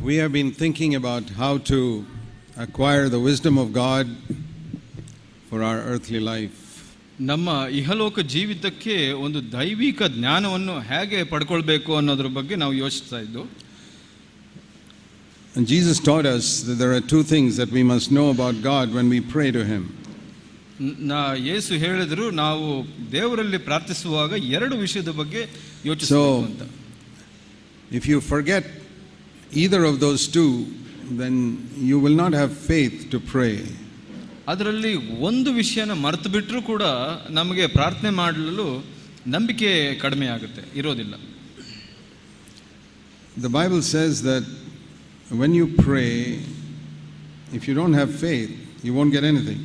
We have been thinking about how to acquire the wisdom of God for our earthly life. ನಮ್ಮ ಇಹಲೋಕ ಜೀವಿತಕ್ಕೆ ಒಂದು ದೈವಿಕ ಜ್ಞಾನವನ್ನು ಹೇಗೆ ಪಡ್ಕೊಳ್ಬೇಕು ಅನ್ನೋದ್ರ ಬಗ್ಗೆ ನಾವು ಯೋಚಿಸ್ತಾ ಇದ್ದು. And Jesus taught us that there are two things that we must know about God when we pray to him. ಯೇಸು ಹೇಳಿದ್ರು ನಾವು ದೇವರಲ್ಲಿ ಪ್ರಾರ್ಥಿಸುವಾಗ ಎರಡು ವಿಷಯದ ಬಗ್ಗೆ ಯೋಚಿಸಬೇಕು ಅಂತ. If you forget either of those two, then you will not have faith to pray. ಅದರಲ್ಲಿ ಒಂದು ವಿಷಯನ ಮರೆತು ಬಿಟ್ಟರೂ ಕೂಡ ನಮಗೆ ಪ್ರಾರ್ಥನೆ ಮಾಡಲು ನಂಬಿಕೆ ಕಡಿಮೆ ಆಗುತ್ತೆ, ಇರೋದಿಲ್ಲ. The Bible says that when you pray, if you don't have faith, you won't get anything.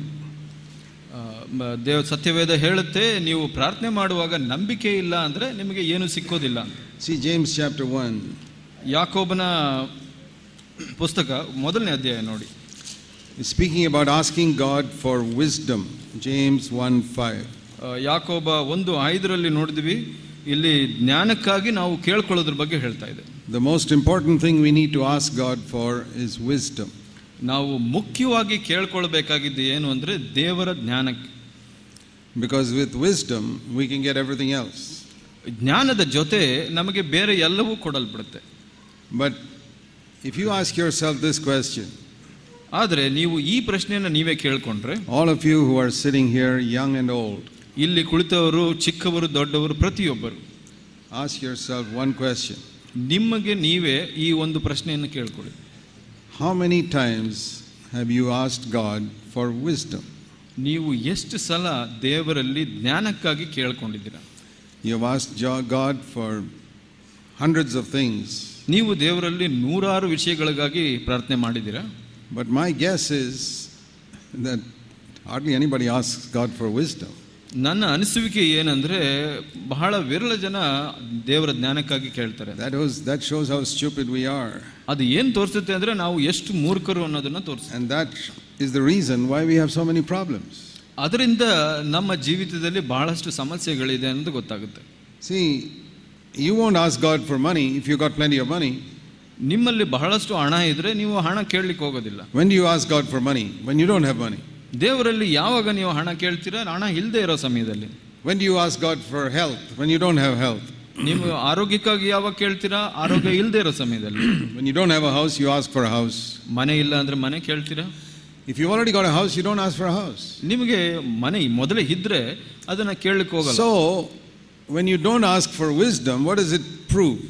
ಸತ್ಯವೇದ ಹೇಳುತ್ತೆ, ನೀವು ಪ್ರಾರ್ಥನೆ ಮಾಡುವಾಗ ನಂಬಿಕೆ ಇಲ್ಲ ಅಂದ್ರೆ ನಿಮಗೆ ಏನು ಸಿಕ್ಕೋದಿಲ್ಲ. See James chapter 1. ಯಾಕೋಬನ ಪುಸ್ತಕ ಮೊದಲನೇ ಅಧ್ಯಾಯ ನೋಡಿ. Speaking about asking God for wisdom, James 1:5. ಯಾಕೋಬ 1:5 ನೋಡಿದ್ವಿ, ಇಲ್ಲಿ ಜ್ಞಾನಕ್ಕಾಗಿ ನಾವು ಕೇಳ್ಕೊಳ್ಳೋದ್ರ ಬಗ್ಗೆ ಹೇಳ್ತಾ ಇದೆ. The most important thing we need to ask God for is wisdom. ನಾವು ಮುಖ್ಯವಾಗಿ ಕೇಳ್ಕೊಳ್ಬೇಕಾಗಿದ್ದು ಏನು ಅಂದ್ರೆ ದೇವರ ಜ್ಞಾನಕ್ಕೆ. Because with wisdom we can get everything else. ಜ್ಞಾನದ ಜೊತೆ ನಮಗೆ ಬೇರೆ ಎಲ್ಲವೂ ಕೊಡಲ್ಪಡುತ್ತೆ. But if you ask yourself this question, ಆದರೆ ನೀವು ಈ ಪ್ರಶ್ನೆಯನ್ನು ನೀವೇ ಕೇಳ್ಕೊಂಡ್ರೆ, all of you who are sitting here, young and old, ಇಲ್ಲಿ ಕುಳಿತವರು ಚಿಕ್ಕವರು ದೊಡ್ಡವರು ಪ್ರತಿಯೊಬ್ಬರು, ask yourself one question. ನಿಮಗೆ ನೀವೇ ಈ ಒಂದು ಪ್ರಶ್ನೆಯನ್ನು ಕೇಳ್ಕೊಳ್ಳಿ. How many times have you asked God for wisdom? ನೀವು ಎಷ್ಟು ಸಲ ದೇವರಲ್ಲಿ ಜ್ಞಾನಕ್ಕಾಗಿ ಕೇಳ್ಕೊಂಡಿದ್ದೀರಾ? You have asked God for hundreds of things. ನೀವು ದೇವರಲ್ಲಿ ನೂರಾರು ವಿಷಯಗಳಿಗಾಗಿ ಪ್ರಾರ್ಥನೆ ಮಾಡಿದ್ದೀರಾ? But my guess is that hardly anybody asks God for wisdom. ನನ್ನ ಅನಿಸುವಿಕೆ ಏನಂದ್ರೆ ಬಹಳ ವಿರಳ ಜನ ದೇವರ ಜ್ಞಾನಕ್ಕಾಗಿ ಕೇಳ್ತಾರೆ. That shows how stupid we are. ಅದು ಏನು ತೋರಿಸುತ್ತೆ ಅಂದ್ರೆ ನಾವು ಎಷ್ಟು ಮೂರ್ಖರು ಅನ್ನೋದನ್ನ ತೋರಿಸುತ್ತೆ. And that is the reason why we have so many problems. ಅದರಿಂದ ನಮ್ಮ ಜೀವಿತದಲ್ಲಿ ಬಹಳಷ್ಟು ಸಮಸ್ಯೆಗಳಿದೆ ಅನ್ನೋದು ಗೊತ್ತಾಗುತ್ತೆ. See, you won't ask God for money if you got plenty of money. ನಿಮ್ಮಲ್ಲಿ ಬಹಳಷ್ಟು ಹಣ ಇದ್ರೆ ನೀವು ಹಣ ಕೇಳಲಿಕ್ಕೆ ಹೋಗೋದಿಲ್ಲ. When do you ask God for money? When you don't have money. ದೇವರಲ್ಲಿ ಯಾವಾಗ ನೀವು ಹಣ ಕೇಳ್ತೀರಾ? ಹಣ ಇಲ್ಲದೆ ಇರೋ ಸಮಯದಲ್ಲಿ. When do you ask God for health? When you don't have health. ನೀವು ಆರೋಗ್ಯಕ್ಕಾಗಿ ಯಾವಾಗ ಕೇಳ್ತೀರಾ? ಆರೋಗ್ಯ ಇಲ್ಲದೆ ಇರೋ ಸಮಯದಲ್ಲಿ. When you don't have a house, you ask for a house. ಮನೆ ಇಲ್ಲ ಅಂದ್ರೆ ಮನೆ ಕೇಳ್ತೀರಾ? If you've already got a house, you don't ask for a house. ನಿಮಗೆ ಮನೆ ಮೊದಲೇ ಇದ್ರೆ ಅದನ್ನ ಕೇಳಲಿಕ್ಕೆ ಹೋಗಲ್ಲ. So when you don't ask for wisdom, what does it prove?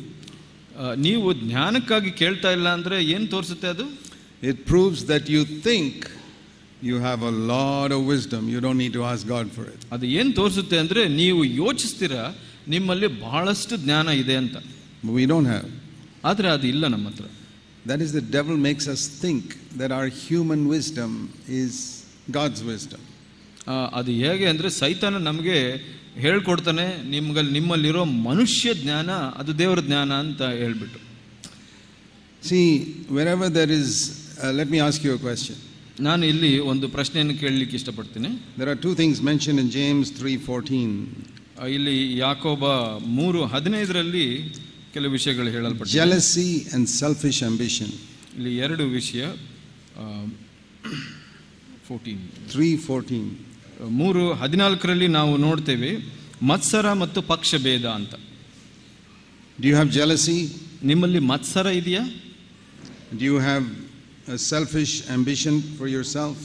ನೀವು ಜ್ಞಾನಕ್ಕಾಗಿ ಕೇಳ್ತಾ ಇಲ್ಲ ಅಂದ್ರೆ ಏನು ತೋರಿಸುತ್ತೆ ಅದು? It proves that you think you have a lot of wisdom. You don't need to ask God for it. ಅದು ಏನು ತೋರಿಸುತ್ತೆ ಅಂದ್ರೆ ನೀವು ಯೋಚಿಸ್ತೀರಾ ನಿಮ್ಮಲ್ಲಿ ಬಹಳಷ್ಟು ಜ್ಞಾನ ಇದೆ ಅಂತ. But we don't have. ಆದ್ರೆ ಅದು ಇಲ್ಲ ನಮ್ಮ ಹತ್ರ. That is, the devil makes us think that our human wisdom is God's wisdom. ಅದು ಹೇಗೆ ಅಂದ್ರೆ ಸೈತಾನ ನಮಗೆ ಹೇಳ್ಕೊಡ್ತಾನೆ, ನಿಮ್ಮಲ್ಲಿರೋ ಮನುಷ್ಯ ಜ್ಞಾನ ಅದು ದೇವರ ಜ್ಞಾನ ಅಂತ ಹೇಳ್ಬಿಟ್ಟು. See, wherever there is, let me ask you a question. ನಾನು ಇಲ್ಲಿ ಒಂದು ಪ್ರಶ್ನೆಯನ್ನು ಕೇಳಲಿಕ್ಕೆ ಇಷ್ಟಪಡ್ತೀನಿ. There are two things mentioned in James 3:14. ಇಲ್ಲಿ ಯಾಕೋಬ 3:15 ಕೆಲವು ವಿಷಯಗಳು ಹೇಳಲ್ಪಟ್ಟಿದೆ. Jealousy and selfish ambition. ಇಲ್ಲಿ ಎರಡು ವಿಷಯ. 3:14. 3:14 ನಾವು ನೋಡ್ತೇವೆ ಮತ್ಸರ ಮತ್ತು ಪಕ್ಷಭೇದ ಅಂತ. Do you have jealousy? ನಿಮ್ಮಲ್ಲಿ ಮತ್ಸರ ಇದೆಯಾ? Do you have a selfish ambition for yourself?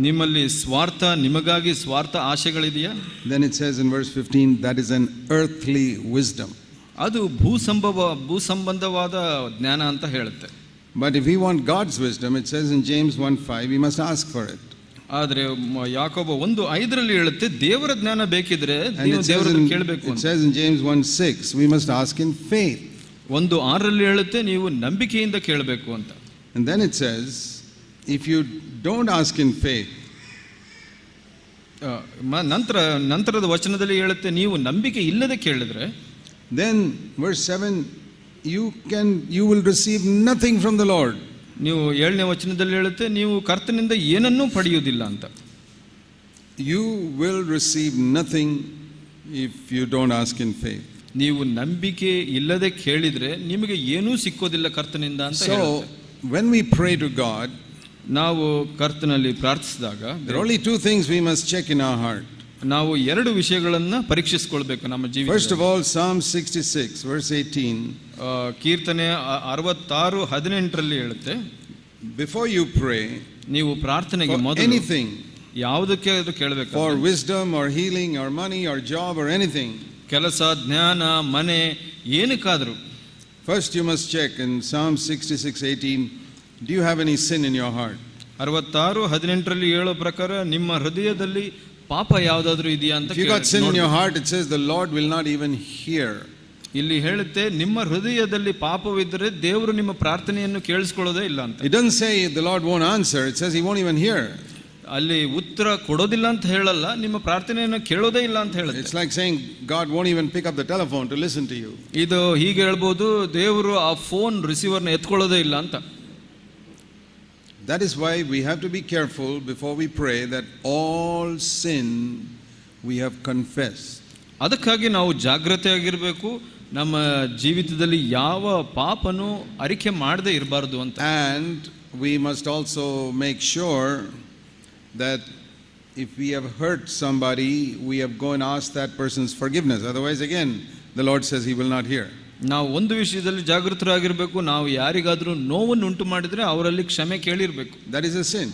ನಿಮ್ಮಲ್ಲಿ ಸ್ವಾರ್ಥ, ನಿಮಗಾಗಿ ಸ್ವಾರ್ಥ ಆಶೆಗಳಿದೆಯಾ? Then it says in verse 15, that is an earthly wisdom. ಅದು ಭೂಸಂಬಂಧವಾದ ಜ್ಞಾನ ಅಂತ ಹೇಳುತ್ತೆ. But if we want God's wisdom, it says in James 1:5, we must ask for it. ಆದರೆ ಯಾಕೋಬ 1:5 ಹೇಳುತ್ತೆ ದೇವರ ಜ್ಞಾನ ಬೇಕಿದ್ರೆ ನೀವು ದೇವರನ್ನು ಕೇಳಬೇಕು ಅಂತ. It says in James 1:6, we must ask in faith. 1:6 ಹೇಳುತ್ತೆ ನೀವು ನಂಬಿಕೆಯಿಂದ ಕೇಳಬೇಕು ಅಂತ. And then it says, if you don't ask in faith, ನಂತರದ ವಚನದಲ್ಲಿ ಹೇಳುತ್ತೆ ನೀವು ನಂಬಿಕೆ ಇಲ್ಲದೆ ಕೇಳಿದ್ರೆ, then verse 7, you will receive nothing from the Lord. ನೀವು 7ನೇ ವಚನದಲ್ಲಿ ಹೇಳುತ್ತೆ ನೀವು ಕರ್ತನಿಂದ ಏನನ್ನೂ ಪಡೆಯುವುದಿಲ್ಲ ಅಂತ. You will receive nothing if you don't ask in faith. ನೀವು ನಂಬಿಕೆ ಇಲ್ಲದೆ ಕೇಳಿದ್ರೆ ನಿಮಗೆ ಏನೂ ಸಿಕ್ಕೋದಿಲ್ಲ ಕರ್ತನಿಂದ ಅಂತ ಹೇಳುತ್ತೆ. when we pray to God, ನಾವು ಕರ್ತನಲ್ಲಿ ಪ್ರಾರ್ಥಿಸಿದಾಗ there are only two things we must check in our heart. ನಾವು ಎರಡು ವಿಷಯಗಳನ್ನ ಪರೀಕ್ಷಿಸಿಕೊಳ್ಬೇಕು ನಮ್ಮ ಜೀವಿತ. First of all, Psalm 66 verse 18. ಕೀರ್ತನೆ 66:18 ಹೇಳುತ್ತೆ, before you pray, ನೀವು ಪ್ರಾರ್ಥನೆಗೆ ಮೊದಲು anything, ಯಾವುದಕ್ಕೆ ಅದು ಕೇಳಬೇಕು, for wisdom or healing or money or job or anything, ಕೆಲಸ, ಜ್ಞಾನ, ಮನೆ, ಏನಕ್ಕಾದರೂ first you must check in Psalm 66:18, do you have any sin in your heart? 66:18 ಹೇಳೋ ಪ್ರಕಾರ ನಿಮ್ಮ ಹೃದಯದಲ್ಲಿ ಪಾಪ ಯಾವುದಾದ್ರೂ ಇದೆಯಾ ಅಂತ. If you got sin in your heart, it says the Lord will not even hear. ಇಲ್ಲಿ ಹೇಳುತ್ತೆ, ನಿಮ್ಮ ಹೃದಯದಲ್ಲಿ ಪಾಪವಿದ್ದರೆ ದೇವರು ನಿಮ್ಮ ಪ್ರಾರ್ಥನೆಯನ್ನು ಕೇಳಿಸ್ಕೊಳ್ಳೋದೇ ಇಲ್ಲ ಅಂತ. It doesn't say the Lord won't answer, it says he won't even hear. ಅಲ್ಲಿ ಉತ್ತರ ಕೊಡೋದಿಲ್ಲ ಅಂತ ಹೇಳಲ್ಲ, ನಿಮ್ಮ ಪ್ರಾರ್ಥನೆಯನ್ನು ಕೇಳೋದೇ ಇಲ್ಲ ಅಂತ ಹೇಳುತ್ತೆ. It's like saying God won't even pick up the telephone to listen to you. ಇದು ಹೀಗೆ ಹೇಳ್ಬೋದು, ದೇವರು ಆ ಫೋನ್ ರಿಸೀವರ್ನ ಎತ್ಕೊಳ್ಳೋದೇ ಇಲ್ಲ ಅಂತ. That is why we have to be careful before we pray that all sin we have confessed. ಅದಕ್ಕಾಗಿ ನಾವು ಜಾಗೃತೆಯಾಗಿರಬೇಕು, ನಮ್ಮ ಜೀವಿತದಲ್ಲಿ ಯಾವ ಪಾಪನೂ ಅರಿಕೆ ಮಾಡದೇ ಇರಬಾರ್ದು ಅಂತ. And we must also make sure that if we have hurt somebody, we have go and ask that person's forgiveness. Otherwise, again, the Lord says he will not hear. ನಾವು ಒಂದು ವಿಷಯದಲ್ಲಿ ಜಾಗೃತರಾಗಿರ್ಬೇಕು, ನಾವು ಯಾರಿಗಾದ್ರೂ ನೋವನ್ನು ಉಂಟು ಮಾಡಿದ್ರೆ ಅವರಲ್ಲಿ ಕ್ಷಮೆ ಕೇಳಿರ್ಬೇಕು. That is a sin.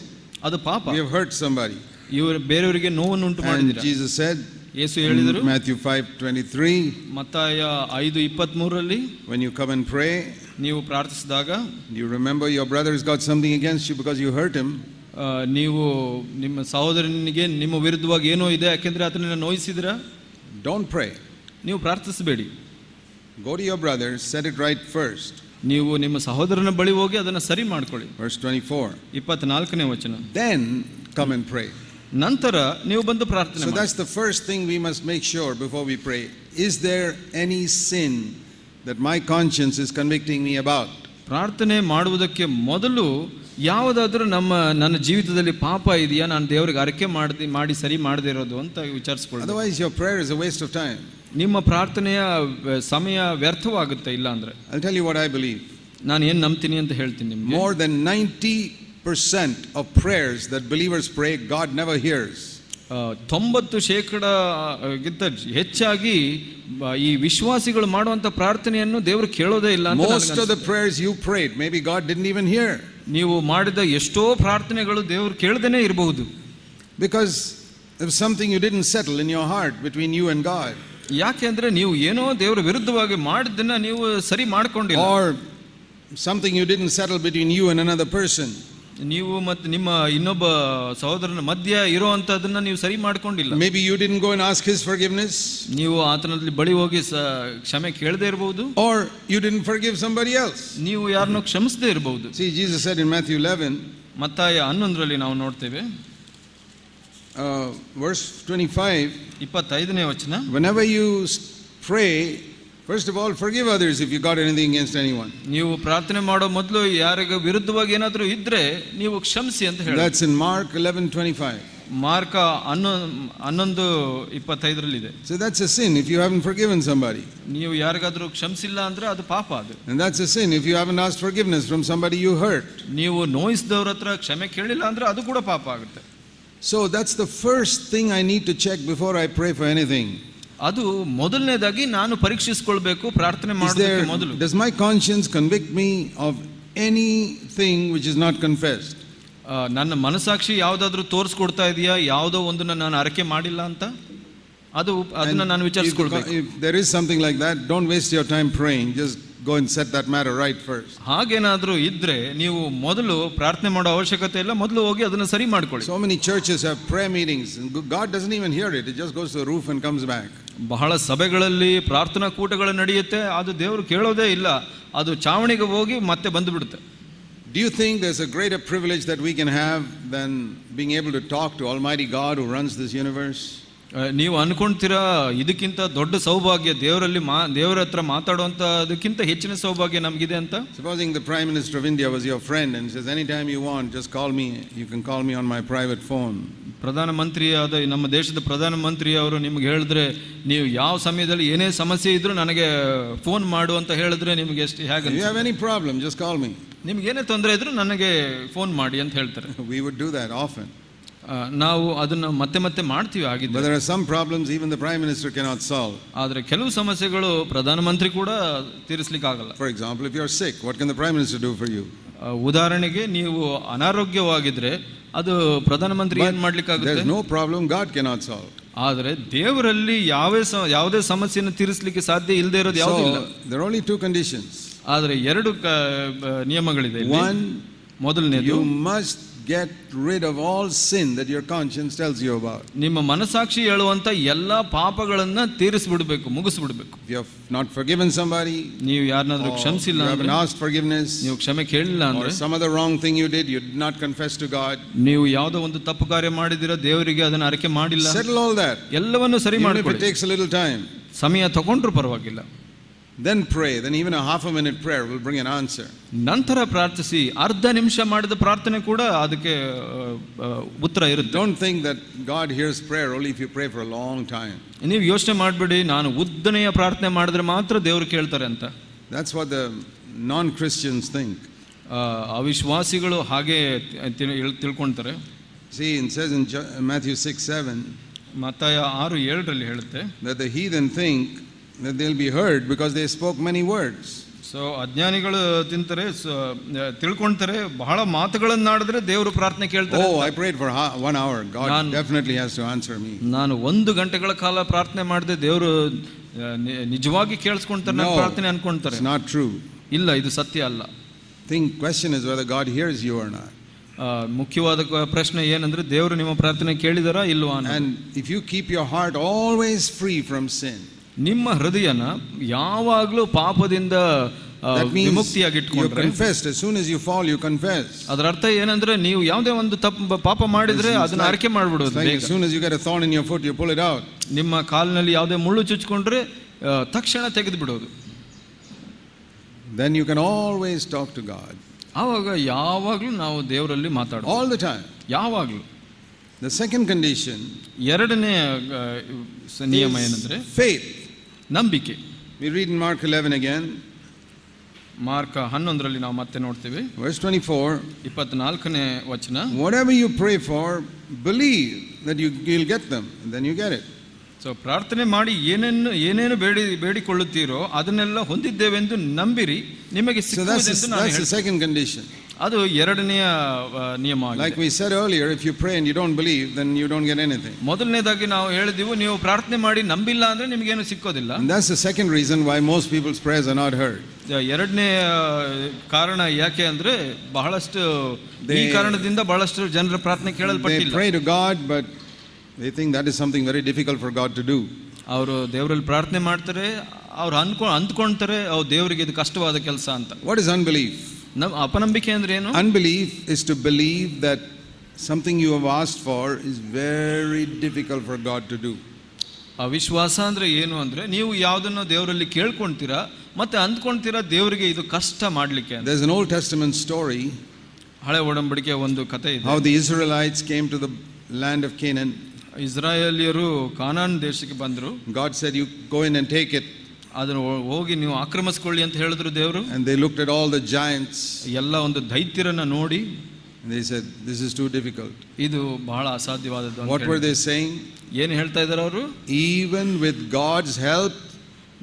ಅದು ಪಾಪ. We have hurt somebody. ಇವರು ಬೇರೆಯವರಿಗೆ ನೋವನ್ನು ಉಂಟು ಮಾಡಿದ್ರು. And Jesus said, ಯೇಸು ಹೇಳಿದರು Matthew 5:23, ಮತ್ತಾಯ 5:23, when you come and pray, ನೀವು ಪ್ರಾರ್ಥಿಸಿದಾಗ you remember your brother has got something against you because you hurt him. ನೀವು ನಿಮ್ಮ ಸಹೋದರನಿಗೆ ನಿಮ್ಮ ವಿರುದ್ಧವಾಗಿ ಏನೋ ಇದೆ, ಯಾಕೆಂದ್ರೆ ಆತನನ್ನ ನೋಯಿಸಿದ್ರ, Don't pray. ನೀವು ಪ್ರಾರ್ಥಿಸಬೇಡಿ. Go to your brother, set it right first. ನೀವು ನಿಮ್ಮ ಸಹೋದರನ ಬಳಿ ಹೋಗಿ ಅದನ್ನ ಸರಿ ಮಾಡ್ಕೊಳ್ಳಿ. Verse 24. 24ನೇ ವಚನ. Then come and pray. ನಂತರ ನೀವು ಬಂದು ಪ್ರಾರ್ಥನೆ So ಮಾಡಿ. that's the first thing we must make sure before we pray. Is there any sin that my conscience is convicting me about? ಪ್ರಾರ್ಥನೆ ಮಾಡುವುದಕ್ಕೆ ಮೊದಲು ಯಾವುದಾದ್ರೂ ನನ್ನ ಜೀವಿತದಲ್ಲಿ ಪಾಪ ಇದೆಯಾ, ನಾನು ದೇವರಿಗೆ ಅರಿಕೆ ಮಾಡಿ ಸರಿ ಮಾಡದೇ ಇರೋದು ಅಂತ ವಿಚಾರಿಸ್ಕೊಳ್ಳಿ. Otherwise your prayer is a waste of time. ನಿಮ್ಮ ಪ್ರಾರ್ಥನೆಯ ಸಮಯ ವ್ಯರ್ಥವಾಗುತ್ತೆ. ಇಲ್ಲ ಅಂದ್ರೆ I'll tell you what I believe. ನಾನು ಏನು ನಂಬ್ತೀನಿ ಅಂತ ಹೇಳ್ತೀನಿ ನಿಮಗೆ. More than 90% of prayers that believers pray, God never hears. 90% ಹೆಚ್ಚಾಗಿ ಈ ವಿಶ್ವಾಸಿಗಳು ಮಾಡುವಂತ ಪ್ರಾರ್ಥನೆಯನ್ನು ದೇವರು ಕೇಳೋದೇ ಇಲ್ಲ ಅಂತ. Most of the prayers you prayed, maybe God didn't even hear. ನೀವು ಮಾಡಿದ ಎಷ್ಟೋ ಪ್ರಾರ್ಥನೆಗಳು ದೇವರು ಕೇಳದೇನೆ ಇರಬಹುದು. Because there was something you didn't settle in your heart between you and God. ಯಾಕೆಂದ್ರೆ ನೀವು ಏನೋ ದೇವರ ವಿರುದ್ಧವಾಗಿ ಮಾಡಿದ್ದನ್ನ ನೀವು ಸರಿ ಮಾಡ್ಕೊಂಡಿಲ್ಲ. Or something you didn't settle between you and another person. ನೀವು ಮತ್ತೆ ನಿಮ್ಮ ಇನ್ನೊಬ್ಬ ಸಹೋದರನ ಮಧ್ಯ ಇರುವಂತದನ್ನ ನೀವು ಸರಿ ಮಾಡ್ಕೊಂಡಿಲ್ಲ. Maybe you didn't go and ask his forgiveness. ನೀವು ಆತನಲ್ಲಿ ಬಳಿ ಹೋಗಿ ಕ್ಷಮೆ ಕೇಳದೇ ಇರಬಹುದು. Or you didn't forgive somebody else. ನೀವು ಯಾರನ್ನೋ ಕ್ಷಮಿಸದೇ ಇರಬಹುದು. See, Jesus said in Matthew 11, ಮತ್ತಾಯ 11ರಲ್ಲಿ ನಾವು ನೋಡ್ತೇವೆ, verse 25, 25ನೇ ವಚನ. whenever you pray, first of all, forgive others if you got anything against anyone. ನೀವು ಪ್ರಾರ್ಥನೆ ಮಾಡೋ ಮೊದಲು ಯಾರಿಗೆ ವಿರುದ್ಧವಾಗಿ ಏನಾದರೂ ಇದ್ರೆ ನೀವು ಕ್ಷಮಿಸಿ ಅಂತ ಹೇಳಿ. That's in Mark 11:25. ಮಾರ್ಕ 11:25 ಇದೆ. So that's a sin if you haven't forgiven somebody. ನೀವು ಯಾರಿಗಾದ್ರೂ ಕ್ಷಮಿಸಿಲ್ಲ ಅಂದ್ರೆ ಅದು ಪಾಪ ಅದು. And that's a sin if you haven't asked forgiveness from somebody you hurt. ನೀವು ನೋಯಿಸಿದವರ ಹತ್ರ ಕ್ಷಮೆ ಕೇಳಿಲ್ಲ ಅಂದ್ರೆ ಅದು ಕೂಡ ಪಾಪ ಆಗುತ್ತೆ. So that's the first thing I need to check before I pray for anything. ಅದು ಮೊದಲನೇದಾಗಿ ನಾನು ಪರೀಕ್ಷಿಸಿಕೊಳ್ಳಬೇಕು ಪ್ರಾರ್ಥನೆ ಮಾಡೋದಕ್ಕೆ ಮೊದಲು. Does my conscience convict me of anything which is not confessed? ನನ್ನ ಮನಸಾಕ್ಷಿ ಯಾವುದಾದ್ರೂ ತೋರಿಸ್ಕೊಡ್ತಾ ಇದೆಯಾ, ಯಾವುದೋ ಒಂದನ್ನ ನಾನು ಅರಿಕೆ ಮಾಡಿಲ್ಲ ಅಂತ, ಅದನ್ನ ನಾನು ವಿಚಾರಿಸಿಕೊಳ್ಬೇಕು. If there is something like that, don't waste your time praying. Just go and set that matter right first. ಹಾಗೇನಾದ್ರೂ ಇದ್ರೆ ನೀವು ಮೊದಲು ಪ್ರಾರ್ಥನೆ ಮಾಡೋ ಅವಶ್ಯಕತೆ ಇಲ್ಲ, ಮೊದಲು ಹೋಗಿ ಅದನ್ನ ಸರಿ ಮಾಡ್ಕೊಳ್ಳಿ. So many churches have prayer meetings and God doesn't even hear it. It just goes to the roof and comes back. ಬಹಳ ಸಭೆಗಳಲ್ಲಿ ಪ್ರಾರ್ಥನಾ ಕೂಟಗಳು ನಡೆಯುತ್ತೆ, ಅದು ದೇವರು ಕೇಳೋದೇ ಇಲ್ಲ, ಅದು ಚಾವಣಿಗೆ ಹೋಗಿ ಮತ್ತೆ ಬಂದು ಬಿಡುತ್ತೆ. Do you think there's a greater privilege that we can have than being able to talk to Almighty God who runs this universe? ನೀವು ಅನ್ಕೊಂತೀರಾ ಇದಕ್ಕಿಂತ ದೊಡ್ಡ ಸೌಭಾಗ್ಯ ದೇವರ ಹತ್ರ ಮಾತಾಡುವಂತದಕ್ಕಿಂತ ಹೆಚ್ಚಿನ ಸೌಭಾಗ್ಯ ನಮಗಿದೆ ಅಂತ? Supposing the Prime Minister of India was your friend and says, anytime you want, just call me. You can call me on my private phone. ಪ್ರಧಾನಮಂತ್ರಿಯಾದ ನಮ್ಮ ದೇಶದ ಪ್ರಧಾನಮಂತ್ರಿ ಅವರು ನಿಮ್ಗೆ ಹೇಳಿದ್ರೆ, ನೀವು ಯಾವ ಸಮಯದಲ್ಲಿ ಏನೇ ಸಮಸ್ಯೆ ಇದ್ರೂ ನನಗೆ ಫೋನ್ ಮಾಡು ಅಂತ ಹೇಳಿದ್ರೆ ನಿಮಗೆ ಎಷ್ಟು ಹೇಗೆ? If you have any problem, just call me. ನಿಮ್ಗೇನೇ ತೊಂದರೆ ಇದ್ರೂ ನನಗೆ ಫೋನ್ ಮಾಡಿ ಅಂತ ಹೇಳ್ತಾರೆ. We would do that often. ನಾವು ಅದನ್ನು ಮತ್ತೆ ಮತ್ತೆ ಮಾಡ್ತೀವಿ ಆಗಿದ್ದು. But there are some problems even the Prime Minister cannot solve. ಆದರೆ ಕೆಲವು ಸಮಸ್ಯೆಗಳು ಪ್ರಧಾನಮಂತ್ರಿ ಕೂಡ ತೀರಿಸಲಿಕ್ಕೆ ಆಗಲ್ಲ. For example, if you are sick, what can the Prime Minister do for you? ಉದಾಹರಣೆಗೆ ನೀವು ಅನಾರೋಗ್ಯವಾಗಿದ್ರೆ ಅದು ಪ್ರಧಾನಮಂತ್ರಿ ಏನು ಮಾಡ್ಲಿಕ್ಕಾಗುತ್ತೆ? There is no problem God cannot solve. ಆದರೆ ದೇವರಲ್ಲಿ ಯಾವುದೇ ಸಮಸ್ಯೆಯನ್ನು ತೀರಿಸಲಿಕ್ಕೆ ಸಾಧ್ಯ ಇಲ್ಲದೆ ಇರೋದು ಯಾವುದಿಲ್ಲ. There are only two conditions. ಆದರೆ ಎರಡು ನಿಯಮಗಳಿದೆ. One, ಮೊದಲನೇದು, you must get rid of all sin that your conscience tells you about. ನಿಮ್ಮ ಮನಸಾಕ್ಷಿ ಹೇಳುವಂತ ಎಲ್ಲಾ ಪಾಪಗಳನ್ನ ತೀರಿಸಿಬಿಡಬೇಕು, ಮುಗಿಸಿಬಿಡಬೇಕು. If you have not forgiven somebody, ನೀವು ಯಾರನ್ನಾದ್ರೂ ಕ್ಷಮಿಸಿಲ್ಲ you ಅಂದ್ರೆ, haven't asked forgiveness, ನೀವು ಕ್ಷಮೆ ಕೇಳಿಲ್ಲ ಅಂದ್ರೆ, or some other wrong thing you did not confess to God, ನೀವು ಯಾವುದೋ ಒಂದು ತಪ್ಪು ಕಾರ್ಯ ಮಾಡಿದಿರೋ ದೇವರಿಗೆ ಅದನ್ನ ಅರಿಕೆ ಮಾಡಿಲ್ಲ, settle all that. ಎಲ್ಲವನ್ನೂ ಸರಿ ಮಾಡಿಕೊಳ್ಳಿ. Even if it takes a little time, ಸಮಯ ತಗೊಂಡ್ರು ಪರವಾಗಿಲ್ಲ. Then pray. Then even a half a minute prayer will bring an answer. ನಂತರ ಪ್ರಾರ್ಥಿಸಿ. ಅರ್ಧ ನಿಮಿಷ ಮಾಡಿದ ಪ್ರಾರ್ಥನೆ ಕೂಡ ಅದಕ್ಕೆ ಉತ್ತರ ಇರುತ್ತೆ. Don't think that God hears prayer only if you pray for a long time. ನೀವು ಯೋಚನೆ ಮಾಡಬೇಡಿ ನಾನು ಉದ್ದನೆಯ ಪ್ರಾರ್ಥನೆ ಮಾಡಿದ್ರೆ ಮಾತ್ರ ದೇವರು ಕೇಳ್ತಾರೆ ಅಂತ. That's what the non-Christians think. ಅವಿಶ್ವಾಸಿಗಳು ಹಾಗೆ ತಿಳ್ಕೊಂತಾರೆ. See, it says in Matthew 6:7, ಮತ್ತಾಯ 6:7 ಹೇಳುತ್ತೆ that the heathen think that they'll be heard because they spoke many words. So ಅಜ್ಞಾನಿಗಳು ತಿಳ್ಕೊಂತಾರೆ ಬಹಳ ಮಾತುಗಳನ್ನಾಡಿದ್ರೆ ದೇವರು ಪ್ರಾರ್ಥನೆ ಕೇಳ್ತಾರೆ. Oh, I prayed for 1 hour. God definitely has to answer me. ನಾನು 1 ಗಂಟೆಗಳ ಕಾಲ ಪ್ರಾರ್ಥನೆ ಮಾಡಿದೆ, ದೇವರು ನಿಜವಾಗಿ ಕೇಳಿಸ್ಕೊಂತಾರೆ ನನ್ನ ಪ್ರಾರ್ಥನೆ ಅನ್ಕೊಂತಾರೆ. It's not true. ಇಲ್ಲ, ಇದು ಸತ್ಯ ಅಲ್ಲ. Question is whether God hears you or not. ಮುಖ್ಯವಾದ ಪ್ರಶ್ನೆ ಏನಂದ್ರೆ ದೇವರು ನಿಮ್ಮ ಪ್ರಾರ್ಥನೆ ಕೇಳಿದಾರಾ ಇಲ್ವಾ. And if you keep your heart always free from sin, ನಿಮ್ಮ ಹೃದಯನ ಯಾವಾಗಲೂ ಪಾಪದಿಂದ ವಿಮುಕ್ತಿಯಾಗಿಟ್ಕೊಂಡ್ರೆ, as soon as you fall you confess. ಅದರ ಅರ್ಥ ಏನಂದ್ರೆ ನೀವು ಯಾವುದೇ ಒಂದು ಪಾಪ ಮಾಡಿದ್ರೆ ಅದನ್ನ ಅರಿಕೆ ಮಾಡ್ಬಿಡೋದು. As soon as you get a thorn in your foot you pull it out. ನಿಮ್ಮ ಕಾಲಿನಲ್ಲಿ ಯಾವುದೇ ಮುಳ್ಳು ಚುಚ್ಕೊಂಡ್ರೆ ತಕ್ಷಣ ತೆಗೆದು ಬಿಡೋದು. Then you can always talk to God. ಆವಾಗ ಯಾವಾಗಲೂ ನಾವು ದೇವರಲ್ಲಿ ಮಾತಾಡೋದು, all the time, ಯಾವಾಗಲೂ. The second condition, ಎರಡನೇ ನಿಯಮ ಏನಂದ್ರೆ faith, ನಂಬಿಕೆ. We read in Mark 11 again. Mark 11ರಲ್ಲಿ ನಾವು ಮತ್ತೆ ನೋಡ್ತೀವಿ. Verse 24, 24ನೇ ವಚನ. Whatever you pray for, believe that you'll get them, and then you get it. So ಪ್ರಾರ್ಥನೆ ಮಾಡಿ ಏನೇನು ಬೇಡಿಕೊಳ್ಳುತ್ತೀರೋ ಅದನ್ನೆಲ್ಲ ಹೊಂದಿದ್ದೇವೆಂದು ನಂಬಿರಿ, ನಿಮಗೆ ಸಿಕ್ಕುವುದೆಂದು ನಾನು ಹೇಳ್ತೇನೆ. That's the second condition. ಅದು ಎರಡನೆಯ ನಿಯಮ. Like we said earlier, if you pray and you don't believe, then you don't get anything. ಮೊದಲನೇದಾಗಿ ನಾವು ಹೇಳಿದೆವು, ನೀವು ಪ್ರಾರ್ಥನೆ ಮಾಡಿ ನಂಬಿಲ್ಲ ಅಂದ್ರೆ ನಿಮಗೇನು ಸಿಕ್ಕೋದಿಲ್ಲ. And that's the second reason why most people's prayers are not heard. ಎರಡನೇ ಕಾರಣ ಯಾಕೆ ಅಂದ್ರೆ ಬಹಳಷ್ಟು ಈ ಕಾರಣದಿಂದ ಬಹಳಷ್ಟು ಜನರ ಪ್ರಾರ್ಥನೆ ಕೇಳಲ್ಪಟ್ಟಿಲ್ಲ. They pray to God, but they think that is something very difficult for God to do. ಅವರು ದೇವರಲ್ಲಿ ಪ್ರಾರ್ಥನೆ ಮಾಡ್ತಾರೆ, ಅವ್ರು ಅಂದ್ಕೊಂತಾರೆ ದೇವರಿಗೆ ಇದು ಕಷ್ಟವಾದ ಕೆಲಸ ಅಂತ. What is unbelief? ಅಪನಂಬಿಕೆ ಅಂದ್ರೆ ಏನು? Unbelief is to believe that something you have asked for is very difficult for God to do. ಅವಿಶ್ವಾಸ ಅಂದ್ರೆ ಏನು ಅಂದ್ರೆ ನೀವು ಯಾವುದನ್ನು ದೇವರಲ್ಲಿ ಕೇಳ್ಕೊಂತೀರಾ ಮತ್ತೆ ಅಂದ್ಕೊಂತೀರಾ ದೇವರಿಗೆ ಇದು ಕಷ್ಟ ಮಾಡ್ಲಿಕ್ಕೆ. There's an Old Testament story. ಹಳೆ ಒಡಂಬಡಿಕೆಯ ಒಂದು ಕಥೆ ಇದೆ. How the Israelites came to the land of Canaan. ಇಸ್ರಾಯೇಲಿಯರು ಕಾನಾನ್ ದೇಶಕ್ಕೆ ಬಂದರು. God said, you go in and take it. ಅದನ್ನು ಹೋಗಿ ನೀವು ಆಕ್ರಮಿಸಿಕೊಳ್ಳಿ ಅಂತ ಹೇಳಿದ್ರು ದೇವರು. And they looked at all the giants. ಎಲ್ಲ ಒಂದು ದೈತ್ಯರನ್ನ ನೋಡಿ and they said, this is too difficult. ಇದು ಬಹಳ ಅಸಾಧ್ಯವಾದದ್ದು ಅಂತ. What were they saying? ಏನು ಹೇಳ್ತಾ ಇದ್ದಾರೆ ಅವರು? Even with God's help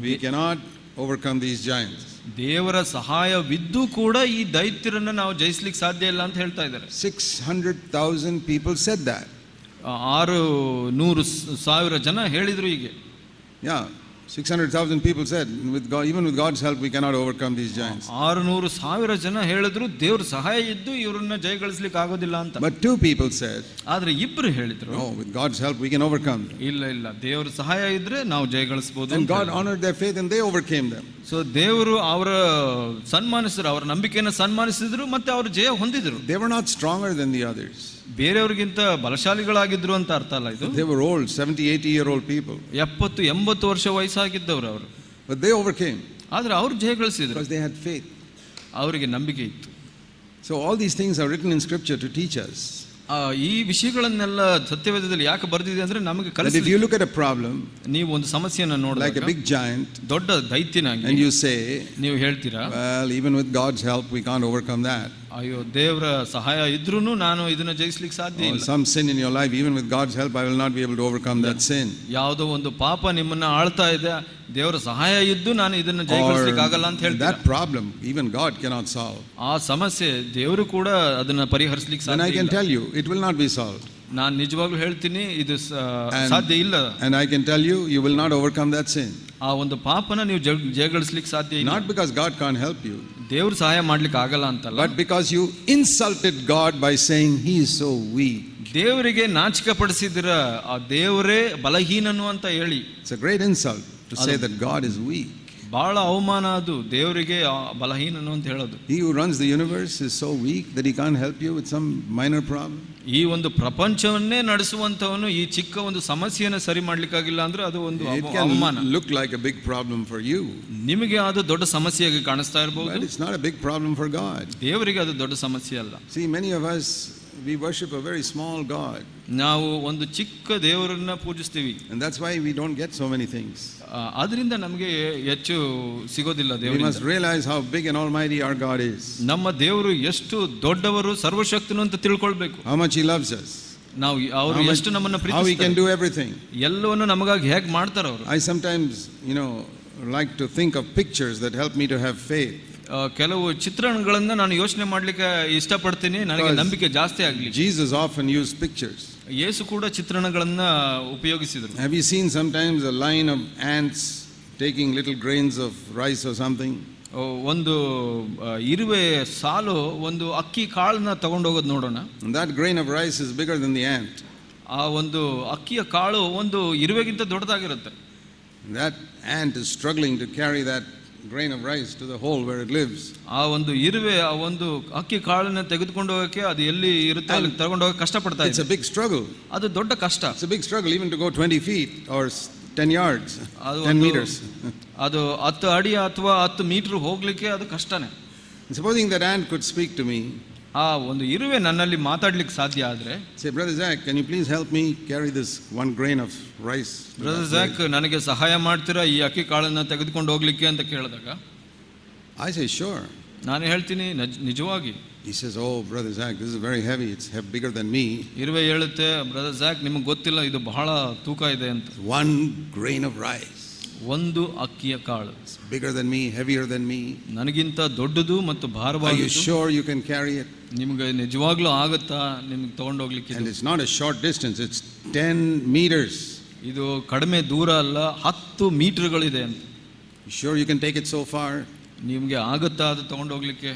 we cannot overcome these giants. ದೇವರ ಸಹಾಯವಿದ್ದು ಕೂಡ ಈ ದೈತ್ಯರನ್ನ ನಾವು ಜಯಿಸಲಿಕ್ಕೆ ಸಾಧ್ಯ ಇಲ್ಲ ಅಂತ ಹೇಳ್ತಾ ಇದ್ದಾರೆ. 600,000 people said that. 600,000 ಜನ ಹೇಳಿದ್ರು ಹೀಗೆ. Yeah, 600,000 people said, even with God's help we cannot overcome these giants. 600,000 ಜನ ಹೇಳಿದ್ರು ದೇವರ ಸಹಾಯ ಇದ್ದು ಇವರನ್ನ ಜಯಗಳಿಸಲಿಕ್ಕೆ ಆಗೋದಿಲ್ಲ ಅಂತ. But 2 people said, ಆದ್ರೆ ಇಬ್ರು ಹೇಳಿದ್ರು, no, with God's help we can overcome them. ಇಲ್ಲ ದೇವರ ಸಹಾಯ ಇದ್ರೆ ನಾವು ಜಯಗಳಿಸಬಹುದು. And God honored their faith and they overcame them. So ದೇವರು ಅವರ ಸನ್ಮಾನಿಸಿದ್ರು, ಅವರ ನಂಬಿಕೆಯನ್ನು ಸನ್ಮಾನಿಸಿದ್ರು ಮತ್ತೆ ಅವರು ಜಯ ಹೊಂದಿದ್ರು. They were not stronger than the others. ಬೇರೆಯವರಿಗಿಂತ ಬಲಶಾಲಿಗಳಾಗಿದ್ರು ಅಂತ ಅರ್ಥ ಅಲ್ಲ ಇದು. They were old, 70-80-year-old people. 70-80 ವರ್ಷ ವಯಸ್ಸಾಗಿದ್ದವರು ಅವರು. But they overcame. ಆದ್ರೆ ಅವರು ಜಯಗಳಿಸಿದ್ರು. Because they had faith. ಅವರಿಗೆ ನಂಬಿಕೆ ಇತ್ತು. So all these things are written in scripture to teach us. ಈ ವಿಷಯಗಳನ್ನೆಲ್ಲ ಸತ್ಯವೇದದಲ್ಲಿ ಯಾಕೆ ಬರ್ದಿದೆ ಅಂದ್ರೆ ನಮಗೆ That if you look at a problem ನೀವು ಒಂದು ಸಮಸ್ಯೆಯನ್ನು like a ನೋಡಿದಾಗ big giant ದೊಡ್ಡ ದೈತ್ಯನಾಗಿ and you say, ನೀವು ಹೇಳ್ತೀರಾ, well, even with God's help we can't overcome that. ಅಯ್ಯೋ ದೇವರ ಸಹಾಯ ಇದ್ರೂನು ನಾನು ಇದನ್ನ ಜಯಿಸ್ಲಿಕ್ಕೆ ಸಾಧ್ಯ Or ಇಲ್ಲ. some sin in your life, even with God's help I will not be able to overcome that sin. ಯಾವುದೋ ಒಂದು ಪಾಪ ನಿಮ್ಮನ್ನ ಆಳ್ತಾ ಇದೆ, ದೇವರ ಸಹಾಯ ಇದ್ದು ನಾನು ಇದನ್ನ ಜಯಿಸ್ಲಿಕ್ಕೆ ಆಗಲ್ಲ ಅಂತ ಹೇಳ್ತಾರೆ. That problem even God cannot solve. ಆ ಸಮಸ್ಯೆ ದೇವರು ಕೂಡ ಅದನ್ನ ಪರಿಹರಿಸಲಿಕ್ಕೆ Then I ಸಾಧ್ಯ can ಇಲ್ಲ. tell you it will not be solved. ನಾನು ನಿಜವಾಗ್ಲೂ ಹೇಳ್ತೀನಿ ಇದು ಸಾಧ್ಯ ಇಲ್ಲ. And I can tell you you will not overcome that sin. ಆ ಒಂದು ಪಾಪನ ನೀವು ಜಯಗಳಿಸ್ಲಿಕ್ಕೆ ಸಾಧ್ಯ ಇಲ್ಲ. Not because God can't help you, ದೇವ್ರು ಸಹಾಯ ಮಾಡ್ಲಿಕ್ಕೆ ಆಗಲ್ಲ ಅಂತಲ್ಲ, but because you insulted God by saying he is so weak. ದೇವರಿಗೆ ನಾಚಿಕೆ ಪಡಿಸಿದ್ರ, ಆ ದೇವರೇ ಬಲಹೀನನು ಅಂತ ಹೇಳಿ. It's a great insult to say that God is weak. ಬಹಳ ಅವಮಾನ ಅದು, ದೇವರಿಗೆ ಬಲಹೀನನು ಅಂತ ಹೇಳೋದು. He who runs the universe is so weak that he can't help you with some minor problem. ಈ ಒಂದು ಪ್ರಪಂಚವನ್ನೇ ನಡೆಸುವಂತವನು ಈ ಚಿಕ್ಕ ಒಂದು ಸಮಸ್ಯೆಯನ್ನು ಸರಿ ಮಾಡ್ಲಿಕ್ಕಾಗಿಲ್ಲ ಅಂದ್ರೆ ಅದು ಒಂದು It ಅವಮಾನ. can look like a big problem for you, ನಿಮಗೆ ಅದು ದೊಡ್ಡ ಸಮಸ್ಯೆಯಾಗಿ ಕಾಣಿಸ್ತಾ but ಇರಬಹುದು, it's not a big problem for God. ದೇವರಿಗೆ ಅದು ದೊಡ್ಡ ಸಮಸ್ಯೆ ಅಲ್ಲ. See, many of us, we worship a very small God, ನಾವು ಒಂದು ಚಿಕ್ಕ ದೇವರನ್ನ ಪೂಜಿಸ್ತೀವಿ, and that's why we don't get so many things. ಅದರಿಂದ ನಮಗೆ ಹೆಚ್ಚು ಸಿಗೋದಿಲ್ಲ. We ದೇವರಿಂದ must realize how big and almighty our God is, ನಮ್ಮ ದೇವರು ಎಷ್ಟು ದೊಡ್ಡವರು, ಸರ್ವಶಕ್ತನು ಅಂತ ತಿಳ್ಕೊಳ್ಬೇಕು. how much he loves us, ನಾವು ಅವರು ಎಷ್ಟು ನಮ್ಮನ್ನ how he can ಪ್ರೀತಿಸ್ತಾರೆ, do everything. ಎಲ್ಲವನ್ನು ನಮಗಾಗಿ ಹೇಗೆ ಮಾಡ್ತಾರೆ ಅವರು. I sometimes, like to think of pictures that help me to have faith. ಕೆಲವು ಚಿತ್ರಣಗಳನ್ನ ನಾನು ಯೋಚನೆ ಮಾಡ್ಲಿಕ್ಕೆ ಇಷ್ಟಪಡ್ತೀನಿ, ನನಗೆ ನಂಬಿಕೆ ಜಾಸ್ತಿ ಆಗ್ಲಿ. Jesus often used pictures. ಯೇಸು ಕೂಡ ಚಿತ್ರಣಗಳನ್ನ ಉಪಯೋಗಿಸಿದರು. Have you seen sometimes a line of ants taking little grains of rice or something? ಒಂದು ಇರುವೆ ಸಾಲು ಒಂದು ಅಕ್ಕಿ ಕಾಳನ್ನ ತಗೊಂಡೋಗೋದು ನೋಡೋಣ. And that grain of rice is bigger than the ant. ಆ ಒಂದು ಅಕ್ಕಿಯ ಕಾಳು ಒಂದು ಇರುವೆಗಿಂತ ದೊಡ್ಡದಾಗಿರುತ್ತೆ. That ant is struggling to carry that grain of rice to the hole where it lives. ಆ ಒಂದು ಇರುವೆ ಆ ಒಂದು ಅಕ್ಕಿ ಕಾಳನ್ನ ತೆಗೆದುಕೊಂಡು ಹೋಗಕ್ಕೆ ಅದು ಎಲ್ಲಿ ಇರುತ್ತೆ ಅಲ್ಲಿ ತಗೊಂಡು ಹೋಗಕ್ಕೆ ಕಷ್ಟಪಡ್ತಾ It's ಇದೆ. a big struggle. ಅದು ದೊಡ್ಡ ಕಷ್ಟ. It's a big struggle even to go 20 feet or 10 yards, ಅದು 10 meters. ಅದು 10 ಅಡಿ ಅಥವಾ 10 ಮೀಟರ್ ಹೋಗ್ಲಿಕ್ಕೆ ಅದು ಕಷ್ಟನೇ. And supposing that ant could speak to me, ಆ ಒಂದು ಇರುವೆ ನನ್ನಲ್ಲಿ ಮಾತಾಡ್ಲಿಕ್ಕೆ ಸಾಧ್ಯ ಆದ್ರೆ, say, Brother Zach, can you please help me carry this one grain of rice? Brother Jack ನನಗೆ ಸಹಾಯ ಮಾಡ್ತೀರಾ ಈ ಅಕ್ಕಿ ಕಾಳನ್ನ ತೆಗೆದುಕೊಂಡು ಹೋಗ್ಲಿಕ್ಕೆ ಅಂತ ಕೇಳಿದಾಗ I say, sure. ನಾನು ಹೇಳ್ತೀನಿ ನಿಜವಾಗಿ. He says, oh, Brother Zach, this is very heavy. It's bigger than me. ಇರುವೆ ಹೇಳುತ್ತೆ, ಬ್ರದರ್ ಜ್ಯಾಕ್ ನಿಮಗೆ ಗೊತ್ತಿಲ್ಲ ಇದು ಬಹಳ ತೂಕ ಇದೆ ಅಂತ. One grain of rice. ಒಂದು ಅಕ್ಕಿಯ ಕಾಳು It's bigger than me, heavier than me. ನನಗಿಂತ ದೊಡ್ಡದು ಮತ್ತು Are you ಭಾರವಾದದ್ದು. sure you can carry it? ನಿಮ್ಗೆ ನಿಜವಾಗ್ಲೂ ಆಗುತ್ತಾ ನಿಮ್ಗೆ ತಗೊಂಡೋಗ್ಲಿಕ್ಕೆ? And it's not a short distance, it's 10 meters. ಇದು ಕಡಿಮೆ ದೂರ ಅಲ್ಲ, 10 ಮೀಟರ್ಗಳಿದೆ ಅಂತ. You sure you can take it so far? ನಿಮ್ಗೆ ಆಗುತ್ತಾ ಅದು ತಗೊಂಡೋಗ್ಲಿಕ್ಕೆ?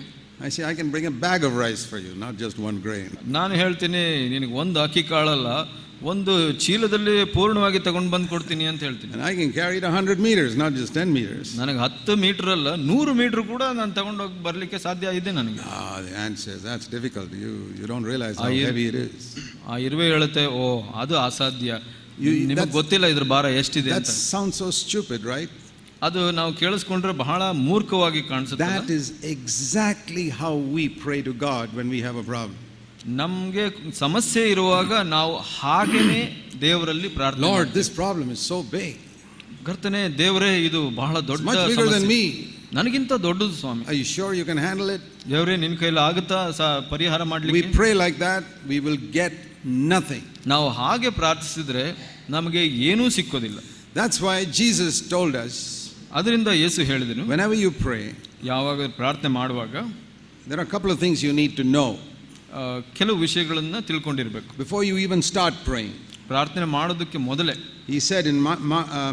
I say, I can bring a bag of rice for you, not just one grain. ನಾನು ಹೇಳ್ತೀನಿ ನಿನಗೆ ಒಂದು ಅಕ್ಕಿ ಕಾಳಲ್ಲ, ಒಂದು ಚೀಲದಲ್ಲಿ ಪೂರ್ಣವಾಗಿ ತಗೊಂಡು ಬಂದು ಕೊಡ್ತೀನಿ ಅಂತ ಹೇಳ್ತೀನಿ. And I can carry it 100 meters, not just 10 meters. ನನಗೆ 10 ಮೀಟರ್ ಅಲ್ಲ 100 ಮೀಟರ್ ಕೂಡ ನಾನು ತಗೊಂಡೋಗಿ ಬರ್ಲಿಕ್ಕೆ ಸಾಧ್ಯ ಇದೆ ನನಗೆ. The ant says, that's difficult. You don't realize how heavy it is. ಆ ಇರುವೆ ಹೇಳುತ್ತೆ, ಓ ಅದು ಅಸಾಧ್ಯ, ನಿಮಗೆ ಗೊತ್ತಿಲ್ಲ ಇದ್ರ ಭಾರ ಎಷ್ಟಿದೆ That ಅಂತ. sounds so stupid, right? ಅದು ನಾವು ಕೇಳಿಸ್ಕೊಂಡ್ರೆ ಬಹಳ ಮೂರ್ಖವಾಗಿ ಕಾಣಿಸುತ್ತೆ. That is exactly how we pray to God when we have a problem. ನಮ್ಗೆ ಸಮಸ್ಯೆ ಇರುವಾಗ ನಾವು ಹಾಗೇನೆ ದೇವರಲ್ಲಿ ಪ್ರಾರ್ಥನೆ Lord, ಮಾಡ್ತೀವಿ. this problem is so big. ಕರ್ತನೇ ದೇವರೇ ಇದು ಬಹಳ ದೊಡ್ಡ Much bigger than ಸಮಸ್ಯೆ, me. ನನಗಿಂತ ದೊಡ್ಡದು ಸ್ವಾಮಿ. Are you sure you can handle it? ದೇವರೇ ನಿನ್ನ ಕೈಲಿ ಆಗುತ್ತಾ ಪರಿಹಾರ We ಮಾಡ್ಲಿಕ್ಕೆ? pray like that, we will get nothing. ನಾವು ಹಾಗೆ ಪ್ರಾರ್ಥಿಸಿದ್ರೆ ನಮಗೆ ಏನೂ ಸಿಕ್ಕೋದಿಲ್ಲ. That's why Jesus told us, ಅದರಿಂದ ಯೇಸು ಹೇಳಿದನು, whenever you pray, ಯಾವಾಗ ಪ್ರಾರ್ಥನೆ ಮಾಡುವಾಗ there are a couple of things you need to know ಕೆಲವು ವಿಷಯಗಳನ್ನ ತಿಳ್ಕೊಂಡಿರ್ಬೇಕು before you even start praying. ಪ್ರಾರ್ಥನೆ ಮಾಡೋದಕ್ಕೆ ಮೊದಲೇ. He said in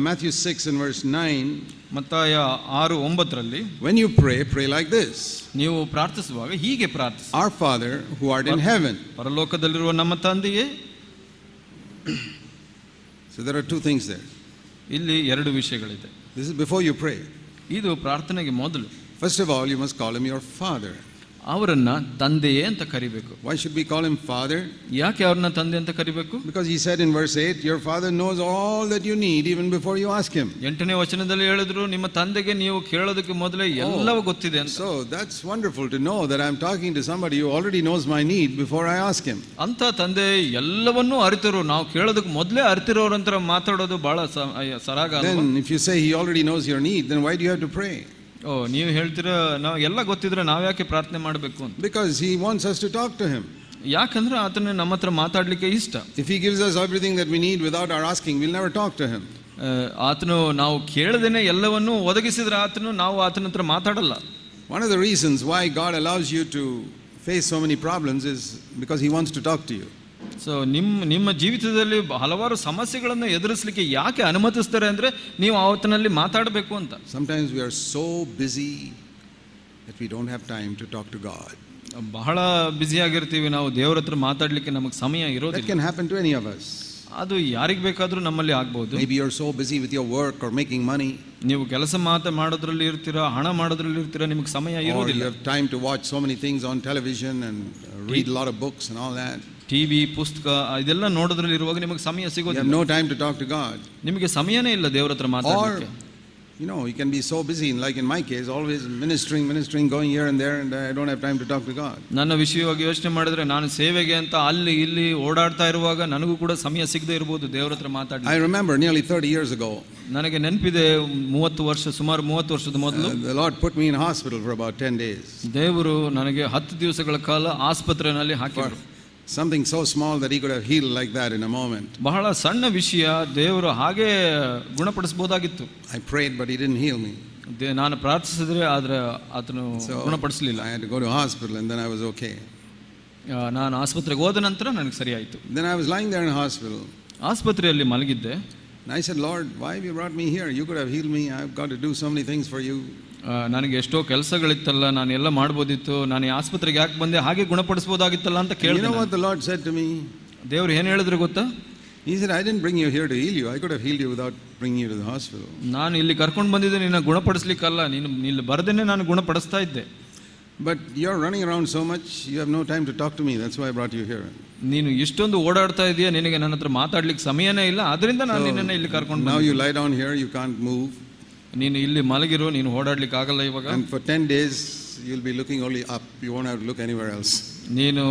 Matthew 6 and verse 9, ಮತ್ತಾಯ 6:9ರಲ್ಲಿ, when you pray, pray like this. ನೀವು ಪ್ರಾರ್ಥಿಸುವಾಗ ಹೀಗೆ ಪ್ರಾರ್ಥಿಸಿ, Our Father who art in heaven. ಪರಲೋಕದಲ್ಲಿರುವ ನಮ್ಮ ತಂದೆಯೇ. So there are two things there. ಇಲ್ಲಿ 2 ವಿಷಯಗಳಿದೆ. This is before you pray. ಇದು ಪ್ರಾರ್ಥನೆಗೆ ಮೊದಲು. First of all, you must call him your Father. ಅವರನ್ನ ತಂದೆಯೇ ಅಂತ ಕರಿಬೇಕು. Why should we call him Father? ಯಾಕೆ ಅವ್ರನ್ನ ತಂದೆ ಅಂತ ಕರಿಬೇಕು? Because he said in verse 8, your Father knows all that you need even before you ask him. 8ನೇ ವಚನದಲ್ಲಿ ಹೇಳಿದ್ರು, ನಿಮ್ಮ ತಂದೆಗೆ ನೀವು ಕೇಳೋದಕ್ಕೆ ಮೊದಲೇ ಎಲ್ಲವೂ ಗೊತ್ತಿದೆ ಅಂತ. So that's wonderful to know that I'm talking to somebody who already knows my need before I ask him. ಅಂತ ತಂದೆ ಎಲ್ಲವನ್ನೂ ಅರಿತಿರೋ, ನಾವು ಕೇಳೋದಕ್ಕೆ ಮೊದಲೇ ಅರಿತಿರೋರಂತರ ಮಾತಾಡೋದು ಬಹಳ ಸರಾಗ. Then if you say he already knows your need, then why do you have to pray? ನೀವು ಹೇಳ್ತೀರಾ ನಾವು ಎಲ್ಲ ಗೊತ್ತಿದ್ರೆ ನಾವು ಯಾಕೆ ಪ್ರಾರ್ಥನೆ ಮಾಡಬೇಕು ಅಂತ. Because he wants us to talk to him. ಯಾಕಂದ್ರೆ ಆತನ ನಮ್ಮ ಹತ್ರ ಮಾತಾಡ್ಲಿಕ್ಕೆ ಇಷ್ಟ. If he gives us everything that we need without our asking, we'll never talk to him. ಆತನು ನಾವು ಕೇಳದೇನೆ ಎಲ್ಲವನ್ನೂ ಒದಗಿಸಿದ್ರೆ ನಾವು ಆತನ ಹತ್ರ ಮಾತಾಡಲ್ಲ. One of the reasons why God allows you to face so many problems is because he wants to talk to you. So ನಿಮ್ಮ ಜೀವಿತದಲ್ಲಿ ಹಲವಾರು ಸಮಸ್ಯೆಗಳನ್ನು ಎದುರಿಸಲಿಕ್ಕೆ ಯಾಕೆ ಅನುಮತಿಸ್ತಾರೆ ಅಂದ್ರೆ ನೀವು ಆತನಲ್ಲಿ ಮಾತಾಡಬೇಕು ಅಂತ. Sometimes we are so busy that we don't have time to talk to God. ಬಹಳ ಬ್ಯುಸಿ ಆಗಿರ್ತೀವಿ, ನಾವು ದೇವರ ಹತ್ರ ಮಾತಾಡ್ಲಿಕ್ಕೆ ನಮಗೆ ಸಮಯ ಇರೋದಿಲ್ಲ. That can happen to any of us. ಅದು ಯಾರಿಗೆ ಬೇಕಾದ್ರೂ ನಮ್ಮಲ್ಲಿ ಆಗ್ಬಹುದು. Maybe you're so busy with your work or making money. ನೀವು ಕೆಲಸ ಮಾಡೋದ್ರಲ್ಲಿ ಇರ್ತೀರಾ, ಹಣ ಮಾಡೋದ್ರಲ್ಲಿ ಇರ್ತೀರಾ, ನಿಮಗೆ ಸಮಯ ಇರೋದಿಲ್ಲ. Or you have time to watch so many things on television and read a lot of books and all that. TV, ಪುಸ್ತಕ ಇದೆಲ್ಲ ನೋಡೋದ್ರಲ್ಲಿ ಇರುವಾಗ ನಿಮಗೆ ಸಮಯ ಸಿಗೋದಿಲ್ಲ. You have no time to talk to God. ನಿಮಗೆ ಸಮಯನೇ ಇಲ್ಲ ದೇವರ ಹತ್ರ ಮಾತಾಡಲಿಕ್ಕೆ. Or you can be so busy, like in my case, always ministering, going here and there, and I don't have time to talk to God. ನನ್ನ ವಿಷಯವಾಗಿ ಯೋಚನೆ ಮಾಡಿದ್ರೆ ನಾನು ಸೇವೆಗೆ ಅಂತ ಅಲ್ಲಿ ಇಲ್ಲಿ ಓಡಾಡ್ತಾ ಇರುವಾಗ ನನಗೂ ಕೂಡ ಸಮಯ ಸಿಗದೆ ಇರಬಹುದು ದೇವರ ಹತ್ರ ಮಾತಾಡಲಿಕ್ಕೆ. I remember nearly 30 years ago. ನನಗೆ ನೆನಪಿದೆ, ಸುಮಾರು 30 ವರ್ಷದ ಮೊದಲು the Lord put me in hospital for about 10 days. ದೇವರು ನನಗೆ 10 ದಿವಸಗಳ ಕಾಲ ಆಸ್ಪತ್ರೆಯಲ್ಲಿ ಹಾಕಿದ್ರು. Something so small that he could have healed like that in a moment. ಬಹಳ ಸಣ್ಣ ವಿಷಯ, ದೇವರು ಹಾಗೆ ಗುಣಪಡಿಸಬಹುದಾಗಿತ್ತು. I prayed but he didn't heal me. ನಾನು ಪ್ರಾರ್ಥಿಸಿದ್ರೆ ಆದ್ರೆ ಆತನು ಗುಣಪಡಿಸಲಿಲ್ಲ. I had to go to hospital and then I was okay. ನಾನು ಆಸ್ಪತ್ರೆಗೆ ಹೋದ ನಂತರ ನನಗೆ ಸರಿ ಆಯಿತು. Then I was lying there in hospital. ಆಸ್ಪತ್ರೆಯಲ್ಲಿ ಮಲಗಿದ್ದೆ. And I said, Lord, why have you brought me here? You could have healed me. I've got to do so many things for you. ನನಗೆ ಎಷ್ಟೋ ಕೆಲಸಗಳಿತ್ತಲ್ಲ, ನಾನು ಎಲ್ಲ ಮಾಡ್ಬೋದಿತ್ತು, ನಾನು ಈ ಆಸ್ಪತ್ರೆಗೆ ಯಾಕೆ ಬಂದೆ, ಹಾಗೆ ಗುಣಪಡಿಸಬಹುದಾಗಿತ್ತಲ್ಲ ಅಂತ ಕೇಳಿದೆ. You know what the Lord said to me? ದೇವರು ಏನು ಹೇಳಿದ್ರು ಗೊತ್ತಾ? He said, I didn't bring you here to heal you. I could have healed you without bringing you to the hospital. ನಾನು ಇಲ್ಲಿ ಕರ್ಕೊಂಡು ಬಂದಿದ್ದೆ ನಿನ್ನ ಗುಣಪಡಿಸ್ಲಿಕ್ಕಲ್ಲ, ನೀನು ಇಲ್ಲಿ ಬರದೇನೆ ನಾನು ಗುಣಪಡಿಸ್ತಾ ಇದ್ದೆ. But you're running around so much, you have no time to talk to me. That's why I brought you here. ನೀನು ಇಷ್ಟೊಂದು ಓಡಾಡ್ತಾ ಇದೆಯಾ, ನಿನಗೆ ನನ್ನ ಹತ್ರ ಮಾತಾಡ್ಲಿಕ್ಕೆ ಸಮಯನೇ ಇಲ್ಲ, ಅದರಿಂದ ನಾನು ನಿನ್ನನ್ನು ಇಲ್ಲಿ ಕರ್ಕೊಂಡು ಬಂದೆ. Now you lie down here, you can't move. ನೀನು ಇಲ್ಲಿ ಮಲಗಿರೋ, ನೀನು ಓಡಾಡ್ಲಿಕ್ಕೆ ಆಗಲ್ಲ ಇವಾಗ. And for 10 days you'll be looking only up. You won't have to look anywhere else. ನೀನು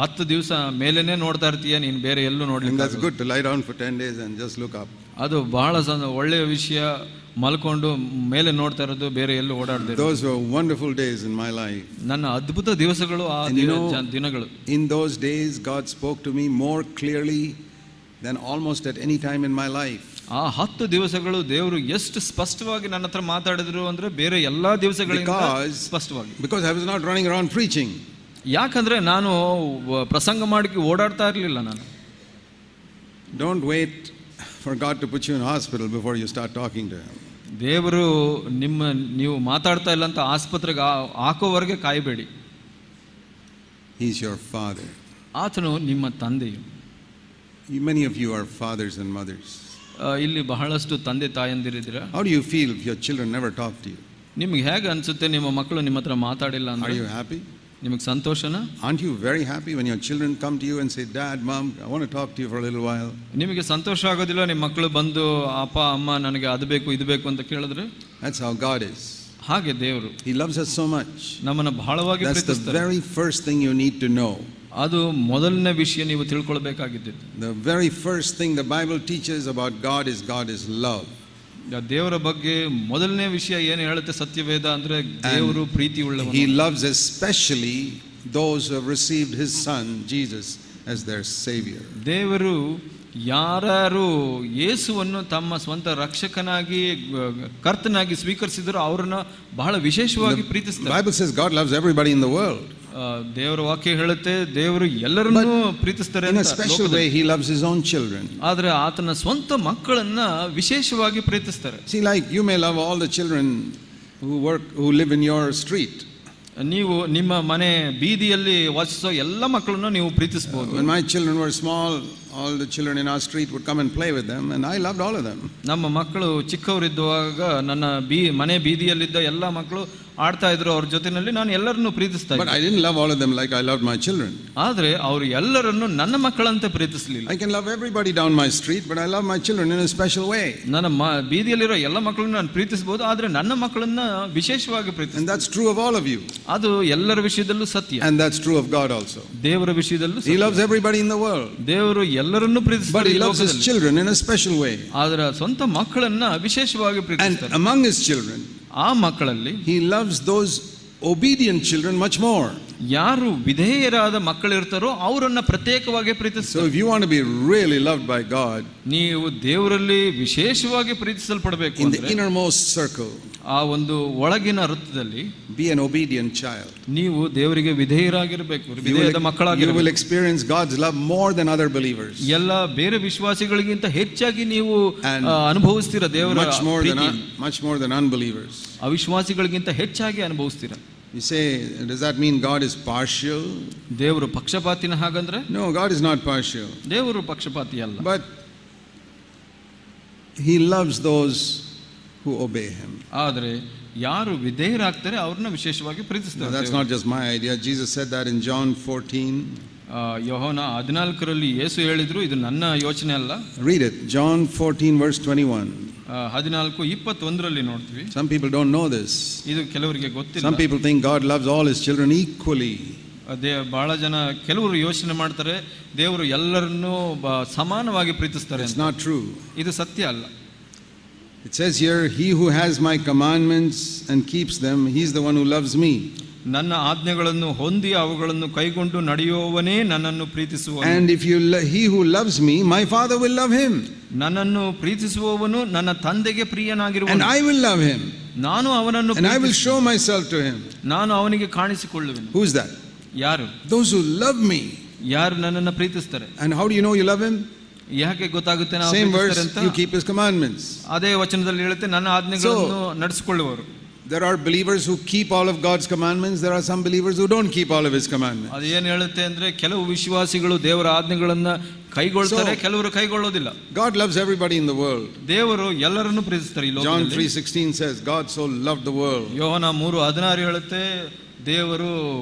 10 ದಿವಸ ಮೇಲೇನೆ ನೋಡ್ತಾ ಇರ್ತೀಯ, ನೀನು ಬೇರೆ ಎಲ್ಲೂ ನೋಡ್ಲಿಕ್ಕೆ. That's good to lie down for 10 days and just look up. ಅದು ಬಹಳ ಒಳ್ಳೆಯ ವಿಷಯ, ಮಲ್ಕೊಂಡು ಮೇಲೆ ನೋಡ್ತಾ ಇರೋದು, ಬೇರೆ ಎಲ್ಲೂ ಓಡಾಡದೆ. Those were wonderful days in my life. ನನ್ನ ಅದ್ಭುತ ದಿವಸಗಳು ಆ ದಿನಗಳು. In those days God spoke to me more clearly than almost at any time in my life. ಆ 10 ದಿವಸಗಳು ದೇವರು ಎಷ್ಟು ಸ್ಪಷ್ಟವಾಗಿ ನನ್ನ ಹತ್ರ ಮಾತಾಡಿದ್ರು ಅಂದ್ರೆ ಬೇರೆ ಎಲ್ಲಾ ದಿವಸಗಳಿಂದ ಸ್ಪಷ್ಟವಾಗಿ. Because I was not running around preaching. ಯಾಕಂದ್ರೆ ನಾನು ಪ್ರಸಂಗ ಮಾಡಕ್ಕೆ ಓಡಾಡ್ತಾ ಇರಲಿಲ್ಲ. ನಾನು Don't wait for God to put you in hospital before you start talking to him. ದೇವರು ನೀವು ಮಾತಾಡ್ತಾ ಇಲ್ಲ ಅಂತ ಆಸ್ಪತ್ರೆಗೆ ಹಾಕೋವರೆಗೆ ಕಾಯಬೇಡಿ. He is your father. ಆತನು ನಿಮ್ಮ ತಂದೆಯು. Many of you are fathers and mothers. ಇಲ್ಲಿ ಬಹಳಷ್ಟು ತಂದೆ ತಾಯಂದಿರಿದ್ದೀರಾ. How do you feel if your children never talk to you? ನಿಮಗೆ ಹೇಗೆ ಅನ್ಸುತ್ತೆ ನಿಮ್ಮ ಮಕ್ಕಳು ನಿಮ್ಮ ಹತ್ರ ಮಾತಾಡಿಲ್ಲ ಅಂದ್ರೆ? Are you happy? ನಿಮಗೆ ಸಂತೋಷನಾ? Aren't you very happy when your children come to you and say, Dad, Mom, I want to talk to you for a little while? ನಿಮಗೆ ಸಂತೋಷ ಆಗೋದಿಲ್ಲ ನಿಮ್ಮ ಮಕ್ಕಳು ಬಂದು ಅಪ್ಪ ಅಮ್ಮ ನನಗೆ ಅದು ಬೇಕು ಇದು ಬೇಕು ಅಂತ ಕೇಳಿದ್ರೆ? That's how God is. ಹಾಗೆ ದೇವರು. He loves us so much. ನಮ್ಮನ್ನು ಬಹಳವಾಗಿ ಪ್ರೀತಿಸ್ತಾರೆ. That's the very first thing you need to know. ಅದು ಮೊದಲನೇ ವಿಷಯ ನೀವು ತಿಳ್ಕೊಳ್ಬೇಕಾಗಿದ್ದು. The very first thing the Bible teaches about God is love. ದೇವರ ಬಗ್ಗೆ ಮೊದಲನೇ ವಿಷಯ ಏನು ಹೇಳುತ್ತೆ ಸತ್ಯವೇದ ಅಂದ್ರೆ ದೇವರು ಪ್ರೀತಿ ಉಳ್ಳವನು. He loves especially those who have received his son Jesus as their savior. ದೇವರು ಯಾರು ಯೇಸುವನ್ನು ತಮ್ಮ ಸ್ವಂತ ರಕ್ಷಕನಾಗಿ ಕರ್ತನಾಗಿ ಸ್ವೀಕರಿಸಿದ್ರು ಅವರನ್ನ ಬಹಳ ವಿಶೇಷವಾಗಿ ಪ್ರೀತಿಸ್ತಾರೆ. The Bible says God loves everybody in the world. ದೇವರ ವಾಕ್ಯ ಹೇಳುತ್ತೆ ದೇವರು ಎಲ್ಲರನ್ನೂ ಪ್ರೀತಿಸ್ತಾರೆ ಅಂತ. In a special way he loves his own children. ಆದ್ರೆ ಆತನ ಸ್ವಂತ ಮಕ್ಕಳನ್ನ ವಿಶೇಷವಾಗಿ ಪ್ರೀತಿಸ್ತಾರೆ. See, like you may love all the children who live in your street. ನೀವು ನಿಮ್ಮ ಮನೆ ಬೀದಿಯಲ್ಲಿ ವಾಸಿಸೋ ಎಲ್ಲ ಮಕ್ಕಳನ್ನು ನೀವು ಪ್ರೀತಿಸಬಹುದು. When my children were small, all the children in our street would come and play with them and I loved all of them. ನಮ್ಮ ಮಕ್ಕಳು ಚಿಕ್ಕವರಿದ್ದಾಗ ನನ್ನ ಮನೆ ಬೀದಿಯಲ್ಲಿದ್ದ ಎಲ್ಲ ಮಕ್ಕಳು ಆಡ್ತಾ ಇದ್ರು ಅವ್ರ ಜೊತೆನಲ್ಲಿ, ನಾನು ಎಲ್ಲರನ್ನು ಪ್ರೀತಿಸ್ತಾ But ಇದ್ದೆ. I didn't love all of them like I loved my children. ಆದ್ರೆ ಅವರು ಎಲ್ಲರನ್ನು ನನ್ನ ಮಕ್ಕಳಂತೆ ಪ್ರೀತಿಸಲಿಲ್ಲ. I can love everybody down my street, but I love my children in a special way. ನನ್ನ ಬೀದಿಯಲ್ಲಿರೋ ಎಲ್ಲ ಮಕ್ಕಳನ್ನು ನಾನು ಪ್ರೀತಿಸಬಹುದು, ಆದ್ರೆ ನನ್ನ ಮಕ್ಕಳನ್ನ ವಿಶೇಷವಾಗಿ And ಪ್ರೀತಿಸ್ತೀನಿ. that's true of all of you. ಅದು ಎಲ್ಲರ ವಿಷಯದಲ್ಲೂ ಸತ್ಯ. And that's true of God also. ದೇವರ ವಿಷಯದಲ್ಲೂ He loves everybody in the world. ದೇವರು ಎಲ್ಲರನ್ನೂ But ಪ್ರೀತಿಸ್ತಾರೆ he ಈ loves his ಲೋಕದಲ್ಲಿ. children in a special way. ಆದ್ರೆ ಸ್ವಂತ ಮಕ್ಕಳನ್ನ ವಿಶೇಷವಾಗಿ And ಪ್ರೀತಿಸ್ತಾರೆ. among his children, ಆ ಮಕ್ಕಳಲ್ಲಿ he loves those obedient children much more. ಯಾರು ವಿಧೇಯರಾದ ಮಕ್ಕಳಿರ್ತಾರೋ ಅವರನ್ನ ಪ್ರತ್ಯೇಕವಾಗಿ So ಪ್ರೀತಿಸ್ತಾರೆ. if you want to be really loved by God, ನೀವು ದೇವರಲ್ಲಿ ವಿಶೇಷವಾಗಿ ಪ್ರೀತಿಸಲ್ಪಡಬೇಕು in the ಅಂದ್ರೆ innermost circle, ಆ ಒಂದು ಒಳಗಿನ ವೃತ್ತದಲ್ಲಿ be an obedient child. ನೀವು ದೇವರಿಗೆ ವಿಧೇಯರಾಗಿರ್ಬೇಕು, ವಿಧೇಯದ You will ಮಕ್ಕಳಾಗಿರ್ಬೇಕು. experience God's love more than other believers. ಎಲ್ಲ ಬೇರೆ ವಿಶ್ವಾಸಿಗಳಿಗಿಂತ ಹೆಚ್ಚಾಗಿ ನೀವು And ಅನುಭವಿಸ್ತೀರ ದೇವರ ಪ್ರೀತಿ. much more than unbelievers. ಅವಿಶ್ವಾಸಿಗಳಿಗಿಂತ ಹೆಚ್ಚಾಗಿ ಅನುಭವಿಸ್ತೀರ. You say, does that mean God is partial? ದೇವರು ಪಕ್ಷಪಾತಿನ ಹಾಗಂದ್ರೆ? No, God is not partial. ದೇವರು ಪಕ್ಷಪಾತಿ ಅಲ್ಲ. But he loves those who obey him. ಆದ್ರೆ ಯಾರು ವಿಧೇಯರಾಗ್ತಾರೆ ಅವ್ರನ್ನ ವಿಶೇಷವಾಗಿ No, ಪ್ರೀತಿಸ್ತಾರೆ. that's not just my idea. Jesus said that in John 14. ಯೋಹಾನ 14ರಲ್ಲಿ ಯೇಸು ಹೇಳಿದ್ರು, ಇದು ನನ್ನ ಯೋಚನೆ ಅಲ್ಲ. Read it. John 14 verse 21. 14:21ರಲ್ಲಿ ನೋಡ್ತೀವಿ. Some people don't know this. ಇದು ಕೆಲವರಿಗೆ ಗೊತ್ತಿಲ್ಲ. Some people think God loves all his children equally. ಬಹಳ ಜನ ಕೆಲವರು ಯೋಚನೆ ಮಾಡ್ತಾರೆ ದೇವರು ಎಲ್ಲರನ್ನೂ ಸಮಾನವಾಗಿ ಪ್ರೀತಿಸ್ತಾರೆ. It's not true. ಇದು ಸತ್ಯ ಅಲ್ಲ. It says here, he who has my commandments and keeps them, he's the one who loves me. ನನ್ನ ಆಜ್ಞೆಗಳನ್ನು ಹೊಂದಿ ಅವುಗಳನ್ನು ಕೈಗೊಂಡು ನಡೆಯುವವನೇ ನನ್ನನ್ನು ಪ್ರೀತಿಸುವನು. And if he who loves me, my Father will love him. ನನ್ನನ್ನು ಪ್ರೀತಿಸುವವನು ನನ್ನ ತಂದೆಗೆ ಪ್ರಿಯನಾಗಿರುವನು. And I will love him. ನಾನು ಅವನನ್ನು And I will show myself to him. ನಾನು ಅವನಿಗೆ ಕಾಣಿಸಿಕೊಳ್ಳುವೆನು. Who is that? ಯಾರು? Those who love me. ಯಾರು ನನ್ನನ್ನು ಪ್ರೀತಿಸ್ತಾರೆ. And how do you know you love him? ಯಾಕೆ ಗೊತ್ತಾಗುತ್ತೆ ನಾವು Same verse, ಪ್ರೀತಿಸ್ತಾರೆ ಅಂತ? you keep his commandments. ಅದೇ ವಚನದಲ್ಲಿ ಹೇಳುತ್ತೆ, ನನ್ನ ಆಜ್ಞೆಗಳನ್ನು ನಡೆಸಿಕೊಳ್ಳುವರು. There are believers who keep all of God's commandments. There are some believers who don't keep all of his commandments. ಅದು ಏನು ಹೇಳುತ್ತೆ ಅಂದ್ರೆ, ಕೆಲವು ವಿಶ್ವಾಸಿಗಳು ದೇವರ ಆಜ್ಞೆಗಳನ್ನ ಕೈಗೊಳ್ತಾರೆ, ಕೆಲವರು ಕೈಗೊಳ್ಳೋದಿಲ್ಲ. God loves everybody in the world. ದೇವರು ಎಲ್ಲರನ್ನು ಪ್ರೀತಿಸ್ತಾರೆ ಈ John ಲೋಕದಲ್ಲಿ. 3:16 says, God so loved the world. ಯೋಹಾನ 3:16 ಹೇಳುತ್ತೆ, ದೇವರು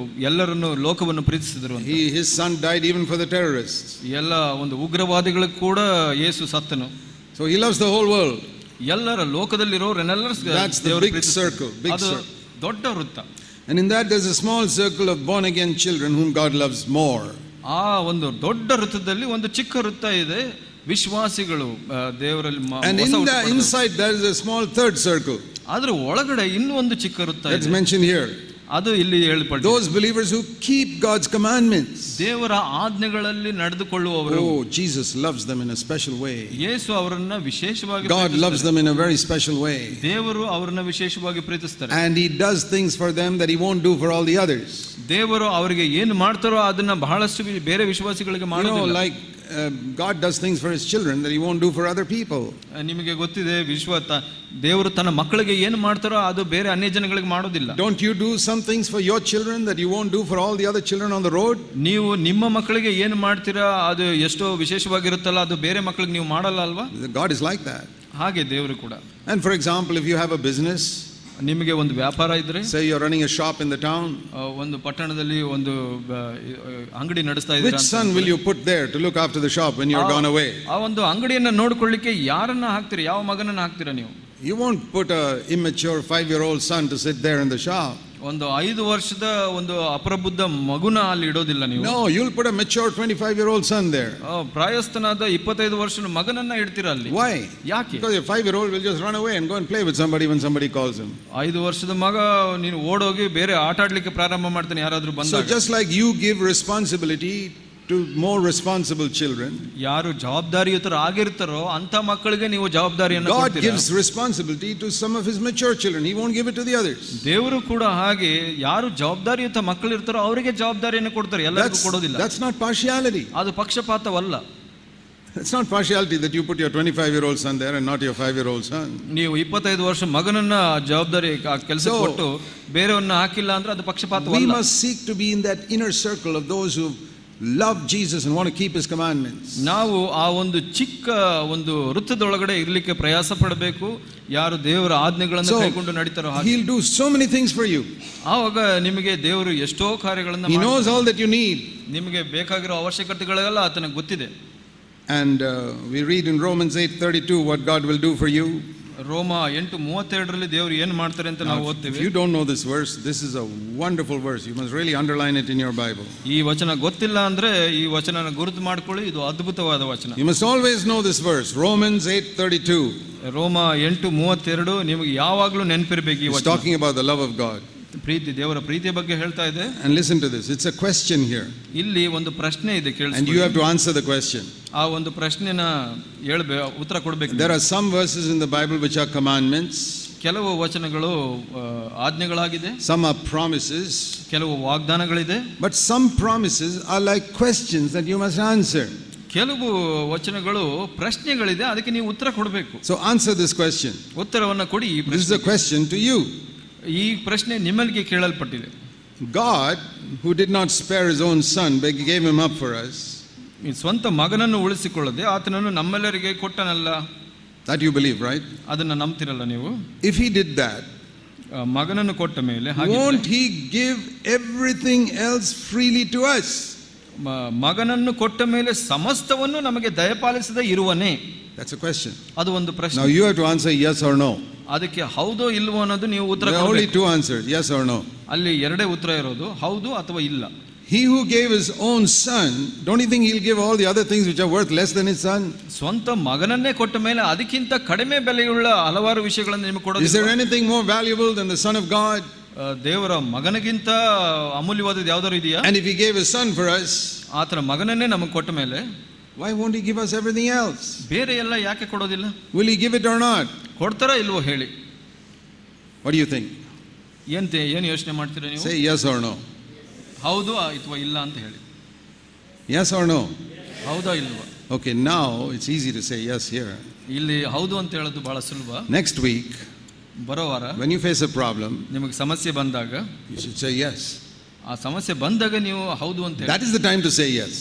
ಎಲ್ಲರನ್ನು ಲೋಕವನ್ನು ಪ್ರೀತಿಸಿದರು ಅಂತ. His son died even for the terrorists. ಎಲ್ಲ ಒಂದು ಉಗ್ರವಾದಿಗಳಿಗೆ ಕೂಡ ಯೇಸು ಸತ್ತನು. So he loves the whole world. ಎಲ್ಲರ ಲೋಕದಲ್ಲಿರೋರೆಲ್ಲರೂ That's the big circle, big ಅದು circle. ದೊಡ್ಡ ವೃತ್ತ. And in that there's a small circle of born again children whom God loves more. ಆ ಒಂದು ದೊಡ್ಡ ವೃತ್ತದಲ್ಲಿ ಒಂದು ಚಿಕ್ಕ ವೃತ್ತ ಇದೆ, ವಿಶ್ವಾಸಿಗಳು ದೇವರಲ್ಲಿ And inside there is a small third circle. ಆದ್ರೆ ಒಳಗಡೆ ಇನ್ನೂ ಒಂದು ಚಿಕ್ಕ ವೃತ್ತ That's ಇದೆ. mentioned here. ಅದು ಇಲ್ಲಿ ಹೇಳ್ಪಟ್ಟಿದೆ. Those believers who keep God's commandments. ದೇವರ ಆಜ್ಞೆಗಳಲ್ಲಿ ನಡೆದುಕೊಳ್ಳುವವರು. Oh, Jesus loves them in a special way. ಯೇಸು ಅವರನ್ನ ವಿಶೇಷವಾಗಿ God loves them in a very special way. ದೇವರು ಅವರನ್ನ ವಿಶೇಷವಾಗಿ ಪ್ರೀತಿಸ್ತಾರೆ. And he does things for them that he won't do for all the others. ದೇವರು ಅವರಿಗೆ ಏನು ಮಾಡ್ತಾರೋ ಅದನ್ನ ಬಹಳಷ್ಟು ಬೇರೆ ವಿಶ್ವಾಸಿಗಳಿಗೆ ಮಾಡೋದಿಲ್ಲ. Like God does things for his children that he won't do for other people. ನಿಮಗೆ ಗೊತ್ತಿದೆ, ದೇವರು ತನ್ನ ಮಕ್ಕಳಿಗೆ ಏನು ಮಾಡ್ತಾರೋ ಅದು ಬೇರೆ ಅನ್ಯ ಜನಗಳಿಗೆ ಮಾಡೋದಿಲ್ಲ. Don't you do some things for your children that you won't do for all the other children on the road? ನೀವು ನಿಮ್ಮ ಮಕ್ಕಳಿಗೆ ಏನು ಮಾಡ್ತೀರಾ ಅದು ಎಷ್ಟೋ ವಿಶೇಷವಾಗಿರುತ್ತಲ್ಲ, ಅದು ಬೇರೆ ಮಕ್ಕಳಿಗೆ ನೀವು ಮಾಡಲ್ಲ ಅಲ್ವಾ? God is like that. ಹಾಗೆ ದೇವರು ಕೂಡ. And for example, if you have a business, ನಿಮಗೆ ಒಂದು ವ್ಯಾಪಾರ ಇದ್ರೆ, say you're running a shop in the town, ಒಂದು ಪಟ್ಟಣದಲ್ಲಿ ಒಂದು ಅಂಗಡಿ ನಡೆಸ್ತಾ ಇದ್ದೀರಾ, which son will you put there to look after the shop when you're gone away? ಆ ಒಂದು ಅಂಗಡಿಯನ್ನ ನೋಡಿಕೊಳ್ಳಿಕ್ಕೆ ಯಾರನ್ನ ಹಾಕ್ತೀರಾ, ಯಾವ ಮಗನನ್ನ ಹಾಕ್ತೀರಾ ನೀವು? You won't put a immature 5-year-old son to sit there in the shop. ಒಂದು 5 ವರ್ಷದ ಒಂದು ಅಪ್ರಬುದ್ಧ ಮಗುನ ಅಲ್ಲಿ ಇಡೋದಿಲ್ಲ ನೀವು. No, you'll put a mature 25-year-old son there. ಪ್ರಾಯಸ್ಥನಾದ 25 ವರ್ಷದ ಮಗನನ್ನ ಇಡ್ತೀರಾ ಅಲ್ಲಿ. Why? ಯಾಕೆ? Because your 5-year-old will just run away and go and play with somebody when somebody calls him. 5 ವರ್ಷದ ಮಗ ನೀನು ಓಡೋಗಿ ಬೇರೆ ಆಟ ಆಡ್ಲಿಕ್ಕೆ ಪ್ರಾರಂಭ ಮಾಡ್ತಾನೆ ಯಾರಾದ್ರೂ ಬಂದಾಗ. So just like you give responsibility to more responsible children, ಯಾರು ಜವಾಬ್ದಾರಿಯುತರಾಗಿರ್ತಾರೋ ಅಂತ ಮಕ್ಕಳಿಗೆ ನೀವು ಜವಾಬ್ದಾರಿಯನ್ನು ಕೊಡ್ತೀರಾ. God gives responsibility to some of his mature children. He won't give it to the others. ದೇವರು ಕೂಡ ಹಾಗೆ ಯಾರು ಜವಾಬ್ದಾರಿಯುತ ಮಕ್ಕಳಿರ್ತಾರೋ ಅವರಿಗೆ ಜವಾಬ್ದಾರಿಯನ್ನು ಕೊಡ್ತಾರೆ, ಎಲ್ಲರಿಗೂ ಕೊಡೋದಿಲ್ಲ. That's not partiality. ಅದು ಪಕ್ಷಪಾತವಲ್ಲ. It's not partiality that you put your 25-year-old son there and not your 5-year-old son. ನೀವು 25 ವರ್ಷ ಮಗನನ್ನ ಜವಾಬ್ದಾರಿ ಕೆಲಸ ಕೊಟ್ಟು ಬೇರೆಯವನ್ನ ಹಾಕಿಲ್ಲ ಅಂದ್ರೆ ಅದು ಪಕ್ಷಪಾತವಲ್ಲ. We must seek to be in that inner circle of those who love Jesus and want to keep his commandments. ನಾವು ಆ ಒಂದು ಚಿಕ್ಕ ಒಂದು ವೃತ್ತದೊಳಗಡೆ ಇರಲಿಕ್ಕೆ ಪ್ರಯಾಸ ಪಡಬೇಕು. ಯಾರು ದೇವರ ಆಜ್ಞೆಗಳನ್ನು ಕೈಕೊಂಡು ನಡೀತಾರೋ he'll do so many things for you. ಆವಾಗ ನಿಮಗೆ ದೇವರು ಎಷ್ಟೋ ಕಾರ್ಯಗಳನ್ನು He knows all that you need. ನಿಮಗೆ ಬೇಕಾಗಿರೋ ಅವಶ್ಯಕತೆಗಳೆಲ್ಲ ಆತನಿಗೆ ಗೊತ್ತಿದೆ. And we read in Romans 8:32 what God will do for you. ರೋಮ 8:32 ದೇವರು ಏನು ಮಾಡ್ತಾರೆ ಅಂತ ನಾವು ಓದ್ತೀವಿ. If you don't know this verse, this is a wonderful verse. You must really underline it in your Bible. ಈ ವಚನ ಗೊತ್ತಿಲ್ಲ ಅಂದ್ರೆ ಈ ವಚನನ ಗುರುತು ಮಾಡ್ಕೊಳ್ಳಿ, ಇದು ಅದ್ಭುತವಾದ ವಚನ. You must always know this verse, Romans 8:32. ರೋಮ 8:32 ನಿಮಗೆ ಯಾವಾಗಲೂ ನೆನಪಿರಬೇಕು ಈ ವಚನ. It's talking about the love of God. ಪ್ರೀತಿ, ದೇವರ ಪ್ರೀತಿಯ ಬಗ್ಗೆ ಹೇಳ್ತಾ ಇದೆ. And listen to this, it's a question here. ಇಲ್ಲಿ ಒಂದು ಪ್ರಶ್ನೆ ಇದೆ, ಕೇಳಿಸಿ. And you have to answer the question. ಆ ಒಂದು ಪ್ರಶ್ನೆನ ಉತ್ತರ ಕೊಡಬೇಕು. There are some verses in the Bible which are commandments. ಕೆಲವು ವಚನಗಳು ಆಜ್ಞೆಗಳಾಗಿದೆ. Some are promises. ಕೆಲವು ವಾಗ್ದಾನಗಳಿದೆ. But some promises are like questions that you must answer. ಕೆಲವು ವಚನಗಳು ಪ್ರಶ್ನೆಗಳಿದೆ, ಅದಕ್ಕೆ ನೀವು ಉತ್ತರ ಕೊಡಬೇಕು. So answer this question. ಉತ್ತರವನ್ನು ಕೊಡಿ. This is a question to you. ಈ ಪ್ರಶ್ನೆ ನಿಮ್ಮಲ್ಲಿಗೆ ಕೇಳಲ್ಪಟ್ಟಿದೆ. God, who did not spare his own son but gave him up for us. ಈ ಸ್ವಂತ ಮಗನನ್ನು ಉಳಿಸಿಕೊಳ್ಳದೆ ಆತನನ್ನು ನಮ್ಮೆಲ್ಲರಿಗೆ ಕೊಟ್ಟನಲ್ಲ. That you believe, right? ಅದನ್ನ ನಂಬ್ತಿರಲ್ಲ ನೀವು? If he did that, ಮಗನನ್ನು ಕೊಟ್ಟ ಮೇಲೆ won't he give everything else freely to us? ಮಗನನ್ನು ಕೊಟ್ಟ ಮೇಲೆ ಸಮಸ್ತವನ್ನು ನಮಗೆ ದಯಪಾಲಿಸದೆ ಇರುವನೇ? That's a question. ಅದು ಒಂದು ಪ್ರಶ್ನೆ. Now you have to answer yes or no. ಅದಕ್ಕೆ ಹೌದೋ ಇಲ್ವೋ ಅನ್ನೋದು ನೀವು ಉತ್ತರ There are only ಕೊಡಬೇಕು. two answers, yes or no. ಅಲ್ಲಿ ಎರಡೇ ಉತ್ತರ ಇರೋದು, ಹೌದು ಅಥವಾ ಇಲ್ಲ. He who gave his own son, don't you think he'll give all the other things which are worth less than his son? ಸ್ವಂತ ಮಗನನ್ನೇ ಕೊಟ್ಟ ಮೇಲೆ ಅದಕ್ಕಿಂತ ಕಡಿಮೆ ಬೆಲೆಯುಳ್ಳ ಹಲವಾರು ವಿಷಯಗಳನ್ನು ನಿಮಗೆ ಕೊಡೋದು. Is there anything more valuable than the son of God? ದೇವರ ಮಗನಿಗಿಂತ ಅಮೂಲ್ಯವಾದದ್ದು ಯಾವ್ದಾದ್ರು ಇದೆಯಾ? And if he gave his son for us, ಆತನ ಮಗನನ್ನೇ ನಮಗೆ ಕೊಟ್ಟ ಮೇಲೆ why won't he give us everything else? ಬೇರೆ ಎಲ್ಲ ಯಾಕೆ ಕೊಡೋದಿಲ್ಲ? Will he give it or not? ಕೊಡ್ತಾರಾ ಇಲ್ವೋ ಹೇಳಿ. What do you think? ಏನು ಯೋಚನೆ ಮಾಡ್ತೀರಾ ನೀವು? Say yes or no. ಹೌದು ಅಥವಾ ಇಲ್ಲ ಅಂತ ಹೇಳಿ. Yes or no? ಹೌದಾ ಇಲ್ವಾ? Okay, now it's easy to say yes here. ಇಲ್ಲಿ ಹೌದು ಅಂತ ಹೇಳೋದು ಬಹಳ ಸುಲಭ. Next week, ಬರೋ ವಾರ when you face a problem, ನಿಮಗೆ ಸಮಸ್ಯೆ ಬಂದಾಗ you should say yes. ಆ ಸಮಸ್ಯೆ ಬಂದಾಗ ನೀವು ಹೌದು ಅಂತ ಹೇಳಿ. That is the time to say yes.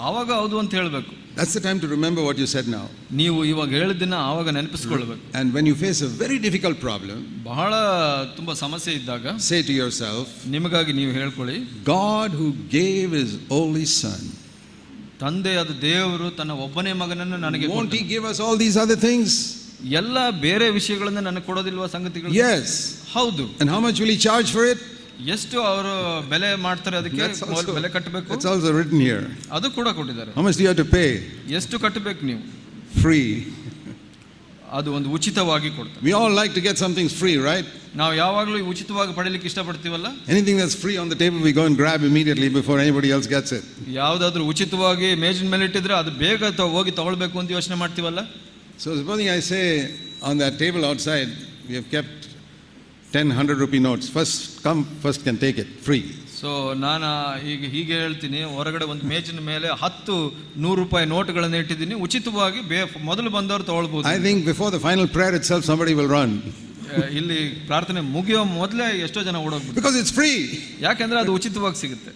ಆವಾಗ ಹೌದು ಅಂತ ಹೇಳಬೇಕು. That's the time to remember what you said now. ನೀವು ಇವಾಗ ಹೇಳಿದ್ದನ್ನ ಆವಾಗ ನೆನಪಿಸ್ಕೊಳ್ಬೇಕು. And when you face a very difficult problem, ಬಹಳ ತುಂಬಾ ಸಮಸ್ಯೆ ಇದ್ದಾಗ say to yourself, ನಿಮಗಾಗಿ ನೀವು ಹೇಳ್ಕೊಳ್ಳಿ, God who gave his only son, ತಂದೆಯಾದ ದೇವರು ತನ್ನ ಒಬ್ಬನೇ ಮಗನನ್ನು ನನಗೆ won't he give us all these other things? ಎಲ್ಲ ಬೇರೆ ವಿಷಯಗಳನ್ನ ನನಗೆ ಕೊಡೋದಿಲ್ವಾ ಸಂಗತಿಗಳು? Yes. ಹೌದು. And how much will he charge for it? ಎಷ್ಟು ಅವರು ಬೆಲೆ ಮಾಡ್ತಾರೆ, ಅದಕ್ಕೆ ಬೆಲೆ ಕಟ್ಟಬೇಕು. It's also written here. ಅದು ಕೂಡ ಕೊಟ್ಟಿದ್ದಾರೆ. How much do you have to pay? ಎಷ್ಟು ಕಟ್ಟಬೇಕು ನೀವು? Free. ಅದು ಒಂದು ಉಚಿತವಾಗಿ ಕೊಡ್ತಾರೆ. We all like to get some things free, right? ನಾವು ಯಾವಾಗಲೂ ಉಚಿತವಾಗಿ ಪಡೆಯಲಿಕ್ಕೆ ಇಷ್ಟಪಡ್ತೀವಲ್ಲ? Anything that's free on the table we go and grab immediately before anybody else gets it. ಯಾವುದಾದ್ರೂ ಉಚಿತವಾಗಿ ಮೇಜಿನ ಮೇಲೆ ಇಟ್ಟಿದ್ರೆ ಅದು ಬೇಗ ಹೋಗಿ ತಗೊಳ್ಬೇಕು ಅಂತ ಯೋಚನೆ ಮಾಡ್ತೀವಲ್ಲ? So supposing I say on that table outside we have kept 10-100 rupee notes. First come, first can take it free. So ನಾನು ಈಗ ಹೀಗೆ ಹೇಳ್ತೀನಿ, ಹೊರಗಡೆ ಒಂದು ಮೇಜಿನ ಮೇಲೆ 10-100 ರೂಪಾಯಿ ನೋಟ್ಗಳನ್ನು ಇಟ್ಟಿದ್ದೀನಿ, ಉಚಿತವಾಗಿ ಮೊದಲು ಬಂದವರು ತಗೊಳ್ಬಹುದು. I think before the final prayer itself somebody will run. ಇಲ್ಲಿ ಪ್ರಾರ್ಥನೆ ಮುಗಿಯೋ ಮೊದಲೇ ಎಷ್ಟೋ ಜನ ಓಡೋಗ್ಬಿಡ್ತಾರೆ. Because it's free. ಯಾಕೆಂದ್ರೆ ಅದು ಉಚಿತವಾಗಿ ಸಿಗುತ್ತೆ.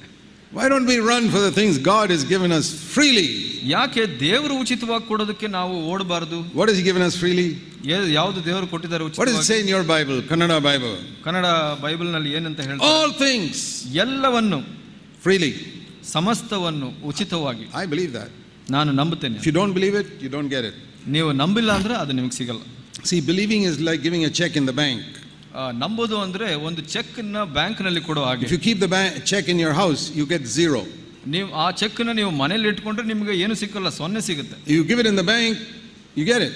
Why don't we run for the things God has given us freely? ಯಾಕೆ ದೇವರು ಉಚಿತವಾಗಿ ಕೊಡೋದಕ್ಕೆ ನಾವು ಓಡಬಾರದು? What has he given us freely? ಯಾವುದು ದೇವರು ಕೊಟ್ಟಿದ್ದಾರೆ ಉಚಿತವಾಗಿ? What does it say in your Bible, Kannada Bible? Kannada Bible ನಲ್ಲಿ ಏನಂತ ಹೇಳ್ತಾರೆ? All things ಎಲ್ಲವನ್ನು freely. ಸಮಸ್ತವನ್ನು ಉಚಿತವಾಗಿ. I believe that. ನಾನು ನಂಬುತ್ತೇನೆ. If you don't believe it, you don't get it. ನೀವು ನಂಬಿಲ್ಲ ಅಂದ್ರೆ ಅದು ನಿಮಗೆ ಸಿಗಲ್ಲ. See, believing is like giving a check in the bank. ನಂಬೋದು ಅಂದ್ರೆ ಒಂದು ಚೆಕ್ ನ ಬ್ಯಾಂಕ್ ನಲ್ಲಿ ಕೊಡೋ ಹಾಗೆ. If you keep the check in your house, you get zero. ನೀವು ಆ ಚೆಕ್ ನ ನೀವು ಮನೇಲಿ ಇಟ್ಕೊಂಡ್ರೆ ನಿಮಗೆ ಏನು ಸಿಕ್ಕಲ್ಲ, 0 ಸಿಗುತ್ತೆ. You give it in the bank, you get it.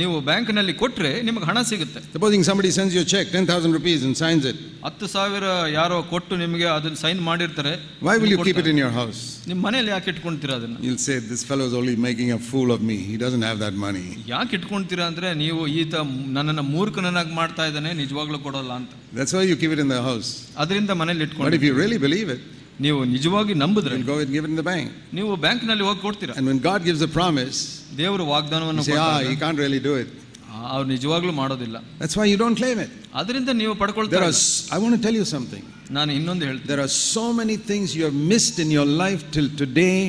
ನೀವು ಬ್ಯಾಂಕ್ ನಲ್ಲಿ ಕೊಟ್ರೆ ನಿಮಗೆ ಹಣ ಸಿಗುತ್ತೆ. Supposing somebody sends you a check 10,000 rupees and signs it. 10,000 ಯಾರೋ ಕೊಟ್ಟು ನಿಮಗೆ ಅದನ್ನ ಸೈನ್ ಮಾಡಿರ್ತಾರೆ. Why will you keep it in your house? ನಿಮ್ಮ ಮನೆಯಲ್ಲಿ ಯಾಕೆ ಇಟ್ಕೊಂತೀರಾ ಅದನ್ನ? You'll say this fellow is only making a fool of me. He doesn't have that money. ಯಾಕೆ ಇಟ್ಕೊಂತೀರಾ ಅಂದ್ರೆ ನೀವು ಈತ ನನ್ನನ್ನು ಮೂರ್ಖನನ್ನಾಗಿ ಮಾಡ್ತಾ ಇದ್ದಾನೆ, ನಿಜವಾಗ್ಲೂ ಕೊಡಲ್ಲ ಅಂತ. That's why you keep it in the house. ಅದರಿಂದ ಮನೆಯಲ್ಲಿ But ಇಟ್ಕೊಂಡು if you really believe it, ನೀವು ನಿಜವಾಗಿ ನಂಬಿದ್ರೆ you'll go and give it in the bank. ನೀವು ಬ್ಯಾಂಕ್ ನಲ್ಲಿ ಹೋಗಿ ಕೊಡ್ತೀರಾ. And when God gives a promise, ದೇವರು ವಾಗ್ದಾನವನ್ನು you say, he can't really do it. ಅವ್ರು ನಿಜವಾಗ್ಲೂ ಮಾಡೋದಿಲ್ಲ. That's why you don't claim it. ಅದರಿಂದ ನೀವು ಪಡ್ಕೊಳ್ತೀರಾ. I want to tell you something. ನಾನು ಇನ್ನೊಂದು ಹೇಳ್ತೀನಿ, there are so many things you have missed in your life till today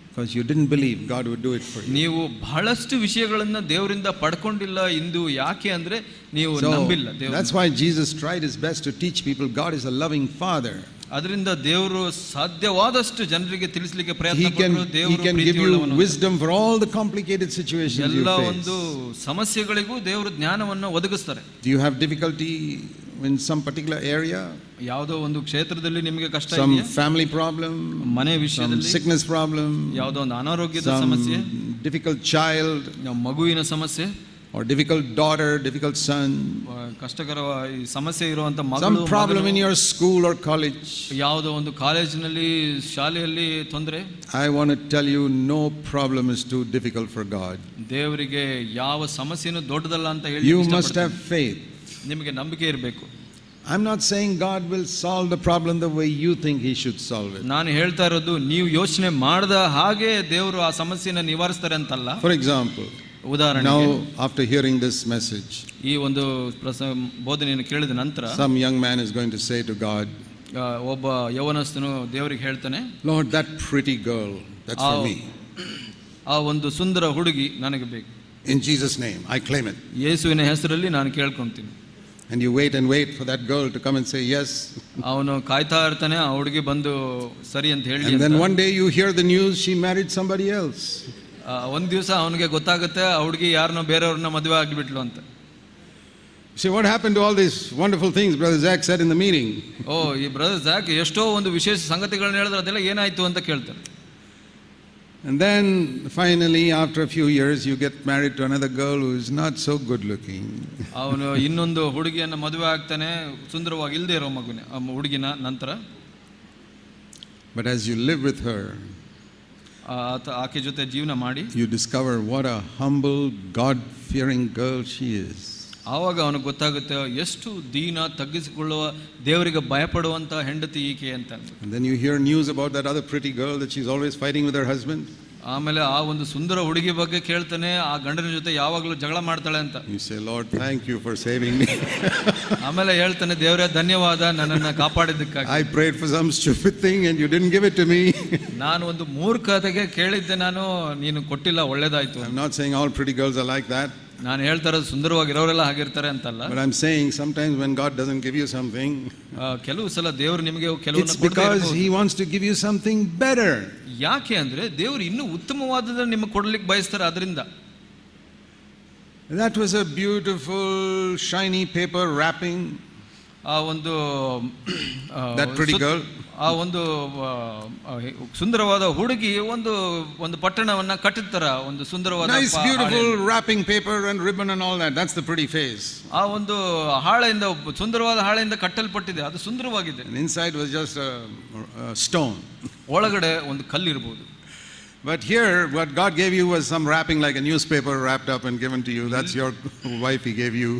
because you didn't believe God would do it for you. ನೀವು ಬಹಳಷ್ಟು ವಿಷಯಗಳನ್ನ ದೇವರಿಂದ ಪಡ್ಕೊಂಡಿಲ್ಲ ಇಂದು. ಯಾಕೆ ಅಂದ್ರೆ ನೀವು ನಂಬಿಲ್ಲ ದೇವರು. That's why Jesus tried his best to teach people God is a loving father. ಅದರಿಂದ ದೇವರು ಸಾಧ್ಯವಾದಷ್ಟು ಜನರಿಗೆ ತಿಳಿಸಲಿಕ್ಕೆ ಪ್ರಯತ್ನ ಪಟ್ಟರು. He ದೇವರು can give you wisdom for all the complicated situations you ಎಲ್ಲ face. ಒಂದು ಸಮಸ್ಯೆಗಳಿಗೂ ದೇವರು ಜ್ಞಾನವನ್ನು ಒದಗಿಸ್ತಾರೆ. Do you have difficulty in some particular area? ಯಾವುದೋ ಒಂದು ಕ್ಷೇತ್ರದಲ್ಲಿ ನಿಮಗೆ ಕಷ್ಟ Some ಇದೆಯಾ? family problem, ಮನೆ ವಿಷಯದಲ್ಲಿ, sickness problem, ಯಾವುದೋ ಒಂದು ಅನಾರೋಗ್ಯದ ಸಮಸ್ಯೆ, difficult child, ಮಗುವಿನ ಸಮಸ್ಯೆ, or difficult daughter, difficult son, ಕಷ್ಟಕರ ಸಮಸ್ಯೆ ಇರುವಂತ ಮಗಳು, some problem in your school or college. ಯಾವುದೋ ಒಂದು ಕಾಲೇಜಿನಲ್ಲಿ ಶಾಲೆಯಲ್ಲಿ ತೊಂದರೆ. I want to tell you, no problem is too difficult for God. ದೇವರಿಗೆ ಯಾವ ಸಮಸ್ಯೆನೂ ದೊಡ್ಡದಲ್ಲ ಅಂತ ಹೇಳಿ You must have faith. ನಿಮಗೆ ನಂಬಿಕೆ ಇರಬೇಕು. I'm not saying God will solve the problem the way you think he should solve it. ನಾನು ಹೇಳ್ತಾ ಇರೋದು ನೀವು ಯೋಚನೆ ಮಾಡದ ಹಾಗೆ ದೇವರು ಆ ಸಮಸ್ಯೆನ ನಿವಾರಿಸ್ತಾರೆ ಅಂತಲ್ಲ. For example, ಉದಾಹರಣೆಗೆ, now after hearing this message, ಈ ಒಂದು ಬೋಧನೆಯನ್ನು ಕೇಳಿದ ನಂತರ some young man is going to say to God, ಒಬ್ಬ ಯೌವನಸ್ಥನು ದೇವರಿಗೆ ಹೇಳ್ತಾನೆ, Lord, that pretty girl, that's for me. ಆ ಒಂದು ಸುಂದರ ಹುಡುಗಿ ನನಗೆ ಬೇಕು. In Jesus' name, I claim it. ಯೇಸುವಿನ ಹೆಸರಲ್ಲಿ ನಾನು ಕೇಳ್ಕೊಂತೀನಿ. And you wait and wait for that girl to come and say yes. ಅವನು ಕಾಯ್ತಾ ಇರ್ತಾನೆ ಆ ಹುಡುಗಿ ಬಂದು ಸರಿ ಅಂತ ಹೇಳಿ. And then one day you hear the news she married somebody else. ಒಂದ್ ದಿವಸ ಅವನಿಗೆ ಗೊತ್ತಾಗುತ್ತೆ ಆ ಹುಡುಗಿ ಯಾರನ್ನೋ ಬೇರೆಯವ್ರನ್ನ ಮದುವೆ ಆಗಿಬಿಟ್ಲು ಅಂತ. See, what happened to all these wonderful things Brother Zach said in the meeting? ಈ ಬ್ರದರ್ ಝಾಕ್ ಎಷ್ಟೋ ಒಂದು ವಿಶೇಷ ಸಂಗತಿಗಳನ್ನ ಹೇಳಿದ್ರೆ ಅದೆಲ್ಲ ಏನಾಯ್ತು ಅಂತ ಕೇಳ್ತಾರೆ. And then finally, after a few years, you get married to another girl who is not so good looking. ಅವನು ಇನ್ನೊಂದು ಹುಡುಗಿಯನ್ನ ಮದುವೆ ಆಗ್ತಾನೆ, ಸುಂದರವಾಗಿ ಇಲ್ಲದೆ ಇರೋ ಹುಡುಗಿನ ನಂತರ. But as you live with her, ಆಕೆ ಜೊತೆ ಜೀವನ ಮಾಡಿ, you discover what a humble, God-fearing girl she is. ಆವಾಗ ಅವನಿಗೆ ಗೊತ್ತಾಗುತ್ತೆ ಎಷ್ಟು ದೀನ, ತಗ್ಗಿಸಿಕೊಳ್ಳುವ, ದೇವರಿಗೆ ಭಯಪಡುವಂತ ಹೆಂಡತಿ ಈಕೆ ಅಂತ. And then you hear news about that other pretty girl that she's always fighting with her husband. ಆಮೇಲೆ ಆ ಒಂದು ಸುಂದರ ಹುಡುಗಿ ಬಗ್ಗೆ ಕೇಳ್ತಾನೆ, ಆ ಗಂಡನ ಜೊತೆ ಯಾವಾಗಲೂ ಜಗಳ ಮಾಡ್ತಾಳೆ ಅಂತ. You say, Lord, thank you for saving me. ಆಮೇಲೆ ಹೇಳ್ತಾನೆ, ದೇವರೇ ಧನ್ಯವಾದ ನನ್ನನ್ನು ಕಾಪಾಡಿದ್ದಕ್ಕಾಗಿ. I prayed for some stupid thing and you didn't give it to me. ನಾನು ಒಂದು ಮೂರ್ಖತೆಗೆ ಕೇಳಿದ್ದೆ, ನಾನು ನೀನು ಕೊಟ್ಟಿಲ್ಲ, ಒಳ್ಳೇದಾಯ್ತು. I'm not saying all pretty girls are like that. ನಾನು ಹೇಳ್ತಾ ಇರೋದು ಸುಂದರವಾಗಿರೋರೆಲ್ಲ ಹಾಗಿರ್ತಾರೆ ಅಂತಲ್ಲ. But I'm saying sometimes when God doesn't give you something, ಕೆಲವು ಸಲ ದೇವರು ನಿಮಗೆ ಕೆಲವನ್ನ it's because he wants to give you something better. ಯಾಕೆ ಅಂದ್ರೆ ದೇವರು ಇನ್ನೂ ಉತ್ತಮವಾದದನ್ನು ನಿಮಗೆ ಕೊಡ್ಲಿಕ್ಕೆ ಬಯಸ್ತಾರೆ. ಅದರಿಂದ that was a beautiful shiny paper wrapping. ಆ ಒಂದು that pretty girl, ಆ ಒಂದು ಸುಂದರವಾದ ಹುಡುಗಿ ಒಂದು ಒಂದು ಪಟ್ಟಣವನ್ನ ಕಟ್ಟಿರ್ತಾರ, ಒಂದು ಸುಂದರವಾದ nice beautiful wrapping paper and ribbon and all that. That's the pretty face. ಆ ಒಂದು ಹಾಳೆಯಿಂದ, ಸುಂದರವಾದ ಹಾಳೆಯಿಂದ ಕಟ್ಟಲ್ಪಟ್ಟಿದೆ, ಅದು ಸುಂದರವಾಗಿದೆ. And inside was just a stone. ಒಳಗಡೆ ಒಂದು ಕಲ್ಲು ಇರಬಹುದು. But here what God gave you was some wrapping like a newspaper wrapped up and given to you. That's your wife he gave you.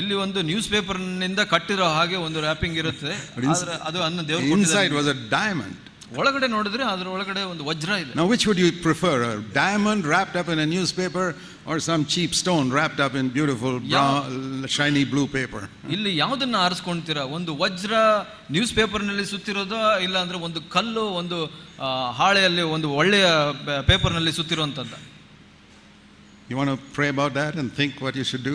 ಇಲ್ಲಿ ಒಂದು ನ್ಯೂಸ್ ಪೇಪರ್ ನಿಂದ ಕಟ್ಟಿರೋ ಹಾಗೆ ಒಂದು ರ್ಯಾಪಿಂಗ್ ಇರುತ್ತೆ, ಆದ್ರೆ ಅದು ಅನ್ನ ದೇವರು ಕೊಟ್ಟಿದ್ದಾರೆ. Inside was a diamond. ಒಳಗಡೆ ನೋಡಿದ್ರೆ ಅದರ ಒಳಗಡೆ ಒಂದು ವಜ್ರ ಇದೆ. Now which would you prefer, a diamond wrapped up in a newspaper or some cheap stone wrapped up in beautiful brown, shiny blue paper? ಇಲ್ಲಿ ಯಾವುದನ್ನ ಆರಿಸ್ಕೊಂತೀರಾ? ಒಂದು ವಜ್ರ ನ್ಯೂಸ್ ಪೇಪರ್ ನಲ್ಲಿ ಸುತ್ತಿರೋದು, ಇಲ್ಲ ಅಂದ್ರೆ ಒಂದು ಕಲ್ಲು ಒಂದು ಹಾಳೆಯಲ್ಲಿ ಒಂದು ಒಳ್ಳೆಯ ಪೇಪರ್ ನಲ್ಲಿ ಸುತ್ತಿರುವಂತದ್ದ? You want to pray about that and think what you should do?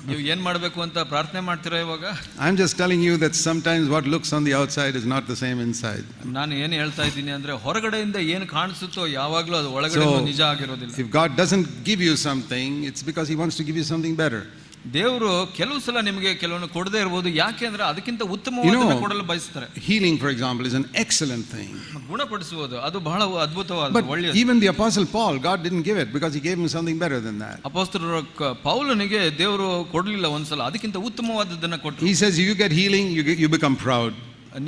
ನೀವು ಏನು ಮಾಡಬೇಕು ಅಂತ ಪ್ರಾರ್ಥನೆ ಮಾಡ್ತೀರಾ ಇವಾಗ? I'm just telling you that sometimes what looks on the outside is not the same inside. ನಾನು ಏನು ಹೇಳ್ತಾ ಇದ್ದೀನಿ ಅಂದ್ರೆ, ಹೊರಗಡೆಯಿಂದ ಏನು ಕಾಣಿಸುತ್ತೋ ಯಾವಾಗಲೂ ಅದು ಒಳಗಡೆ ನಿಜ ಆಗಿರೋದಿಲ್ಲ. If God doesn't give you something, it's because he wants to give you something better. ದೇವರು ಕೆಲವು ಸಲ ನಿಮಗೆ ಕೆಲವನ್ನು ಕೊಡದೇ ಇರಬಹುದು, ಯಾಕೆ ಅಂದ್ರೆ ಅದಕ್ಕಿಂತ ಉತ್ತಮವಾದನ್ನು ಕೊಡಲು ಬಯಸ್ತಾರೆ. Healing, for example, is an excellent thing. ಗುಣಪಡಿಸುವುದು ಅದು ಬಹಳ ಅದ್ಭುತವಾದ ಒಳ್ಳೆಯದು. Even the apostle Paul, God didn't give it because he gave him something better than that. ಅಪೊಸ್ತಲರ ಪೌಲನಿಗೆ ದೇವರು ಕೊಡಲಿಲ್ಲ ಒಂದ್ಸಲ, ಅದಕ್ಕಿಂತ ಉತ್ತಮವಾದದ್ದನ್ನ ಕೊಟ್ಟರು. He says, you get healing, you become proud.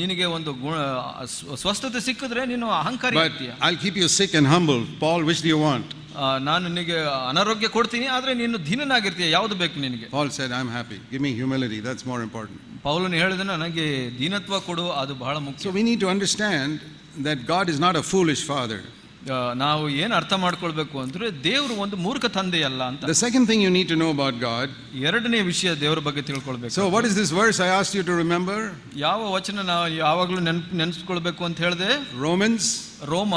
ನಿನಗೆ ಒಂದು ಸ್ವಸ್ಥತೆ ಸಿಕ್ಕಿದ್ರೆ ನೀನು ಅಹಂಕಾರಿ ಆಗ್ತೀಯ. I'll keep you sick and humble. Paul, which do you want? ನಾನು ನಿನಗೆ ಅನಾರೋಗ್ಯ ಕೊಡ್ತೀನಿ, ಆದ್ರೆ ನೀನು ದೀನನಾಗಿರ್ತೀಯ, ಯಾವುದು ಬೇಕು ನಿನಗೆ? Paul said, I'm happy. Give me humility. That's more important. ಪೌಲನು ಹೇಳಿದ, ನನಗೆ ದೀನತ್ವ ಕೊಡು, ಅದು ಬಹಳ ಮುಖ್ಯ. So we need to understand that God is not a foolish father. ನಾವು ಏನು ಅರ್ಥ ಮಾಡ್ಕೊಳ್ಬೇಕು ಅಂದ್ರೆ ದೇವರು ಒಂದು ಮೂರ್ಖ ತಂದೆಯಲ್ಲ ಅಂತ. The second thing you need to know about God. ಎರಡನೇ ವಿಷಯ ದೇವರ ಬಗ್ಗೆ ತಿಳ್ಕೊಳ್ಬೇಕು. So what is this verse I asked you to remember? ಯಾವ ವಚನ ನಾವು ಯಾವಾಗಲೂ ನೆನಪಿಸ್ಕೊಳ್ಬೇಕು ಅಂತ ಹೇಳಿದೆ? ರೋಮ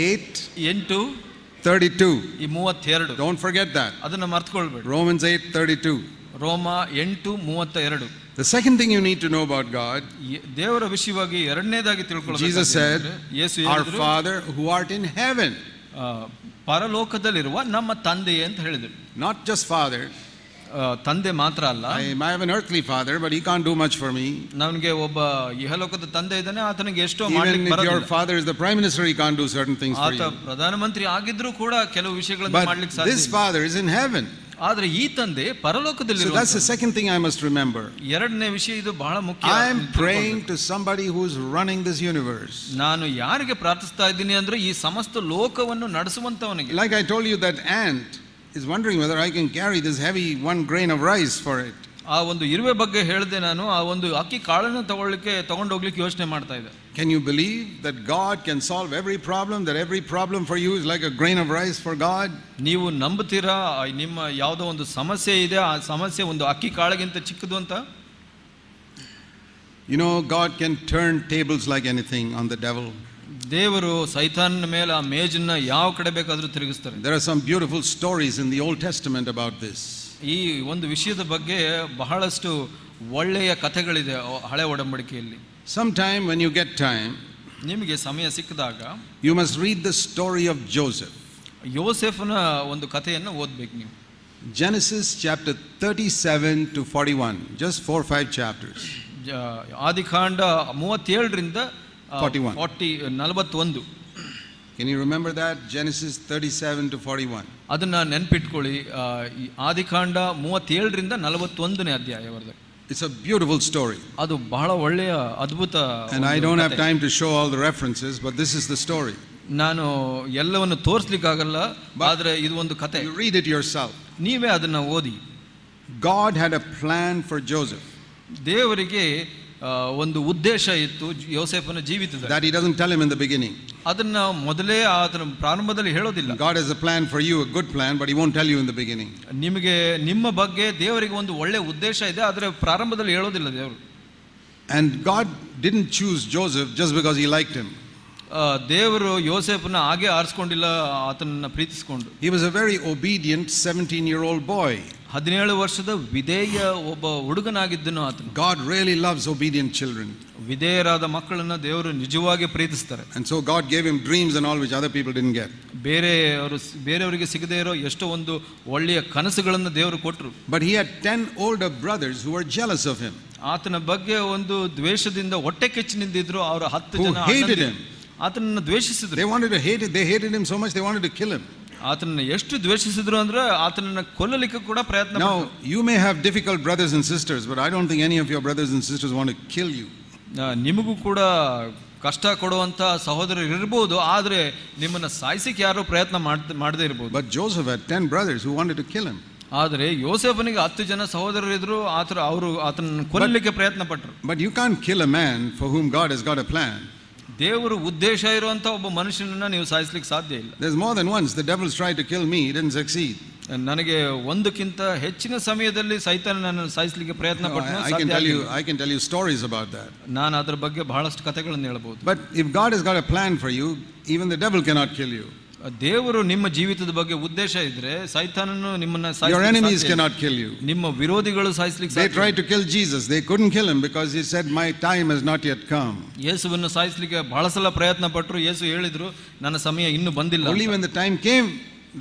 8:32. ಈ 32. Don't forget that. ಅದನ್ನ ಮರೆತುಕೊಳ್ಬೇಡಿ. Romans 8:32. ರೋಮ 8:32. The second thing you need to know about God. ದೇವರ ವಿಷಯವಾಗಿ ಎರಡನೇದಾಗಿ ತಿಳ್ಕೊಳ್ಳಬೇಕು. Jesus said, Yesu our Father who art in heaven. ಪರಲೋಕದಲ್ಲಿರುವ ನಮ್ಮ ತಂದೆ ಅಂತ ಹೇಳಿದರು. Not just Father. ತಂದೆ ಮಾತ್ರ ಅಲ್ಲ. I have an earthly father, but he can't do much for me. ನನಗೆ ಒಬ್ಬ ಇಹಲೋಕದ ತಂದೆ ಇದ್ದಾನೆ, ಆತನಿಗೆ ಎಷ್ಟೋ ಮಾಡಲಿಕ್ಕೆ ಬರೋದಿಲ್ಲ. Even if your father is the prime minister, he can't do certain things for you. ಆತ ಪ್ರಧಾನಮಂತ್ರಿ ಆಗಿದ್ರೂ ಕೂಡ ಕೆಲವು ವಿಷಯಗಳನ್ನು ಮಾಡಲಿಕ್ಕೆ ಸಾಧ್ಯ ಇಲ್ಲ. This father is in heaven. ಆದರೆ ಈ ತಂದೆ ಪರಲೋಕದಲ್ಲಿ. So that's the second thing I must remember. ಎರಡನೇ ವಿಷಯ ಇದು ಬಹಳ ಮುಖ್ಯ. I am praying to somebody who is running this universe. ನಾನು ಯಾರಿಗೆ ಪ್ರಾರ್ಥಿಸ್ತಾ ಇದ್ದೀನಿ ಅಂದ್ರೆ ಈ ಸಮಸ್ತ ಲೋಕವನ್ನು ನಡೆಸುವಂತವನಿಗೆ. Like I told you, that ant is wondering whether I can carry this heavy 1 grain of rice for it. ಆ ಒಂದು ಇರುವೆ ಬಗ್ಗೆ ಹೇಳಿದೆ ನಾನು. ಆ ಒಂದು ಅಕ್ಕಿ ಕಾಳನ್ನು ತಗೊಂಡು ಹೋಗ್ಲಿಕ್ಕೆ ಯೋಚನೆ ಮಾಡ್ತಾ ಇದ್ದೆ. Can you believe that God can solve every problem, that every problem for you is like a grain of rice for God? ನೀವು ನಂಬುತ್ತೀರಾ ನಿಮ್ಮ ಯಾವುದೋ ಒಂದು ಸಮಸ್ಯೆ ಇದೆ, ಆ ಸಮಸ್ಯೆ ಒಂದು ಅಕ್ಕಿ ಕಾಳಿಗಿಂತ ಚಿಕ್ಕದು ಅಂತ? You know, God can turn tables like anything on the devil. ದೇವರು ಸೈತಾನನ ಮೇಲೆ ಆ ಮೇಜನ್ನ ಯಾವ ಕಡೆ ಬೇಕಾದರೂ ತಿರುಗಿಸ್ತಾರೆ. There are some beautiful stories in the Old Testament about this. ಈ ಒಂದು ವಿಷಯದ ಬಗ್ಗೆ ಬಹಳಷ್ಟು ಒಳ್ಳೆಯ ಕಥೆಗಳಿದೆ ಹಳೆ ಒಡಂಬಡಿಕೆಯಲ್ಲಿ. Sometime when you get time, ನಿಮಗೆ ಸಮಯ ಸಿಕ್ಕಿದಾಗ you must read the story of Joseph. ಯೋಸೇಫನ ಒಂದು ಕಥೆಯನ್ನು ಓದಬೇಕು ನೀವು. Genesis chapter 37 to 41, just 4-5 chapters. ಆದಿಕಾಂಡ 37ರಿಂದ 41. Can you remember that? Genesis 37 to 41. ಅದನ್ನ ನೆನಪಿಟ್ಕೊಳ್ಳಿ. ಆದಿಕಾಂಡ 37ರಿಂದ 41ನೇ ಅಧ್ಯಾಯವರೆಗೆ. It's a beautiful story. ಅದು ಬಹಳ ಒಳ್ಳೆಯ ಅದ್ಭುತ. And I don't have time to show all the references, but this is the story. ನಾನು ಎಲ್ಲವನ್ನು ತೋರಿಸಲಿಕ್ಕೆ ಆಗಲ್ಲ, ಆದರೆ ಇದು ಒಂದು ಕಥೆ. You read it yourself. ನೀವೇ ಅದನ್ನ ಓದಿ. God had a plan for Joseph. ದೇವರಿಗೆ ಒಂದು ಉದ್ದೇಶ ಇತ್ತು ಯೋಸೇಫನ ಜೀವಿತದಲ್ಲಿ. That he doesn't tell him in the beginning. ಅದನ್ನ ಮೊದಲೇ ಆತನ ಪ್ರಾರಂಭದಲ್ಲಿ ಹೇಳೋದಿಲ್ಲ. God has a plan for you, a good plan, but he won't tell you in the beginning. ನಿಮಗೆ ನಿಮ್ಮ ಬಗ್ಗೆ ದೇವರಿಗೆ ಒಂದು ಒಳ್ಳೆ ಉದ್ದೇಶ ಇದೆ, ಆದರೆ ಪ್ರಾರಂಭದಲ್ಲಿ ಹೇಳೋದಿಲ್ಲ ದೇವರು. And God didn't choose Joseph just because he liked him. ದೇವರು ಯೋಸೇಫನ ಹಾಗೆ ಆರಿಸಿಕೊಂಡಿಲ್ಲ, ಆತನನ್ನ ಪ್ರೀತಿಸಿಕೊಂಡು. He was a very obedient 17-year-old boy. 17 ವರ್ಷದ ವಿಧೇಯ ಒಬ್ಬ ಹುಡುಗನಾಗಿದ್ದನು ಆತನು. God really loves obedient children. ವಿಧೇಯರಾದ ಮಕ್ಕಳನ್ನ ದೇವರು ನಿಜವಾಗಿ ಪ್ರೀತಿಸ್ತಾರೆ. And so God gave him dreams and all which other people didn't get. ಬೇರೆಯವರಿಗೆ ಸಿಗದೇ ಇರೋ ಎಷ್ಟೋ ಒಂದು ಒಳ್ಳೆಯ ಕನಸುಗಳನ್ನು ದೇವರು ಕೊಟ್ಟರು. But he had 10 older brothers who were jealous of him. ಆತನ ಬಗ್ಗೆ ಒಂದು ದ್ವೇಷದಿಂದ ಹೊಟ್ಟೆ ಕೆಚ್ಚಿನಿಂದಿದ್ರು. ಅವರು 10 ಜನ hated him. ಆತನನ್ನು ದ್ವೇಷಿಸಿದ್ರು. They hated him so much they wanted to kill him. ಆತನನ್ನು ಎಷ್ಟು ದ್ವೇಷಿಸಿದ್ರು ಅಂದ್ರೆ ಆತನನ್ನು ಕೊಲ್ಲಲಿಕ್ಕೆ ಕೂಡ ಪ್ರಯತ್ನ ಪಟ್ಟರು. Now you may have difficult brothers and sisters, but I don't think any of your brothers and sisters want to kill you. ನಿಮಗೂ ಕೂಡ ಕಷ್ಟ ಕೊಡುವಂತ ಸಹೋದರರು ಇರಬಹುದು, ಆದ್ರೆ ನಿಮ್ಮನ್ನ ಸಾಯಿಸಕ್ಕೆ ಯಾರು ಪ್ರಯತ್ನ ಮಾಡದೇ ಇರಬಹುದು. But Joseph had 10 brothers who wanted to kill him. ಆದರೆ ಯೋಸೇಫನಿಗೆ 10 ಜನ ಸಹೋದರರು ಇದ್ರು, ಅವರು ಆತನನ್ನು ಕೊಲ್ಲಲಿಕ್ಕೆ ಪ್ರಯತ್ನ ಪಟ್ಟರು. But you can't kill a man for whom God has got a plan. ದೇವರು ಉದ್ದೇಶ ಇರುವಂತ ಒಬ್ಬ ಮನುಷ್ಯನನ್ನ ನೀವು ಸಾಯಿಸಲಿಕ್ಕೆ ಸಾಧ್ಯ ಇಲ್ಲ. There's more than once the devils tried to kill me, he didn't succeed. ನನಗೆ ಒಂದಕ್ಕಿಂತ ಹೆಚ್ಚಿನ ಸಮಯದಲ್ಲಿ ಸೈತಾನ ನನ್ನನ್ನು ಸಾಯಿಸಲಿಕ್ಕೆ ಪ್ರಯತ್ನ ಪಟ್ಟನು. I can tell you stories about that. ನಾನು ಅದರ ಬಗ್ಗೆ ಬಹಳಷ್ಟು ಕಥೆಗಳನ್ನು ಹೇಳಬಹುದು. But if God has got a plan for you, even the devil cannot kill you. ದೇವರು ನಿಮ್ಮ ಜೀವಿತದ ಬಗ್ಗೆ ಉದ್ದೇಶ ಇದ್ರೆ ಸೈತಾನನು ನಿಮ್ಮನ್ನ Your enemies cannot kill you. ನಿಮ್ಮ ವಿರೋಧಿಗಳು ಸಾಯಿಸಲಿಕ್ಕೆ They tried to kill Jesus, they couldn't kill him because he said my time has not yet come. ಯೇಸುವನ್ನು ಸಾಯಿಸಲಿಕ್ಕೆ ಬಹಳ ಸಲ ಪ್ರಯತ್ನ ಪಟ್ಟರು. ಯೇಸು ಹೇಳಿದ್ರು ನನ್ನ ಸಮಯ ಇನ್ನೂ ಬಂದಿಲ್ಲ. Only when the time came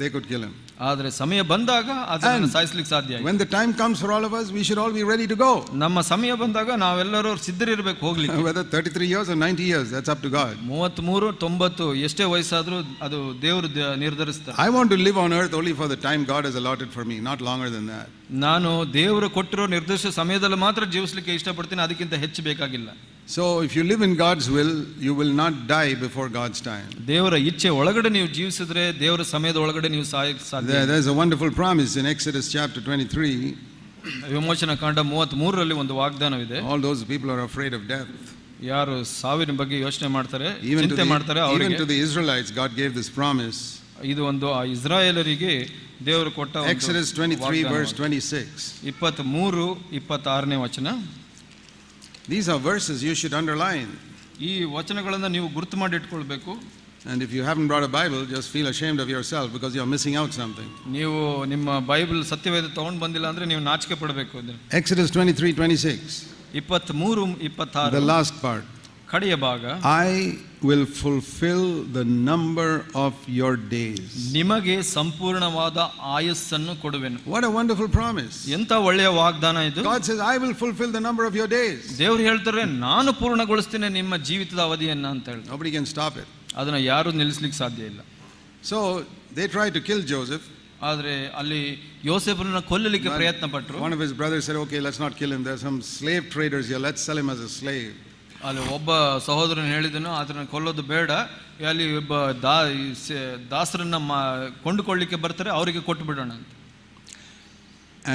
they could kill him. ಆದರೆ ಸಮಯ ಬಂದಾಗ ಅದನ್ನು ಸಾಯಿಸಲಿಕ್ಕೆ ಸಾಧ್ಯ. When the time comes for all of us, we should all be ready to go. ನಮ್ಮ ಸಮಯ ಬಂದಾಗ ನಾವೆಲ್ಲರೂ ಸಿದ್ಧರಿರಬೇಕು ಹೋಗ್ಲಿಕ್ಕೆ. Whether 33 years or 90 years, that's up to God. 33 90 ಎಷ್ಟೇ ವಯಸ್ಸಾದ್ರೂ ಅದು ದೇವರು ನಿರ್ಧರಿಸ್ತಾರೆ. I want to live on earth only for the time God has allotted for me, not longer than that. ನಾನು ದೇವರು ಕೊಟ್ಟಿರೋ ನಿರ್ದಿಷ್ಟ ಸಮಯದಲ್ಲಿ ಮಾತ್ರ ಜೀವಿಸಲಿಕ್ಕೆ ಇಷ್ಟಪಡ್ತೀನಿ, ಅದಕ್ಕಿಂತ ಹೆಚ್ಚು ಬೇಕಾಗಿಲ್ಲ. So if you live in God's will, you will not die before God's time. ದೇವರ ಇಚ್ಛೆ ಒಳಗಡೆ ನೀವು ಜೀವಿಸಿದ್ರೆ ದೇವರ ಸಮಯದ ಒಳಗಡೆ ನೀವು ಸಾಯಕ್ಕೆ ಸಾಧ್ಯ. There's a wonderful promise in Exodus chapter 23. ವಿಮೋಚನಾ ಕಾಂಡ 33ರಲ್ಲಿ ಒಂದು ವಾಗ್ದಾನವಿದೆ. All those people are afraid of death. ಯಾರು ಸಾವಿನ ಬಗ್ಗೆ ಯೋಚನೆ ಮಾಡ್ತಾರೆ, Even to ಚಿಂತೆ ಮಾಡ್ತಾರೆ, the, even ಅವರಿಗೆ to the Israelites, God gave this promise. ಇದು ಒಂದು ಆ ಇಸ್ರಾಯೇಲರಿಗೆ ದೇವರು ಕೊಟ್ಟ ಒಂದು Exodus 23 verse ವಾಗ್ದಾನ. 26. 23-26 ವಚನ. These are verses you should underline. ಈ ವಚನಗಳನ್ನು ನೀವು ಗುರುತು ಮಾಡಿ ಇಟ್ಕೊಳ್ಬೇಕು. And if you haven't brought a Bible, just feel ashamed of yourself because you're missing out something. ನೀವು ನಿಮ್ಮ ಬೈಬಲ್ ಸತ್ಯವೇದ ತಗೊಂಡು ಬಂದಿಲ್ಲ ಅಂದ್ರೆ ನೀವು ನಾಚಿಕೆ ಪಡಬೇಕು. Exodus 23:26. 23-26 The last part. ಕಡೆಯ ಭಾಗ. I will fulfill the number of your days. ನಿಮಗೆ ಸಂಪೂರ್ಣವಾದ ಆಯಸ್ಸನ್ನು ಕೊಡುವೆನು. What a wonderful promise. ಎಂತ ಒಳ್ಳೆಯ ವಾಗ್ದಾನ ಇದು. God says, I will fulfill the number of your days. ದೇವರು ಹೇಳ್ತಾರೆ, ನಾನು ಪೂರ್ಣಗೊಳಿಸ್ತೀನಿ ನಿಮ್ಮ ಜೀವಿತದ ಅವಧಿಯನ್ನ ಅಂತ ಹೇಳಿ. Nobody can stop it. ಅದನ್ನ ಯಾರು ನಿಲ್ಲಿಸ್ಲಿಕ್ಕೆ ಸಾಧ್ಯ ಇಲ್ಲ. So they tried to kill Joseph. ಆದ್ರೆ ಅಲ್ಲಿ ಯೋಸೇಫನನ್ನ ಕೊಲ್ಲಲಿಕ್ಕೆ ಪ್ರಯತ್ನ ಪಟ್ಟರು. One of his brothers said, okay, let's not kill him. There's some slave traders here. Let's sell him as a slave. ಅಲ್ಲಿ ಒಬ್ಬ ಸಹೋದರನು ಹೇಳಿದನು, ಅದನ್ನ ಕೊಲ್ಲೋದು ಬೇಡ, ಅಲ್ಲಿ ಒಬ್ಬ ದಾಸರನ್ನ ಕೊಂಡುಕೊಳ್ಳಿಕ್ಕೆ ಬರ್ತಾರೆ, ಅವರಿಗೆ ಕೊಟ್ಟು ಬಿಡೋಣ ಅಂತ.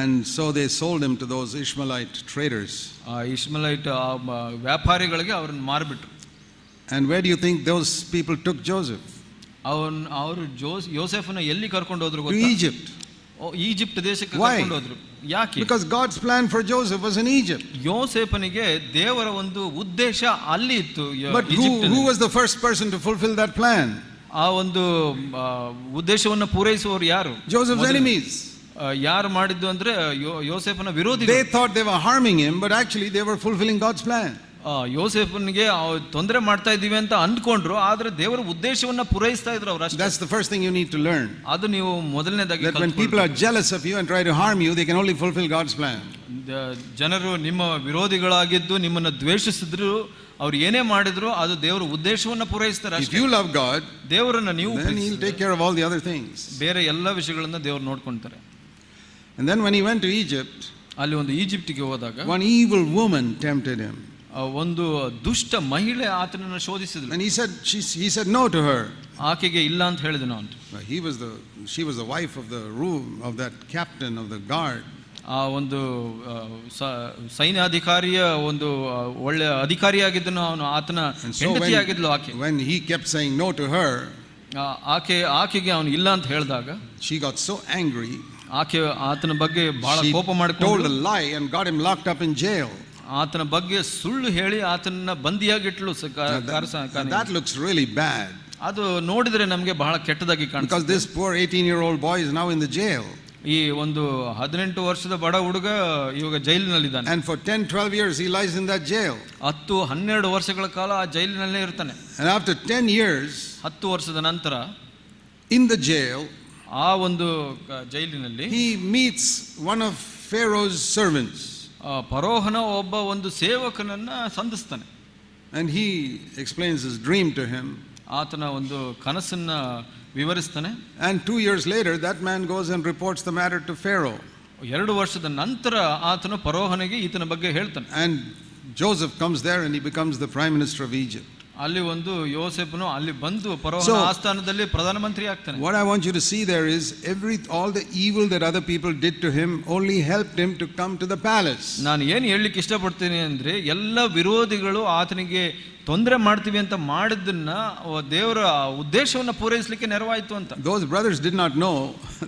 And so they sold him to those Ishmaelite traders. ಆ ಇಷ್ಮಾಯೇಲೈಟ್ ವ್ಯಾಪಾರಿಗಳಿಗೆ ಅವರನ್ನು ಮಾರಿಬಿಟ್ರು. And where do you think those people took Joseph? ಅವರು ಯೋಸೇಫನ ಎಲ್ಲಿ ಕರ್ಕೊಂಡು ಹೋದ್ರು To ಗೊತ್ತಾ? Egypt. ಈಜಿಪ್ಟ್ ದೇಶಕ್ಕೆ Why? ಕರ್ಕೊಂಡು ಹೋದ್ರು. ಯಾಕೆ? Because God's plan for Joseph was in Egypt. ಯೋಸೇಫನಿಗೆ ದೇವರ ಒಂದು ಉದ್ದೇಶ ಅಲ್ಲಿ ಇತ್ತು. But who was the first person to fulfill that plan? ಆ ಒಂದು ಉದ್ದೇಶವನ್ನು ಪೂರೈಸುವವರು ಯಾರು? Joseph's enemies. ಯಾರು ಮಾಡಿದ್ದು ಅಂದ್ರೆ ಯೋಸೇಫನ ವಿರೋಧಿ. They thought they were harming him, but actually they were fulfilling God's plan. ಯೋಸೇಫನಿಗೆ ತೊಂದರೆ ಮಾಡ್ತಾ ಇದೀವಿ ಅಂತ ಅಂದ್ಕೊಂಡ್ರು, ಆದ್ರೆ ದೇವರ ಉದ್ದೇಶವನ್ನ ಪೂರೈಸ್ತಾ ಇದ್ರು ಅವರು. That's the first thing you need to learn. ಅದು ನೀವು ಮೊದಲನೇದಾಗಿ That when people are jealous of you and try to harm you, they can only fulfill God's plan. ಜನರು ನಿಮ್ಮ ವಿರೋಧಿಗಳಾಗಿದ್ದು ನಿಮ್ಮನ್ನ ದ್ವೇಷಿಸಿದ್ರು, ಅವ್ರು ಏನೇ ಮಾಡಿದ್ರು ಅದು ದೇವರ ಉದ್ದೇಶವನ್ನ ಪೂರೈಸ್ತಾರೆ. If you love God, ದೇವರನ್ನ ನೀವು then He'll take care of all the other things. ಬೇರೆ ಎಲ್ಲ ವಿಷಯಗಳನ್ನ ದೇವರು ನೋಡ್ಕೊಂತಾರೆ. And then when he went to Egypt, ಅಲ್ಲಿ ಒಂದು ಈಜಿಪ್ಟಿಗೆ ಹೋದಾಗ one evil woman tempted him. ಒಂದು ದುಷ್ಟ ಮಹಿಳೆ ಆತನನ್ನು ಶೋಧಿಸಿದಳು. And he said no to her. ಆಕೆಗೆ ಇಲ್ಲ ಅಂತ ಹೇಳಿದನು ಅಂತ. She was the wife of the room of that captain of the guard. ಆ ಒಂದು ಸೈನ್ಯಾಧಿಕಾರಿಯ ಒಂದು ಒಳ್ಳೆ ಅಧಿಕಾರಿಯಾಗಿದ್ದನು ಅವನು, ಆತನ ಹೆಂಡತಿಯಾಗಿದ್ಲು ಆಕೆ. When he kept saying no to her, ಆಕೆಗೆ ಅವನು ಇಲ್ಲ ಅಂತ ಹೇಳಿದಾಗ she got so angry. ಆಕೆ ಆತನ ಬಗ್ಗೆ ಬಹಳ ಕೋಪ told ಮಾಡಿಕೊಂಡು a lie and got him locked up in jail. ಆತನ ಬಗ್ಗೆ ಸುಳ್ಳು ಹೇಳಿ ಆತನ ಬಂದಿಯಾಗಿಟ್ಲು. That looks really bad. ಅದು ನೋಡಿದ್ರೆ ನಮಗೆ ಬಹಳ ಕೆಟ್ಟದಾಗಿ ಕಾಣುತ್ತೆ. Because this poor 18-year-old boy is now in the jail. ಈ ಒಂದು 18 ವರ್ಷದ ಬಡ ಹುಡುಗ ಇವಾಗ ಜೈಲಿನಲ್ಲಿದ್ದಾನೆ. And for 10-12 years he lies in that jail. 10-12 ವರ್ಷಗಳ ಕಾಲ ಆ ಜೈಲಿನಲ್ಲೇ ಇರ್ತಾನೆ. And after 10 years, 10 ವರ್ಷದ ನಂತರ in the jail, ಆ ಒಂದು ಜೈಲಿನಲ್ಲಿ he meets one of Pharaoh's servants. ಫರೋಹನ ಒಬ್ಬ ಒಂದು ಸೇವಕನನ್ನ ಸಂಧಿಸ್ತಾನೆ. And he explains his dream to him. ಆತನ ಒಂದು ಕನಸನ್ನ ವಿವರಿಸ್ತಾನೆ. And 2 years later that man goes and reports the matter to Pharaoh. 2 ವರ್ಷದ ನಂತರ ಆತನು ಫರೋಹನಿಗೆ ಈತನ ಬಗ್ಗೆ ಹೇಳ್ತಾನೆ. And Joseph comes there and he becomes the prime minister of Egypt. ಅಲ್ಲಿ ಒಂದು ಯೋಸೇಫನು ಅಲ್ಲಿ ಬಂದು ಫರೋಹನ ಆಸ್ಥಾನದಲ್ಲಿ ಪ್ರಧಾನಮಂತ್ರಿ ಆಗ್ತಾನೆ. What I want you to see there is all the evil that other people did to him only helped him to come to the palace. ನಾನು ಏನು ಹೇಳಲಿಕ್ಕೆ ಇಷ್ಟಪಡ್ತೀನಿ ಅಂದ್ರೆ, ಎಲ್ಲ ವಿರೋಧಿಗಳು ಆತನಿಗೆ ತೊಂದರೆ ಮಾಡ್ತೀವಿ ಅಂತ ಮಾಡಿದ್ದನ್ನ ದೇವರ ಉದ್ದೇಶವನ್ನು ಪೂರೈಸಲಿಕ್ಕೆ ನೆರವಾಯಿತು ಅಂತ. Those brothers did not know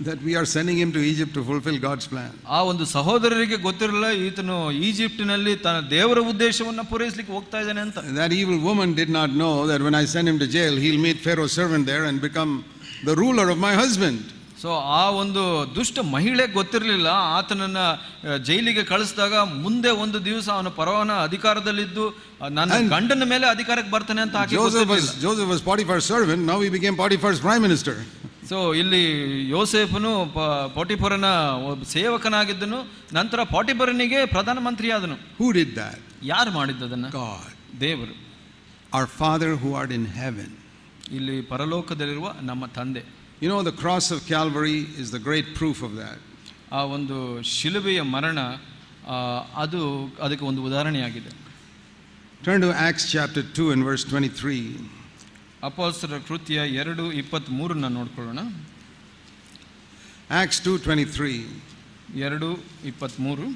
that we are sending him to Egypt to fulfill God's plan. ಆ ಒಂದು ಸಹೋದರರಿಗೆ ಗೊತ್ತಿರಲಿಲ್ಲ ಈತನು ಈಜಿಪ್ಟಿನಲ್ಲಿ ತನ್ನ ದೇವರ ಉದ್ದೇಶವನ್ನು ಪೂರೈಸಲಿಕ್ಕೆ ಹೋಗ್ತಾ ಇದ್ದಾನೆ ಅಂತ. That evil woman did not know that when I send him to jail, he'll meet Pharaoh's servant there and become the ruler of my husband. So ಆ ಒಂದು ದುಷ್ಟ ಮಹಿಳೆ ಗೊತ್ತಿರಲಿಲ್ಲ, ಆತನನ್ನ ಜೈಲಿಗೆ ಕಳಿಸಿದಾಗ ಮುಂದೆ ಒಂದು ದಿವಸ ಅವನ ಫರೋಹನ ಅಧಿಕಾರದಲ್ಲಿದ್ದು ನನ್ನ ಗಂಡನ ಮೇಲೆ ಅಧಿಕಾರಕ್ಕೆ ಬರ್ತಾನೆ ಅಂತ. Joseph was Potiphar's servant, now he became Potiphar's prime minister. So ಇಲ್ಲಿ ಯೋಸೇಫನು ಪೋಟಿಫರನ ಸೇವಕನಾಗಿದ್ದನು, ನಂತರ ಪೋಟಿಫರನಿಗೆ ಪ್ರಧಾನಮಂತ್ರಿ ಆದನು. Who did that? ಯಾರು ಮಾಡಿದ್ದದನ್ನ? God. ದೇವರು. Our Father who art in heaven. ಇಲ್ಲಿ ಪರಲೋಕದಲ್ಲಿರುವ ನಮ್ಮ ತಂದೆ. You know, the cross of Calvary is the great proof of that. ಆ ಒಂದು ಶಿಲುಬೆಯ ಮರಣ ಅದು ಅದಕ್ಕೆ ಒಂದು ಉದಾಹರಣೆಯಾಗಿದೆ. Turn to Acts chapter 2 and verse 23. ಅಪೊಸ್ತಲರ ಕೃತ್ಯ 2:23 ನೋಡ್ಕೊಳ್ಳೋಣ. Acts 2:23. 2:23.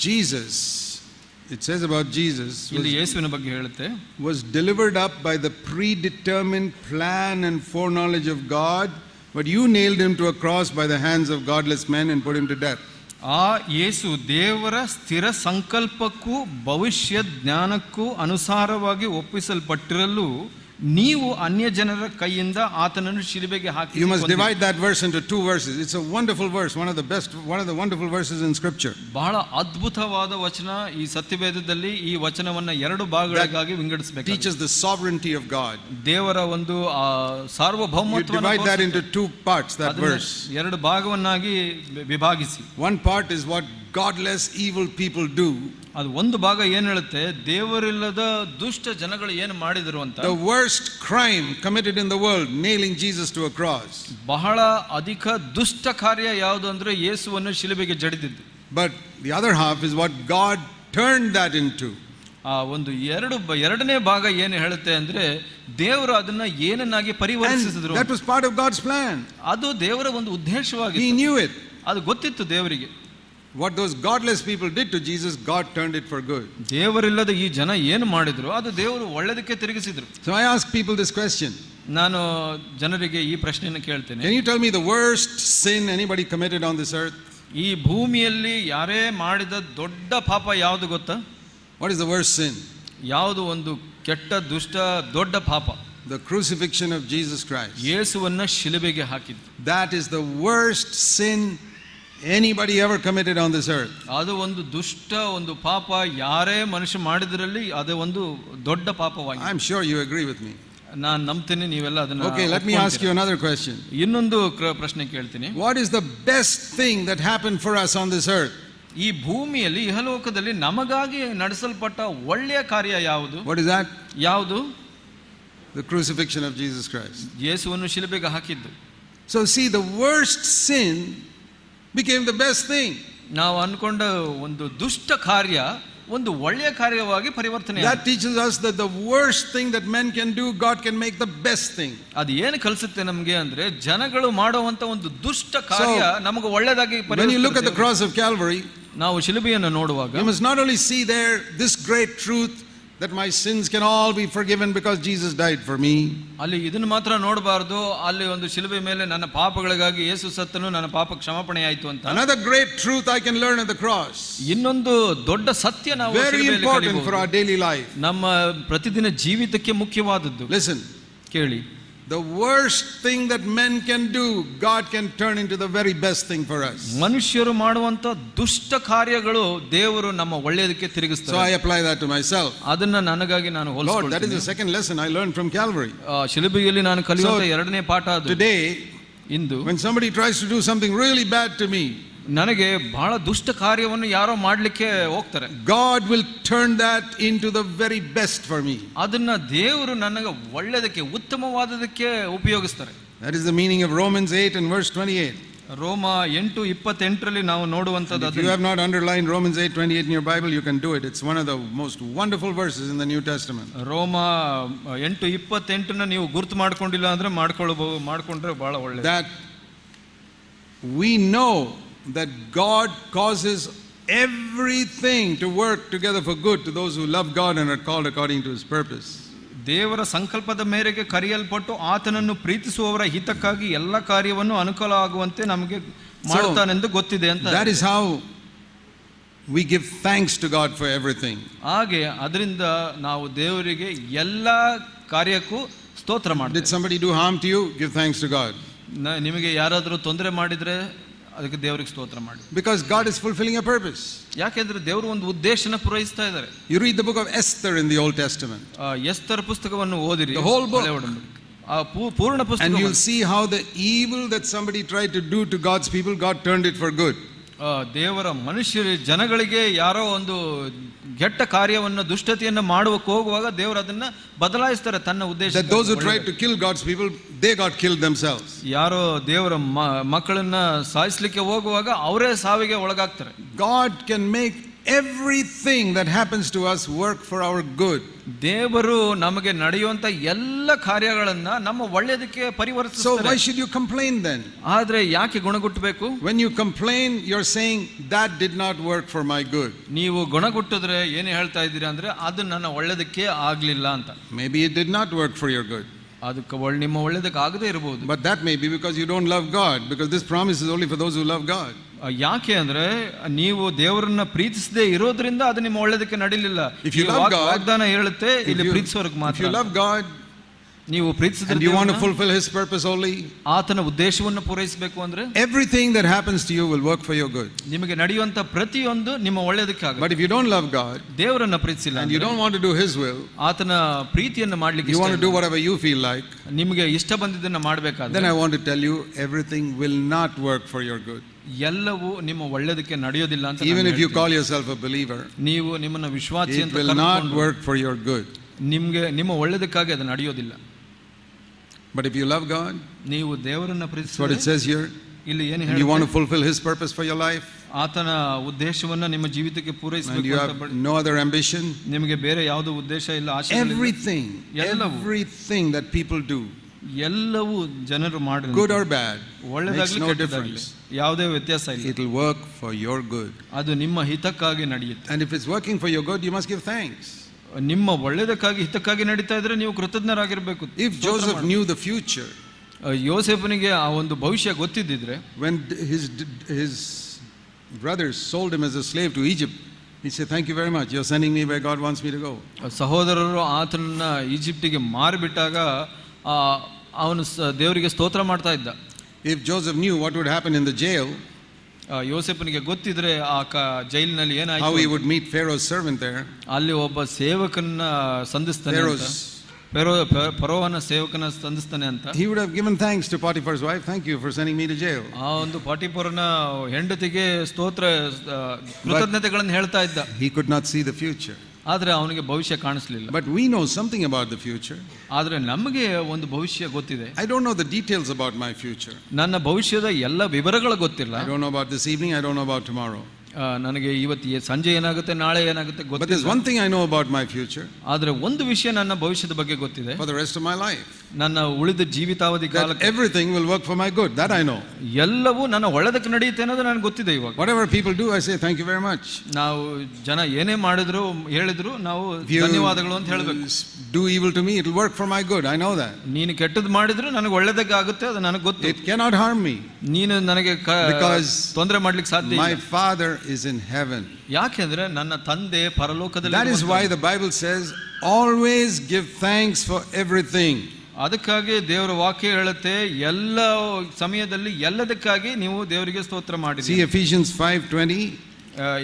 Jesus it says about Jesus, ಇಲ್ಲಿ ಯೇಸುವಿನ ಬಗ್ಗೆ ಹೇಳುತ್ತೆ, was delivered up by the predetermined plan and foreknowledge of God, but you nailed him to a cross by the hands of godless men and put him to death. ಆ ಯೇಸು ದೇವರ ಸ್ಥಿರ ಸಂಕಲ್ಪಕ್ಕೂ ಭವಿಷ್ಯ ಜ್ಞಾನಕ್ಕೂ ಅನುಸಾರವಾಗಿ ಒಪ್ಪಿಸಲ್ಪಟ್ಟಿರಲು ನೀವು ಅನ್ಯ ಜನರ ಕೈಯಿಂದ ಆತನನ್ನು ಶಿಲುಬೆಗೆ ಹಾಕಿ. You must divide that verse into two verses. It's a wonderful verse, one of the wonderful verses in scripture. ಬಹಳ ಅದ್ಭುತವಾದ ವಚನ ಈ ಸತ್ಯವೇದದಲ್ಲಿ. ಈ ವಚನವನ್ನ ಎರಡು ಭಾಗಗಳಾಗಿ ವಿಂಗಡಿಸಬೇಕು. Teaches the sovereignty of God. ದೇವರ ಒಂದು ಸಾರ್ವಭೌಮತ್ವವನ್ನು. You divide that into two parts, that verse. ಎರಡು ಭಾಗವನ್ನಾಗಿ ವಿಭಾಗಿಸಿ. One part is what godless evil people do. ಅದು ಒಂದು ಭಾಗ ಏನು ಹೇಳುತ್ತೆ, ದೇವರಿಲ್ಲದ ದುಷ್ಟ ಜನಗಳು ಏನು ಮಾಡಿದರು ಅಂತ. The worst crime committed in the world, nailing Jesus to a cross. ಬಹಳ ಅಧಿಕ ದುಷ್ಟ ಕಾರ್ಯ ಯಾವುದು ಅಂದ್ರೆ ಯೇಸುವನ್ನು ಶಿಲುಬೆಗೆ ಜಡಿದಿದ್ದು. But the other half is what God turned that into. ಆ ಒಂದು ಎರಡನೇ ಭಾಗ ಏನು ಹೇಳುತ್ತೆ ಅಂದ್ರೆ ದೇವರು ಅದನ್ನ ಏನನ್ನಾಗಿ ಪರಿವರ್ತಿಸಿದ್ರು. That was part of God's plan. ಅದು ದೇವರ ಒಂದು ಉದ್ದೇಶವಾಗಿತ್ತು. He knew it. ಅದು ಗೊತ್ತಿತ್ತು ದೇವರಿಗೆ. What those godless people did to Jesus, God turned it for good. ದೇವರಿಲ್ಲದ ಈ ಜನ ಏನು ಮಾಡಿದ್ರು ಅದು ದೇವರು ಒಳ್ಳೆದಕ್ಕೆ ತಿರುಗಿಸಿದ್ರು. So I ask people this question. ನಾನು ಜನರಿಗೆ ಈ ಪ್ರಶ್ನೆಯನ್ನು ಕೇಳ್ತೇನೆ. Can you tell me the worst sin anybody committed on this earth? ಈ ಭೂಮಿಯಲ್ಲಿ ಯಾರೇ ಮಾಡಿದ ದೊಡ್ಡ ಪಾಪ ಯಾವುದು ಗೊತ್ತಾ? What is the worst sin? ಯಾವುದು ಒಂದು ಕೆಟ್ಟ ದುಷ್ಟ ದೊಡ್ಡ ಪಾಪ? The crucifixion of Jesus Christ. ಯೇಸುವನ್ನ ಶಿಲುಬೆಗೆ ಹಾಕಿದ್ದು. That is the worst sin anybody ever committed on this earth. ಅದು ಒಂದು ದುಷ್ಟ ಒಂದು ಪಾಪ ಯಾರೇ ಮನುಷ್ಯ ಮಾಡಿದ್ರಲ್ಲಿ ಅದು ಒಂದು ದೊಡ್ಡ ಪಾಪವಾಗಿದೆ. I'm sure you agree with me. ನಾನು ನಂಬ್ತೀನಿ ನೀವೆಲ್ಲ ಅದನ್ನ. Okay, let me ask you another question. ಇನ್ನೊಂದು ಪ್ರಶ್ನೆ ಕೇಳ್ತೀನಿ. What is the best thing that happened for us on this earth? ಈ ಭೂಮಿಯಲ್ಲಿ ಇಹಲೋಕದಲ್ಲಿ ನಮಗಾಗಿ ನಡೆಸಲ್ಪಟ್ಟ ಒಳ್ಳೆಯ ಕಾರ್ಯ ಯಾವುದು? What is that? ಯಾವುದು? The crucifixion of Jesus Christ. ಯೇಸುವನ್ನು ಶಿಲುಬೆಗೆ ಹಾಕಿದ್ದು. So see, the worst sin became the best thing. ನಾವು ಅನ್ಕೊಂಡ ಒಂದು ದುಷ್ಟ ಕಾರ್ಯ ಒಂದು ಒಳ್ಳೆಯ ಕಾರ್ಯವಾಗಿ ಪರಿವರ್ತನೆ. That teaches us that the worst thing that men can do, God can make the best thing. ಅದು ಏನು ಕಲಿಸುತ್ತೆ ನಮಗೆ ಅಂದ್ರೆ ಜನಗಳು ಮಾಡುವಂತ ಒಂದು ದುಷ್ಟ ಕಾರ್ಯ ನಮಗೆ ಒಳ್ಳೆಯದಾಗಿ ಪರಿವರ್ತನೆ. When you look at the cross of Calvary, ನಾವು ಶಿಲುಬೆಯನ್ನು ನೋಡುವಾಗ you must not only see there this great truth that my sins can all be forgiven because Jesus died for me. ಅಲ್ಲಿ ಇದನ್ನು ಮಾತ್ರ ನೋಡಬಾರದು, ಅಲ್ಲಿ ಒಂದು ಶಿಲುಬೆ ಮೇಲೆ ನನ್ನ ಪಾಪಗಳಿಗಾಗಿ ಯೇಸು ಸತ್ತನು, ನನ್ನ ಪಾಪ ಕ್ಷಮಾಪಣೆ ಆಯಿತು ಅಂತ. Another great truth I can learn at the cross. ಇನ್ನೊಂದು ದೊಡ್ಡ ಸತ್ಯ ನಾವು very important for our daily life. ನಮ್ಮ ಪ್ರತಿದಿನ ಜೀವಿತಕ್ಕೆ ಮುಖ್ಯವಾದದ್ದು. Listen, ಕೇಳಿ. the worst thing that men can do, God can turn into the very best thing for us. ಮನುಷ್ಯರು ಮಾಡುವಂತ ದುಷ್ಟ ಕಾರ್ಯಗಳು ದೇವರು ನಮ್ಮ ಒಳ್ಳೆಯದಕ್ಕೆ ತಿರುಗಿಸ್ತಾರೆ. So I apply that to myself. ಅದನ್ನ ನನಗಾಗಿ ನಾನು ಹೋಲಿಸಿಕೊಳ್ಳುತ್ತೇನೆ. Lord, that is the second lesson I learned from Calvary. ಶಿಲುಬೆಯಲ್ಲಿ ನಾನು ಕಲಿಯುವಂತ ಎರಡನೇ ಪಾಠ ಅದು. Today, into when somebody tries to do something really bad to me, ನನಗೆ ಬಹಳ ದುಷ್ಟ ಕಾರ್ಯವನ್ನು ಯಾರೋ ಮಾಡ್ಲಿಕ್ಕೆ ಹೋಗ್ತಾರೆ, God will turn that into the very best for me. ಅದನ್ನ ದೇವರು ನನಗೆ ಒಳ್ಳೆಯದಕ್ಕೆ ಉತ್ತಮವಾದದಕ್ಕೆ ಉಪಯೋಗಿಸ್ತಾರೆ. That is the meaning of Romans 8 and verse 28. ರೋಮ 8:28 ನಾವು ನೋಡುವಂತದ್ದು. If you have not underlined Romans 8:28 in your Bible, you can do it. It's one of the most wonderful verses in the New Testament. ರೋಮ 8:28 ನೀವು ಗುರುತು ಮಾಡ್ಕೊಂಡಿಲ್ಲ ಅಂದ್ರೆ ಮಾಡ್ಕೊಂಡ್ರೆ ಬಹಳ ಒಳ್ಳೆಯದು. That we know that God causes everything to work together for good to those who love God and are called according to his purpose. ದೇವರ ಸಂಕಲ್ಪದ ಮೇರೆಗೆ ಕರೆಯಲ್ಪಟ್ಟು ಆತನನ್ನು ಪ್ರೀತಿಸುವವರ ಹಿತಕ್ಕಾಗಿ ಎಲ್ಲ ಕಾರ್ಯವನ್ನು ಅನುಕೂಲ ಆಗುವಂತೆ ನಮಗೆ ಮಾಡುತ್ತಾನೆಂದು ಗೊತ್ತಿದೆ ಅಂತ. That is how we give thanks to God for everything. ಹಾಗೆ ಅದರಿಂದ ನಾವು ದೇವರಿಗೆ ಎಲ್ಲ ಕಾರ್ಯಕ್ಕೂ ಸ್ತೋತ್ರ ಮಾಡ್ತೇವೆ. Did somebody do harm to you? Give thanks to God. ನಿಮಗೆ ಯಾರಾದರೂ ತೊಂದರೆ ಮಾಡಿದ್ರೆ ಅದಕ್ಕೆ ದೇವರಿಗೆ ಸ್ತೋತ್ರ ಮಾಡಿ. Because God is fulfilling a purpose. ಯಾಕೆಂದ್ರೆ ದೇವರು ಒಂದು ಉದ್ದೇಶನ ಪೂರೈಸ್ತಾ ಇದ್ದಾರೆ. You read the book of Esther in the Old Testament. Esther ಪುಸ್ತಕವನ್ನು ಓದಿರಿ, the whole book, ಪೂರ್ಣ ಪುಸ್ತಕ, and you'll see how the evil that somebody tried to do to God's people, God turned it for good. ದೇವರ ಮನುಷ್ಯರು ಜನಗಳಿಗೆ ಯಾರೋ ಒಂದು ಕೆಟ್ಟ ಕಾರ್ಯವನ್ನು ದುಷ್ಟತೆಯನ್ನು ಮಾಡುವಕ್ಕೆ ಹೋಗುವಾಗ ದೇವರು ಅದನ್ನ ಬದಲಾಯಿಸ್ತಾರೆ ತನ್ನ ಉದ್ದೇಶ. That those who tried to kill God's people, they got killed themselves. ಯಾರೋ ದೇವರ ಮಕ್ಕಳನ್ನ ಸಾಯಿಸಲಿಕ್ಕೆ ಹೋಗುವಾಗ ಅವರೇ ಸಾವಿಗೆ ಒಳಗಾಗ್ತಾರೆ. God can make everything that happens to us work for our good. ದೇವರು ನಮಗೆ ನಡೆಯುವಂತ ಎಲ್ಲ ಕಾರ್ಯಗಳನ್ನ ನಮ್ಮ ಒಳ್ಳೆಯದಕ್ಕೆ So ಪರಿವರ್ತಿಸ್ತಾರೆ. why should you complain then? ಆದ್ರೆ ಯಾಕೆ ಗುಣಗುಟ್ಟಬೇಕು? When you complain, you're saying that did not work for my good. ನೀವು ಗುಣಗುಟ್ಟಿದ್ರೆ ಏನು ಹೇಳ್ತಾ ಇದ್ದೀರಾ ಅಂದ್ರೆ ಅದು ನನ್ನ ಒಳ್ಳೆಯದಕ್ಕೆ ಆಗ್ಲಿಲ್ಲ ಅಂತ. Maybe it did not work for your good. ಅದಕ್ಕೆ ನಿಮ್ಮ ಒಳ್ಳೆಯದಕ್ಕೆ ಆಗದೇ ಇರಬಹುದು. But that may be because you don't love God, because this promise is only for those who love God. ಯಾಕೆ ಅಂದ್ರೆ ನೀವು ದೇವರನ್ನ ಪ್ರೀತಿಸದೇ ಇರೋದ್ರಿಂದ ಅದು ನಿಮ್ಮ ಒಳ್ಳೆಯದಕ್ಕೆ ನಡೀಲಿಲ್ಲ. If you love God, ವಾಗ್ದಾನ ಹೇಳುತ್ತೆ ಇಲ್ಲಿ ಪ್ರೀತಿಸೋರ್ಗೆ ಮಾತ್ರ. If you love God, ನೀವು ಪ್ರೀತಿಸಿದ್ರೆ and you want to fulfill His purpose only, ಆತನ ಉದ್ದೇಶವನ್ನು ಪೂರೈಸಬೇಕು ಅಂದ್ರೆ everything that happens to you will work for your good. ನಿಮಗೆ ನಡೆಯುವಂತ ಪ್ರತಿಯೊಂದು ನಿಮ್ಮ ಒಳ್ಳೆಯದಕ್ಕೆ ಆಗುತ್ತೆ. But if you don't love God, ದೇವರನ್ನ ಪ್ರೀತಿಸಿಲ್ಲ and you don't want to do His will, ಆತನ ಪ್ರೀತಿಯನ್ನು ಮಾಡ್ಲಿಕ್ಕೆ you want to do whatever you feel like, ನಿಮಗೆ ಇಷ್ಟ ಬಂದಿದ್ದನ್ನ ಮಾಡಬೇಕಾದ್ರೆ, then I want to tell you everything will not work for your good. ಎಲ್ಲವೂ ನಿಮ್ಮ ಒಳ್ಳೆಯದಕ್ಕೆ ನಡೆಯೋದಿಲ್ಲ ಅಂತ. Even if you call yourself a believer, ನೀವು ನಿಮ್ಮನ್ನ ವಿಶ್ವಾಸಿ ಅಂತ it will not work for your good. ನಿಮಗೆ ನಿಮ್ಮ ಒಳ್ಳೆಯದಕ್ಕಾಗಿ ಅದು ನಡೆಯೋದಿಲ್ಲ. But if you love God, ನೀವು ದೇವರನ್ನ that's what ಪ್ರೀತಿಸಿದ್ರೆ, it says here, ಇಲ್ಲಿ ಏನು and you want to ಹೇಳುತ್ತೆ, fulfill His purpose for your life, ಆತನ ಉದ್ದೇಶವನ್ನ ನಿಮ್ಮ ಜೀವಿತಕ್ಕೆ and ಪೂರೈಸಬೇಕು you ಅಂತ have no other ambition, ನಿಮಗೆ ಬೇರೆ ಯಾವುದೋ ಉದ್ದೇಶ ಇಲ್ಲ, ಆಶೆ ಇಲ್ಲ. everything that people do, ಎಲ್ಲವೂ ಜನರು ಮಾಡಿ good or bad, makes ಒಳ್ಳೆದಾಗ್ಲಿ no ಕೆಟ್ಟದಾಗ್ಲಿ difference. ಯಾವುದೇ ವ್ಯತ್ಯಾಸ ಇಲ್ಲ. It will work for your good. ಅದು ನಿಮ್ಮ ಹಿತಕ್ಕಾಗಿ ನಡೆಯುತ್ತೆ. And if it's working for your good, you must give thanks. ನಿಮ್ಮ ಒಳ್ಳೆದಕ್ಕಾಗಿ ಹಿತಕ್ಕಾಗಿ ನಡೀತಾ ಇದ್ರೆ ನೀವು ಕೃತಜ್ಞರಾಗಿರ್ಬೇಕು. If Joseph knew the future, ಯೋಸೇಫನಿಗೆ ಆ ಒಂದು ಭವಿಷ್ಯ ಗೊತ್ತಿದ್ದಿದ್ರೆ, when his brothers sold him as a slave to Egypt, he said, thank you very much, you're sending me where God wants me to go. ಸಹೋದರರು ಆತನನ್ನ ಈಜಿಪ್ಟಿಗೆ ಮಾರಿಬಿಟ್ಟಾಗ ಅವನು ದೇವರಿಗೆ ಸ್ತೋತ್ರ ಮಾಡ್ತಾ ಇದ್ದ. If Joseph knew what would happen in the jail, ಯೋಸೇಫನಿಗೆ ಗೊತ್ತಿದ್ರೆ ಆ ಜೈಲಿನಲ್ಲಿ how ಏನಾಯ್ತು, he would meet Pharaoh's servant there, ಅಲ್ಲಿ ಒಬ್ಬ ಸೇವಕನ ಸಂಧಿಸ್ತಾನೆ ಅಂತ, ಫರೋಹನ ಸೇವಕನ ಸಂಧಿಸ್ತಾನೆ ಅಂತ, he would have given thanks to Potiphar's wife, thank you for sending me to jail. ಆ ಒಂದು ಪಾಟಿಫರನ ಹೆಂಡತಿಗೆ ಕೃತಜ್ಞತೆಗಳನ್ನು ಹೇಳ್ತಾ ಇದ್ದ. He could not see the future. ಆದ್ರೆ ಅವನಿಗೆ ಭವಿಷ್ಯ ಕಾಣಿಸ್ಲಿಲ್ಲ. But we know something about the future. ಆದ್ರೆ ನಮಗೆ ಒಂದು ಭವಿಷ್ಯ ಗೊತ್ತಿದೆ. I don't know the details about my future. ನನ್ನ ಭವಿಷ್ಯದ ಎಲ್ಲ ವಿವರಗಳು ಗೊತ್ತಿಲ್ಲ. I don't know about this evening, I don't know about tomorrow. ನನಗೆ ಇವತ್ತು ಸಂಜೆ ಏನಾಗುತ್ತೆ, ನಾಳೆ ಏನಾಗುತ್ತೆ But ಗೊತ್ತಿಲ್ಲ. there's one thing I know about my future. ಆದ್ರೆ ಒಂದು ವಿಷಯ ನನ್ನ ಭವಿಷ್ಯದ ಬಗ್ಗೆ ಗೊತ್ತಿದೆ. For the rest of my life, ನನ್ನ ಉಳಿದ ಜೀವಿತಾವಧಿ that ಕಾಲಕ್ಕೆ everything will work for my good. That I know. ಎಲ್ಲವೂ ನನ್ನ ಒಳ್ಳೆದಕ್ಕೆ ನಡೆಯುತ್ತೆ ಅನ್ನೋದು ನನಗೆ ಗೊತ್ತಿದೆ. ಇವಾಗ Whatever people do, I say thank you very much. ನಾವು ಜನ ಏನೇ ಮಾಡಿದ್ರು ಹೇಳಿದ್ರು ನಾವು ಧನ್ಯವಾದಗಳು ಅಂತ ಹೇಳಬೇಕು. Do evil to me, it will work for my good. I know that. ನೀನು ಕೆಟ್ಟದ್ದು ಮಾಡಿದ್ರು ನನಗೆ ಒಳ್ಳೆದಕ್ಕೆ ಆಗುತ್ತೆ, ಅದು ನನಗೆ ಗೊತ್ತು. It cannot harm me. ನೀನು ನನಗೆ Because ತೊಂದರೆ ಮಾಡ್ಲಿಕ್ಕೆ ಸಾಧ್ಯ ಇಲ್ಲ. My Father is in heaven. ಯಾಕೆಂದ್ರೆ ನನ್ನ ತಂದೆ ಪರಲೋಕದಲ್ಲಿ. That is why the Bible says always give thanks for everything. ಅದಕ್ಕಾಗಿ ದೇವರ ವಾಕ್ಯ ಹೇಳುತ್ತೆ ಎಲ್ಲ ಸಮಯದಲ್ಲಿ ಎಲ್ಲದಕ್ಕಾಗಿ ನೀವು ದೇವರಿಗೆ ಸ್ತೋತ್ರ ಮಾಡಿ. See Ephesians 5:20.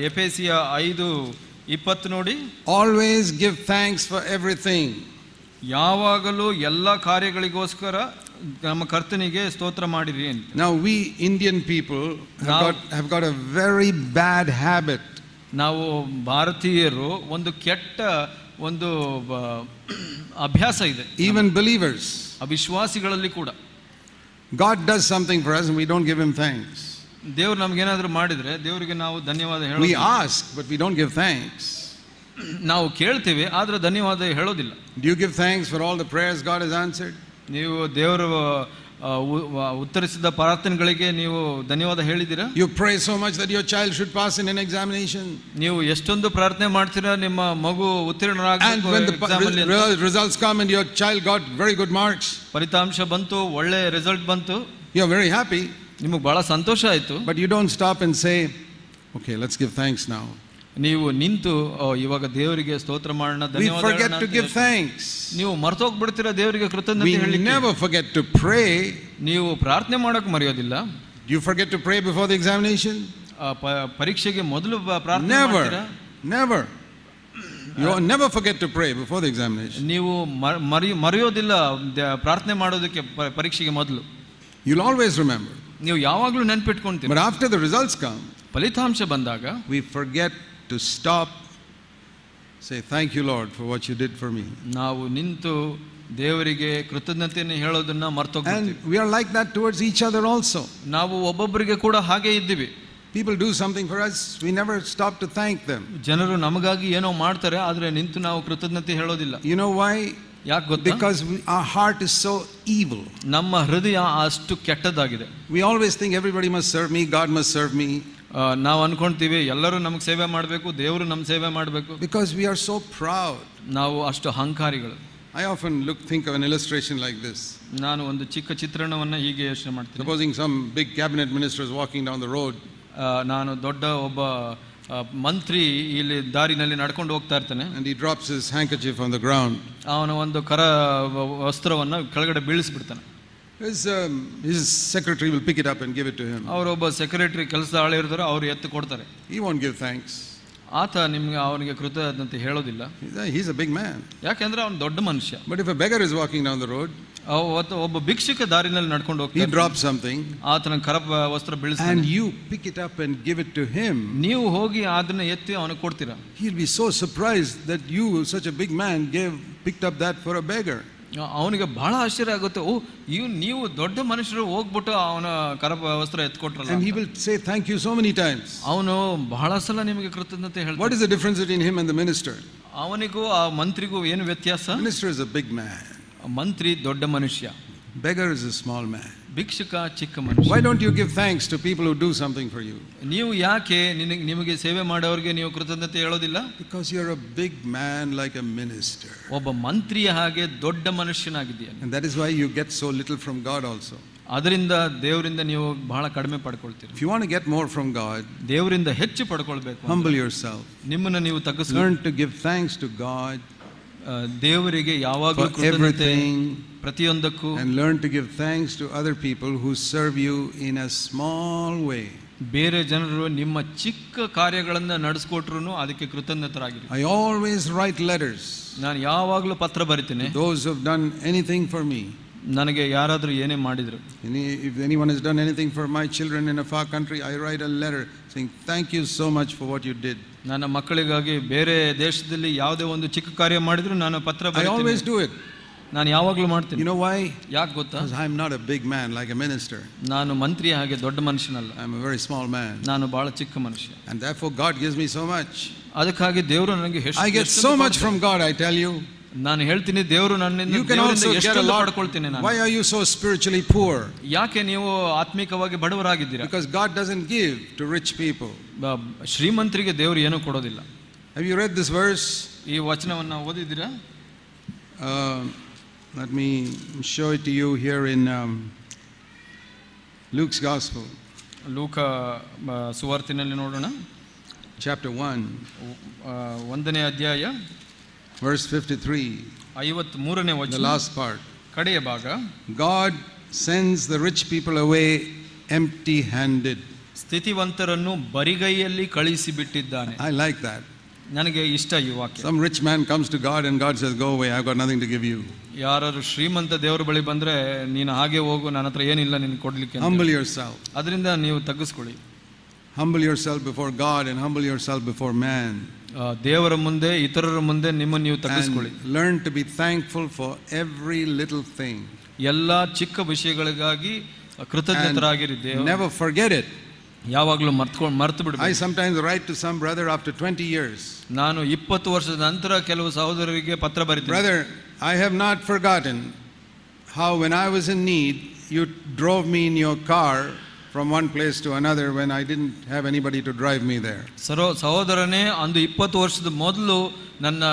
ಎಫೆಸಿಯ 5:20 ನೋಡಿ. Always give thanks for everything. ಯಾವಾಗಲೂ ಎಲ್ಲ ಕಾರ್ಯಗಳಿಗೋಸ್ಕರ ನಮ್ಮ ಕರ್ತನಿಗೆ ಸ್ತೋತ್ರ ಮಾಡಿರಿ ಅಂತ. Now we Indian people have got a very bad habit. ನಾವು ಭಾರತೀಯರು ಒಂದು ಕೆಟ್ಟ ಒಂದು ಅಭ್ಯಾಸ ಇದೆ. Even believers. ಅವಿಶ್ವಾಸಿಗಳಲ್ಲಿ ಕೂಡ. God does something for us and we don't give him thanks. ದೇವರು ನಮಗೇನಾದ್ರೂ ಮಾಡಿದ್ರೆ ದೇವರಿಗೆ ನಾವು ಧನ್ಯವಾದ ಹೇಳೋದಿಲ್ಲ. We ask but we don't give thanks. ನಾವು ಕೇಳ್ತೇವೆ ಆದ್ರೆ ಧನ್ಯವಾದ ಹೇಳೋದಿಲ್ಲ. Do you give thanks for all the prayers God has answered? ನೀವು ದೇವರು ಉತ್ತರಿಸಿದ ಪ್ರಾರ್ಥನೆಗಳಿಗೆ ನೀವು ಧನ್ಯವಾದ ಹೇಳಿದ್ದೀರಾ? You pray so much that your child should pass in an examination. ನೀವು ಎಷ್ಟೊಂದು ಪ್ರಾರ್ಥನೆ ಮಾಡ್ತೀರಾ ನಿಮ್ಮ ಮಗು ಉತ್ತೀರ್ಣರಾಗಬೇಕು. And when the results come and your child got very good marks, ಫಲಿತಾಂಶ ಬಂತು, ಒಳ್ಳೆ ರಿಸಲ್ಟ್ ಬಂತು, you are very happy. ನಿಮಗೆ ಬಹಳ ಸಂತೋಷ ಆಯ್ತು. But you don't stop and say, okay, let's give thanks now. ನೀವು ನಿಂತು ಇವಾಗ ದೇವರಿಗೆ ಸ್ತೋತ್ರ ಮಾಡೋಣ, We forget to give thanks. ನೀವು ಮರ್ತೋಗ್ಬಿಡ್ತೀರಾ ದೇವರಿಗೆ ಕೃತಜ್ಞತೆ We ಹೇಳಲಿಕ್ಕೆ. never forget to pray. ನೀವು ಪ್ರಾರ್ಥನೆ ಮಾಡೋಕೆ ಮರೆಯೋದಿಲ್ಲ. Do you forget to pray before the examination? ಪರೀಕ್ಷೆಗೆ ಮೊದಲು ಪ್ರಾರ್ಥನೆ ಮಾಡ್ತೀರಾ? Never. You never forget to pray before the examination. ನೀವು ಮರೆಯೋದಿಲ್ಲ ಪ್ರಾರ್ಥನೆ ಮಾಡೋದಕ್ಕೆ ಪರೀಕ್ಷೆಗೆ ಮೊದಲು. You'll always remember. ನೀವು ಯಾವಾಗಲೂ ನೆನಪಿಟ್ಕೊಂತೀರಿ. But after the results come, ಫಲಿತಾಂಶ ಬಂದಾಗ we forget to stop, say thank you Lord for what you did for me. ನಾವು ನಿಂತು ದೇವರಿಗೆ ಕೃತಜ್ಞತೆಯನ್ನು ಹೇಳೋದನ್ನ ಮರ್ತೋಗ್ತೀವಿ. And we are like that towards each other also. ನಾವು ಒಬ್ಬೊಬ್ಬರಿಗೆ ಕೂಡ ಹಾಗೆ ಇದ್ದೀವಿ. People do something for us, we never stop to thank them. ಜನರು ನಮಗಾಗಿ ಏನೋ ಮಾಡ್ತಾರೆ, ಆದ್ರೆ ನಿಂತು ನಾವು ಕೃತಜ್ಞತೆ ಹೇಳೋದಿಲ್ಲ. You know why? ಯಾಕೆ ಗೊತ್ತಾ? Because our heart is so evil. ನಮ್ಮ ಹೃದಯ ಅಷ್ಟು ಕೆಟ್ಟದಾಗಿದೆ. We always think everybody must serve me, God must serve me. ನಾವು ಅನ್ಕೊಂತೀವಿ ಎಲ್ಲರೂ ನಮ್ಗೆ ಸೇವೆ ಮಾಡಬೇಕು, ದೇವರು ನಮ್ಮ ಸೇವೆ ಮಾಡಬೇಕು. Because we are so proud. ನಾವು ಅಷ್ಟು ಅಹಂಕಾರಿಗಳು. I often think of an illustration like this. ನಾನು ಒಂದು ಚಿಕ್ಕ ಚಿತ್ರಣವನ್ನ ಹೀಗೆ ಯೋಚನೆ ಮಾಡ್ತೀನಿ. Supposing some big cabinet minister is walking down the road. ನಾನು ದೊಡ್ಡ ಒಬ್ಬ ಮಂತ್ರಿ ಇಲ್ಲಿ ದಾರಿನಲ್ಲಿ ನಡ್ಕೊಂಡು ಹೋಗ್ತಾ ಇರ್ತಾನೆ. And he drops his handkerchief on the ground. ಅವನು ಒಂದು ವಸ್ತ್ರವನ್ನ ಕೆಳಗಡೆ ಬೀಳಿಸ್ಬಿಡ್ತಾನೆ. His secretary will pick it up and give it to him. ಅವರೊಬ್ಬ ಸೆಕ್ರೆಟರಿ ಕೆಲಸದ ಆಳು ಇರ್ತಾರೆ, ಅವರು ಎತ್ತು ಕೊಡ್ತಾರೆ. He won't give thanks. ಆತ ನಿಮ್ಗೆ ಅವನಿಗೆ ಕೃತಜ್ಞತೆ ಹೇಳೋದಿಲ್ಲ. He's a big man. ಯಾಕೆಂದ್ರೆ ಅವನು ದೊಡ್ಡ ಮನುಷ್ಯ. But if a beggar is walking down the road, ಒಬ್ಬ ಭಿಕ್ಷುಕ ದಾರಿನಲ್ಲಿ ನಡ್ಕೊಂಡು ಹೋಗ್ತಾನೆ, he drops something, ಆತನ ವಸ್ತ್ರ ಬೀಳಿಸ್ತಾನೆ, and you pick it up and give it to him. ನೀವು ಹೋಗಿ ಅದನ್ನ ಎತ್ತಿ ಅವನಿಗೆ ಕೊಡ್ತೀರಾ. He'll be so surprised that you, such a big man, picked up that for a beggar. ಅವನಿಗೆ ಬಹಳ ಆಶ್ಚರ್ಯ ಆಗುತ್ತೆ. ನೀವು ದೊಡ್ಡ ಮನುಷ್ಯರು ಹೋಗ್ಬಿಟ್ಟು ಅವನ ವಸ್ತ್ರ ಎತ್ಕೊಟ್ರಲ್ಲ. And he will say thank you so many times. ಅವನು ಬಹಳ ಸಲ ನಿಮಗೆ ಕೃತಜ್ಞತೆ ಹೇಳ್ತಾನೆ. What is the difference between him and the minister? ಅವನಿಗೂ ಆ ಮಂತ್ರಿಗೂ ಏನು ವ್ಯತ್ಯಾಸ? Minister is a big man. ಮಂತ್ರಿ ದೊಡ್ಡ ಮನುಷ್ಯ. Beggar is a small man. ಭಿಕ್ಷುಕ ಚಿಕ್ಕ ಮನುಷ್ಯ. Why don't you give thanks to people who do something for you? ನೀವು ಯಾಕೆ ನಿಮಗೆ ಸೇವೆ ಮಾಡೋರಿಗೆ ನೀವು ಕೃತಜ್ಞತೆ ಹೇಳೋದಿಲ್ಲ? Because you're a big man like a minister. ಒಬ್ಬ ಮಂತ್ರಿಯ ಹಾಗೆ ದೊಡ್ಡ ಮನುಷ್ಯನಾಗಿದ್ದೀಯ. And that is why you get so little from God also. ಅದರಿಂದ ದೇವರಿಂದ ನೀವು ಬಹಳ ಕಡಿಮೆ ಪಡ್ಕೊಳ್ತೀರಿ. If you want to get more from God, ದೇವರಿಂದ ಹೆಚ್ಚು ಪಡ್ಕೊಳ್ಬೇಕು, humble yourself. ನಿಮ್ಮನ್ನು ನೀವು ತಗ್ಗಿಸಿ, learn to give thanks to God ದೇವರಿಗೆ ಯಾವಾಗಲೂ ಕೃತಜ್ಞತೆ ಪ್ರತಿಯೊಂದಕ್ಕೂ, and learn to give thanks to other people who serve you in a small way. ಬೇರೆ ಜನರು ನಿಮ್ಮ ಚಿಕ್ಕ ಕಾರ್ಯಗಳನ್ನು ನಡೆಸಿಕೊಟ್ರು ಅದಕ್ಕೆ ಕೃತಜ್ಞತರಾಗಿರಿ. I always write letters. ನಾನು ಯಾವಾಗಲೂ ಪತ್ರ ಬರಿತೀನಿ. Those who have done anything for me. ನನಗೆ ಯಾರಾದರೂ ಏನೇ ಮಾಡಿದ್ರು, if anyone has done anything for my children in a far country, I write a letter saying thank you so much for what you did. ನನ್ನ ಮಕ್ಕಳಿಗಾಗಿ ಬೇರೆ ದೇಶದಲ್ಲಿ ಯಾವುದೇ ಒಂದು ಚಿಕ್ಕ ಕಾರ್ಯ ಮಾಡಿದ್ರು ನಾನು ಪತ್ರ ಬರೀತೀನಿ. I always do it. ನಾನು ಯಾವಾಗಲೂ ಮಾಡ್ತೀನಿ. You know why? ಯಾಕೆ ಗೊತ್ತಾ? Because I'm not a big man like a minister. ನಾನು ಮಂತ್ರಿ ಹಾಗೆ ದೊಡ್ಡ ಮನುಷ್ಯನಲ್ಲ. I'm a very small man. ನಾನು ಬಹಳ ಚಿಕ್ಕ ಮನುಷ್ಯ. And therefore God gives me so much. ಅದಕ್ಕಾಗಿ ದೇವರು ನನಗೆ I get so much from God, I tell you. ನಾನು ಹೇಳ್ತೀನಿ, ದೇವರು ನನ್ನಿಂದ ಎಷ್ಟು ಪಡ್ಕೊಳ್ತೀನಿ. Why are you so spiritually poor? ಯಾಕೆ ನೀವು ಆತ್ಮಿಕವಾಗಿ ಬಡವರಾಗಿದ್ದೀರಾ? Because God doesn't give to rich people. ಶ್ರೀಮಂತರಿಗೆ ದೇವರು ಏನು ಕೊಡೋದಿಲ್ಲ. Have you read this verse? ಈ ವಚನವನ್ನು ಓದಿದ್ದೀರಾ? Let me show it to you here in Luke's Gospel. ಲೂಕ ಸುವಾರ್ತೆಯಲ್ಲಿ ನೋಡೋಣ. Chapter 1. 1ನೇ ಅಧ್ಯಾಯ verse 53. 53ನೇ ವಚನ. The last part. ಕಡೆಯ ಭಾಗ. God sends the rich people away empty-handed. ಸ್ಥಿತಿವಂತರನ್ನು ಬರಿಗೈಯಲ್ಲಿ ಕಳಿಸಿ ಬಿಟ್ಟಿದ್ದಾನೆ. I like that. ನನಗೆ ಇಷ್ಟ ಈ ವಾಕ್ಯ. Some rich man comes to God and God says, go away, I've got nothing to give you. ಯಾರು ಶ್ರೀಮಂತ ದೇವರ ಬಳಿ ಬಂದ್ರೆ ನೀನು ಹಾಗೆ ಹೋಗು, ನನ್ನ ಹತ್ರ ಏನಿಲ್ಲ ನಿನಗೆ ಕೊಡ್ಲಿಕ್ಕೆ. Humble yourself. ಅದರಿಂದ ನೀವು ತಗ್ಗಿಸ್ಕೊಳ್ಳಿ. Humble yourself before God and humble yourself before man. ದೇವರ ಮುಂದೆ ಇತರರ ಮುಂದೆ ನಿಮ್ಮನ್ನು ನೀವು ತಗ್ಗಿಸ್ಕೊಳ್ಳಿ. Learn to be thankful for every little thing. ಎಲ್ಲಾ ಚಿಕ್ಕ ವಿಷಯಗಳಿಗಾಗಿ ಕೃತಜ್ಞತರಾಗಿರಿ. Never forget it. ಯಾವಾಗಲೂ ಮರ್ತು ಬಿಡಬೇಡಿ. I sometimes write to some brother after 20 years. ನಾನು 20 ವರ್ಷದ ನಂತರ ಕೆಲವು ಸಹೋದರರಿಗೆ ಪತ್ರ ಬರೀತೀನಿ. Brother, I have not forgotten how when I was in need you drove me in your car from one place to another when I didn't have anybody to drive me there. ಸಹೋದರನೇ, ಅಂದು 20 ವರ್ಷದ ಮೊದಲು ನನ್ನ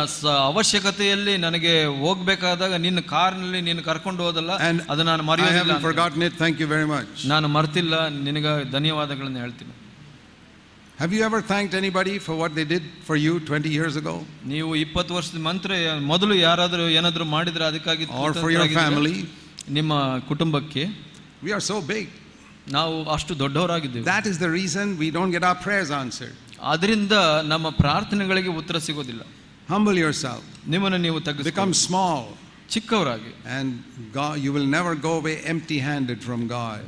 ಅವಶ್ಯಕತೆಯಲ್ಲಿ ನನಗೆ ಹೋಗಬೇಕಾದಾಗ ನಿನ್ನ ಕಾರ್ನಲ್ಲಿ ನೀನು ಕರ್ಕೊಂಡು ಹೋದಲ್ಲ, ಅದು ನಾನು ಮರೆಯೋದಿಲ್ಲ. I haven't forgotten it. Thank you very much. ನಾನು ಮರ್ತಿಲ್ಲ, ನಿನಗೆ ಧನ್ಯವಾದಗಳನ್ನು ಹೇಳ್ತೀನಿ. Have you ever thanked anybody for what they did for you 20 years ago? ನೀವು 20 ವರ್ಷದ ಮೊದಲು ಯಾರಾದರೂ ಏನಾದರೂ ಮಾಡಿದ್ರೆ ಅದಕ್ಕಾಗಿ, or for your family, ನಿಮ್ಮ ಕುಟುಂಬಕ್ಕೆ. We are so big. ನಾವು ಅಷ್ಟು ದೊಡ್ಡವರಾಗಿದ್ದೇವೆ. That is the reason we don't get our prayers answered. ಅದರಿಂದ ನಮ್ಮ ಪ್ರಾರ್ಥನೆಗಳಿಗೆ ಉತ್ತರ ಸಿಗೋದಿಲ್ಲ. Humble yourself. ನಿಮ್ಮನ್ನು ನೀವು ತಗ್ಗಿಸಿ, become small, ಚಿಕ್ಕವರಾಗಿ, and God, you will never go away empty-handed from God.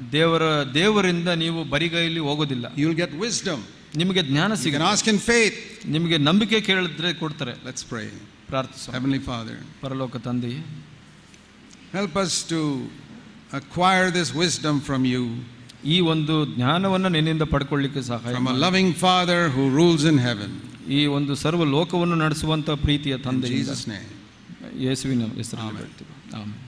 ದೇವರಿಂದ ನೀವು ಬರಿಗೈಯಲ್ಲಿ ಹೋಗೋದಿಲ್ಲ. You will get wisdom. ನಿಮಗೆ ಜ್ಞಾನ ಸಿಗುತ್ತೆ. You can ask in faith. ನಿಮಗೆ ನಂಬಿಕೆ ಕೇಳಿದ್ರೆ ಕೊಡ್ತಾರೆ. Let's pray. ಪ್ರಾರ್ಥಿಸೋಣ. Heavenly Father, ಪರಲೋಕ ತಂದೆಯೇ, help us to acquire this wisdom from you. ಈ ಒಂದು ಜ್ಞಾನವನ್ನು ನಿನ್ನಿಂದ ಪಡ್ಕೊಳ್ಳಿಕ್ಕೆ ಸಹಾಯ from a loving Father who rules in heaven. ಈ ಒಂದು ಸರ್ವ ಲೋಕವನ್ನು ನಡೆಸುವಂತ ಪ್ರೀತಿಯ In ತಂದೆ Jesus' name. ಯೇಸುವಿನ ಹೆಸರಿನಲ್ಲಿ ಬೇಡ್ತೀವಿ. ಆಮೆನ್.